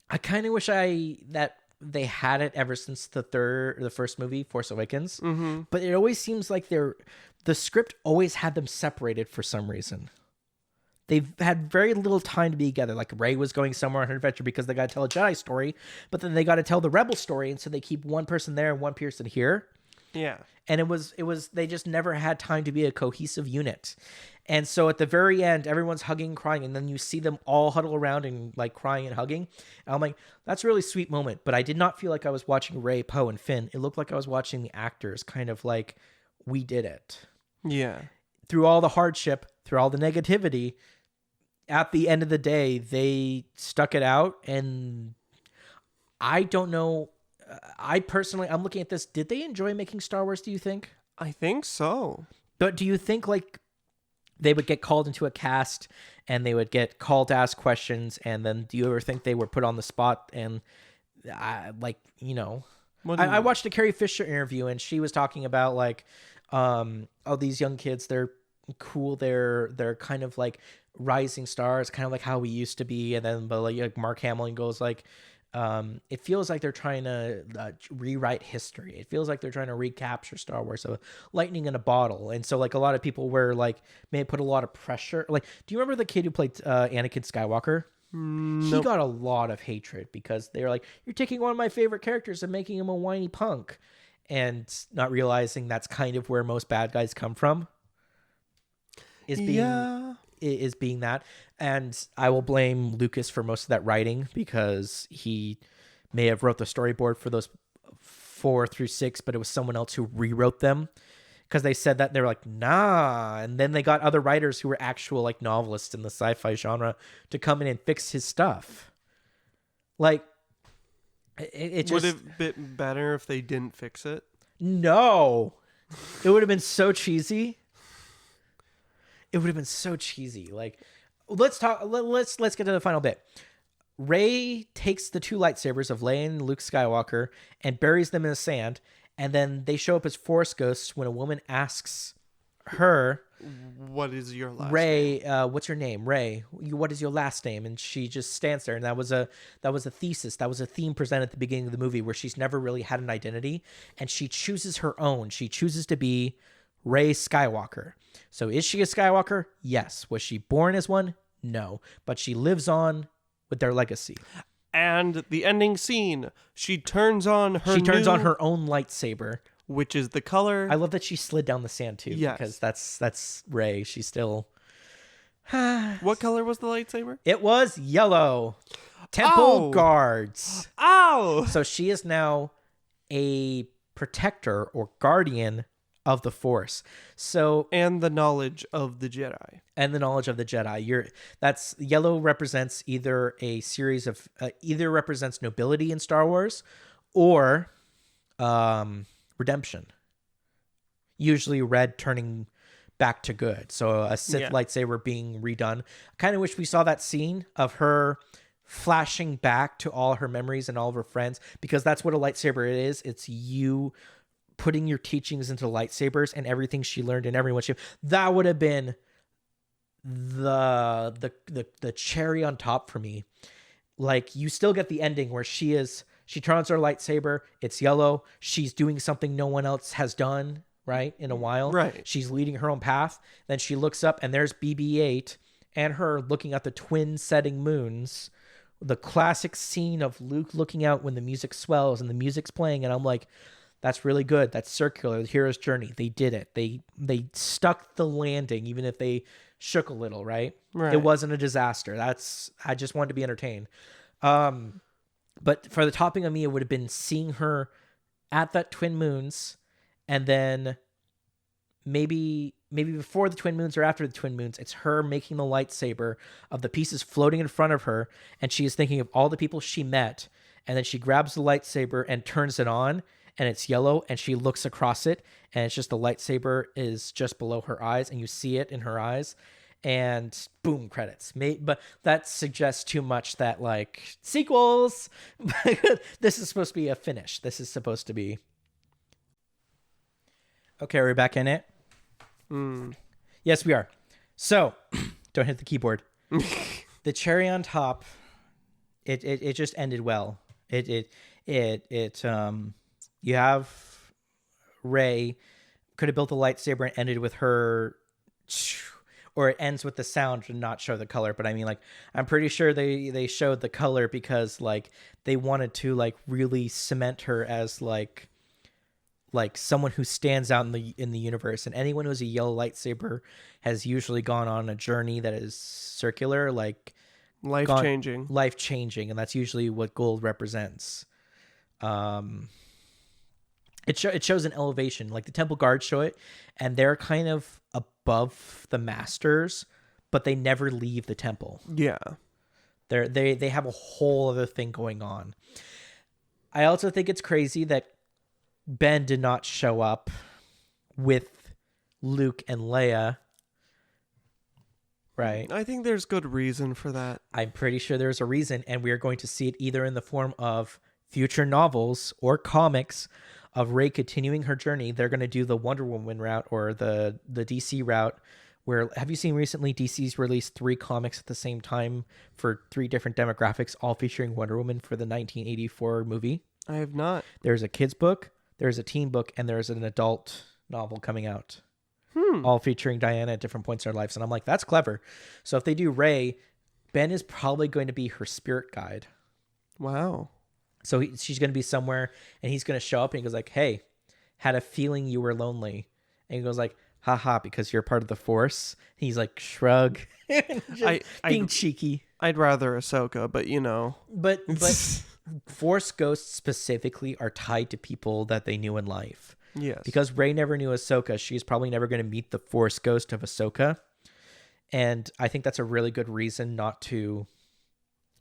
I kind of wish that they had it ever since the first movie, Force Awakens. Mm-hmm. But it always seems like the script always had them separated for some reason. They've had very little time to be together. Like Rey was going somewhere on her adventure because they got to tell a Jedi story, but then they got to tell the Rebel story, and so they keep one person there and one person here. Yeah. And it was they just never had time to be a cohesive unit. And so at the very end, everyone's hugging, crying, and then you see them all huddle around and like crying and hugging. And I'm like, that's a really sweet moment. But I did not feel like I was watching Rey, Poe, and Finn. It looked like I was watching the actors kind of like, we did it. Yeah. Through all the hardship, through all the negativity, at the end of the day, they stuck it out. And I don't know. I'm looking at this. Did they enjoy making Star Wars, do you think? I think so. But do you think like they would get called into a cast and they would get called to ask questions, and then do you ever think they were put on the spot and I watched a Carrie Fisher interview and she was talking about like these young kids, they're cool, they're kind of like rising stars, kind of like how we used to be. And then but like Mark Hamill goes like, it feels like they're trying to rewrite history. It feels like they're trying to recapture Star Wars, so lightning in a bottle. And so like a lot of people were like, may put a lot of pressure. Like, do you remember the kid who played Anakin Skywalker? Nope. He got a lot of hatred because they were like, you're taking one of my favorite characters and making him a whiny punk, and not realizing that's kind of where most bad guys come from. Is being that. And I will blame Lucas for most of that writing because he may have wrote the storyboard for those 4 through 6, but it was someone else who rewrote them because they said that and they were like, nah. And then they got other writers who were actual like novelists in the sci-fi genre to come in and fix his stuff. Like it just... Would it have been better if they didn't fix it? No. It would have been so cheesy. It would have been so cheesy. Like, let's get to the final bit. Rey takes the 2 lightsabers of Leia and Luke Skywalker and buries them in the sand, and then they show up as Force ghosts when a woman asks her, what is your last Ray, name? what's your name? Ray. What is your last name? And she just stands there, and that was a thesis. That was a theme presented at the beginning of the movie where she's never really had an identity, and she chooses her own. She chooses to be Ray Skywalker. So is she a Skywalker? Yes. Was she born as one? No. But she lives on with their legacy. And the ending scene, she turns on her own lightsaber, which is the color. I love that she slid down the sand too, yes. because that's Rey. She's still. What color was the lightsaber? It was yellow. Temple guards. Ow! So she is now a protector or guardian of the Force. So and the knowledge of the Jedi. That's yellow represents either a series of either represents nobility in Star Wars or redemption. Usually red turning back to good. So a Sith lightsaber being redone. I kind of wish we saw that scene of her flashing back to all her memories and all of her friends, because that's what a lightsaber is. It's you putting your teachings into lightsabers and everything she learned and everyone she. That would have been the cherry on top for me. Like, you still get the ending where she turns her lightsaber, it's yellow, she's doing something no one else has done, right, in a while. Right. She's leading her own path. Then she looks up and there's BB-8 and her looking at the twin setting moons. The classic scene of Luke looking out when the music swells and the music's playing, and I'm like, that's really good. That's circular. The hero's journey. They did it. They stuck the landing, even if they shook a little, right? It wasn't a disaster. I just wanted to be entertained. But for the topping of me, it would have been seeing her at that twin moons, and then maybe before the twin moons or after the twin moons, it's her making the lightsaber of the pieces floating in front of her, and she is thinking of all the people she met, and then she grabs the lightsaber and turns it on, and it's yellow, and she looks across it, and it's just the lightsaber is just below her eyes, and you see it in her eyes, and boom, credits. But that suggests too much that, like, sequels. This is supposed to be a finish. This is supposed to be. Okay, are we back in it? Yes, we are. So, don't hit the keyboard. The cherry on top. It just ended well. You have Rey could have built a lightsaber and ended with her, or it ends with the sound and not show the color. But I mean, like, I'm pretty sure they showed the color because, like, they wanted to, like, really cement her as like someone who stands out in the universe. And anyone who has a yellow lightsaber has usually gone on a journey that is circular, like life changing, and that's usually what gold represents. It shows an elevation, like the temple guards show it, and they're kind of above the masters, but they never leave the temple. Yeah, they have a whole other thing going on. I also think it's crazy that Ben did not show up with Luke and Leia. Right. I think there's good reason for that. I'm pretty sure there's a reason, and we are going to see it either in the form of future novels or comics of Rey continuing her journey. They're going to do the Wonder Woman route or the DC route, where, have you seen recently DC's released 3 comics at the same time for 3 different demographics, all featuring Wonder Woman for the 1984 movie? I have not. There's a kid's book, there's a teen book, and there's an adult novel coming out. All featuring Diana at different points in her lives. And I'm like, that's clever. So if they do Rey, Ben is probably going to be her spirit guide. Wow. So she's going to be somewhere, and he's going to show up, and he goes like, hey, had a feeling you were lonely. And he goes like, haha, because you're part of the Force. And he's like, shrug. Being cheeky. I'd rather Ahsoka, but you know. But Force ghosts specifically are tied to people that they knew in life. Yes. Because Rey never knew Ahsoka, she's probably never going to meet the Force ghost of Ahsoka. And I think that's a really good reason not to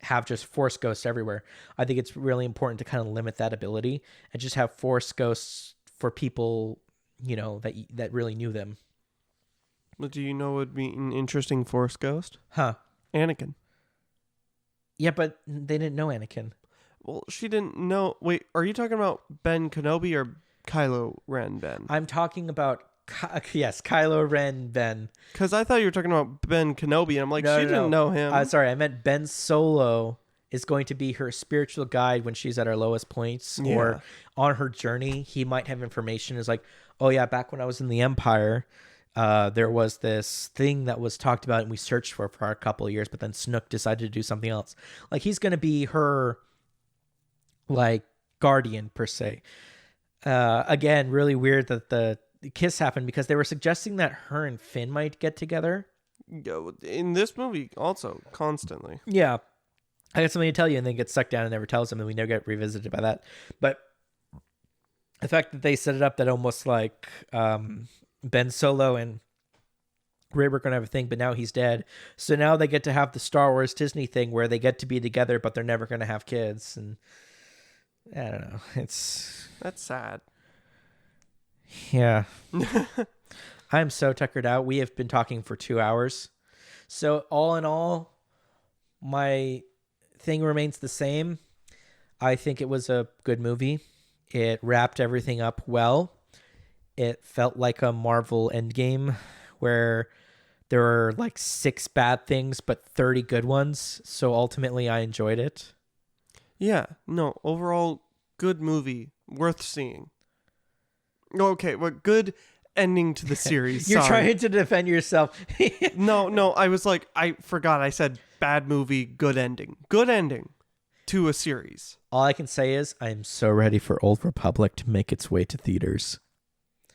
have just Force ghosts everywhere. I think it's really important to kind of limit that ability and just have Force ghosts for people, you know, that really knew them. But do you know what would be an interesting Force ghost? Huh. Anakin. Yeah, but they didn't know Anakin. Well, she didn't know. Wait, are you talking about Ben Kenobi or Kylo Ren Ben? I'm talking about Yes, Kylo Ren Ben. Because I thought you were talking about Ben Kenobi, and I'm like, she didn't know him. Sorry, I meant Ben Solo is going to be her spiritual guide when she's at her lowest points or on her journey. He might have information. Is like, oh yeah, back when I was in the Empire, there was this thing that was talked about and we searched for a couple of years, but then Snook decided to do something else. Like, he's going to be her, like, guardian per se. Again, really weird that the kiss happened because they were suggesting that her and Finn might get together. In this movie, also, constantly. Yeah. I got something to tell you, and then get sucked down and never tells him, and we never get revisited by that. But the fact that they set it up that almost like Ben Solo and Rey were going to have a thing, but now he's dead. So now they get to have the Star Wars Disney thing where they get to be together, but they're never going to have kids. And I don't know. That's sad. Yeah. I'm so tuckered out. We have been talking for 2 hours. So all in all, my thing remains the same. I think it was a good movie. It wrapped everything up well. It felt like a Marvel Endgame where there were like 6 bad things but 30 good ones. So ultimately I enjoyed it. Yeah, no, overall good movie, worth seeing. Okay, well, good ending to the series. You're Sorry. trying to defend yourself. No, I was like, I forgot. I said bad movie, good ending. Good ending to a series. All I can say is I'm so ready for Old Republic to make its way to theaters.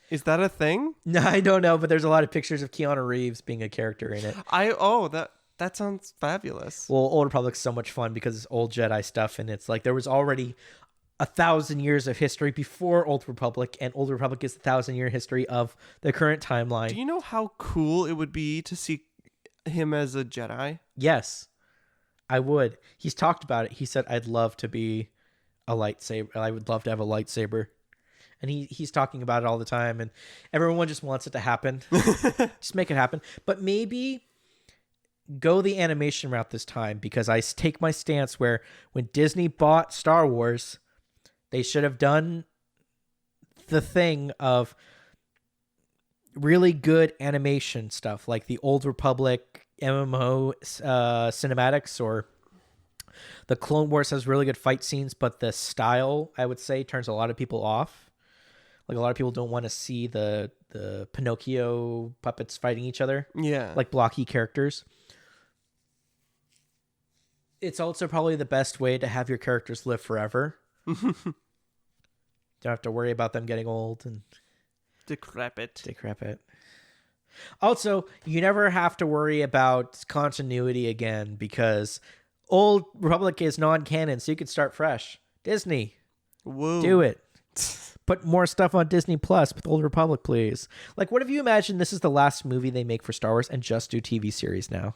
Is that a thing? No, I don't know, but there's a lot of pictures of Keanu Reeves being a character in it. That sounds fabulous. Well, Old Republic's so much fun because it's old Jedi stuff, and it's like there was already 1,000 years of history before Old Republic, and Old Republic is the 1,000-year history of the current timeline. Do you know how cool it would be to see him as a Jedi? Yes, I would. He's talked about it. He said, I'd love to be a lightsaber. I would love to have a lightsaber. And he's talking about it all the time, and everyone just wants it to happen. Just make it happen. But maybe go the animation route this time, because I take my stance where when Disney bought Star Wars, they should have done the thing of really good animation stuff, like the Old Republic MMO cinematics, or the Clone Wars has really good fight scenes, but the style, I would say, turns a lot of people off. Like, a lot of people don't want to see the Pinocchio puppets fighting each other. Yeah. Like blocky characters. It's also probably the best way to have your characters live forever. Don't have to worry about them getting old and decrepit. Also, you never have to worry about continuity again, because Old Republic is non-canon, so you can start fresh. Disney, whoa, do it. Put more stuff on Disney Plus with Old Republic, please. Like, what if you imagine this is the last movie they make for Star Wars and just do TV series now?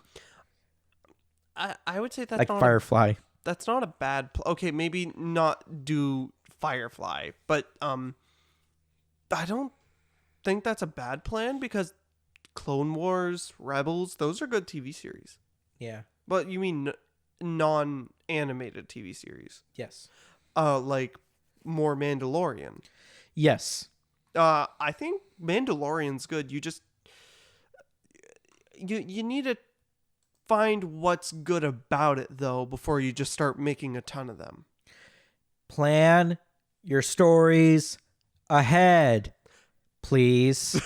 I would say that's like not Firefly. That's not a bad okay, maybe not do Firefly, but I don't think that's a bad plan, because Clone Wars, Rebels, those are good TV series. Yeah. But you mean non-animated TV series? Yes. Like more Mandalorian. Yes. I think Mandalorian's good. You just you need to find what's good about it, though, before you just start making a ton of them. Plan your stories ahead, please.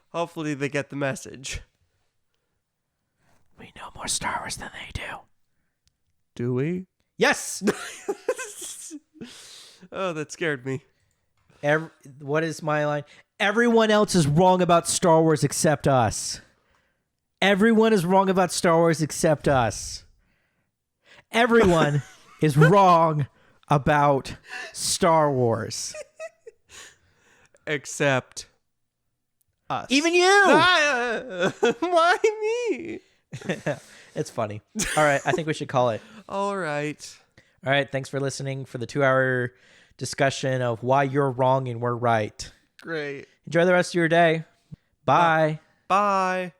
Hopefully they get the message. We know more Star Wars than they do. Do we? Yes! Oh, that scared me. What is my line? Everyone else is wrong about Star Wars except us. Everyone is wrong about Star Wars except us. Everyone is wrong about Star Wars. Except us. Even you! Why me? It's funny. All right, I think we should call it. All right. All right, thanks for listening for the 2-hour discussion of why you're wrong and we're right. Great. Enjoy the rest of your day. Bye. Bye.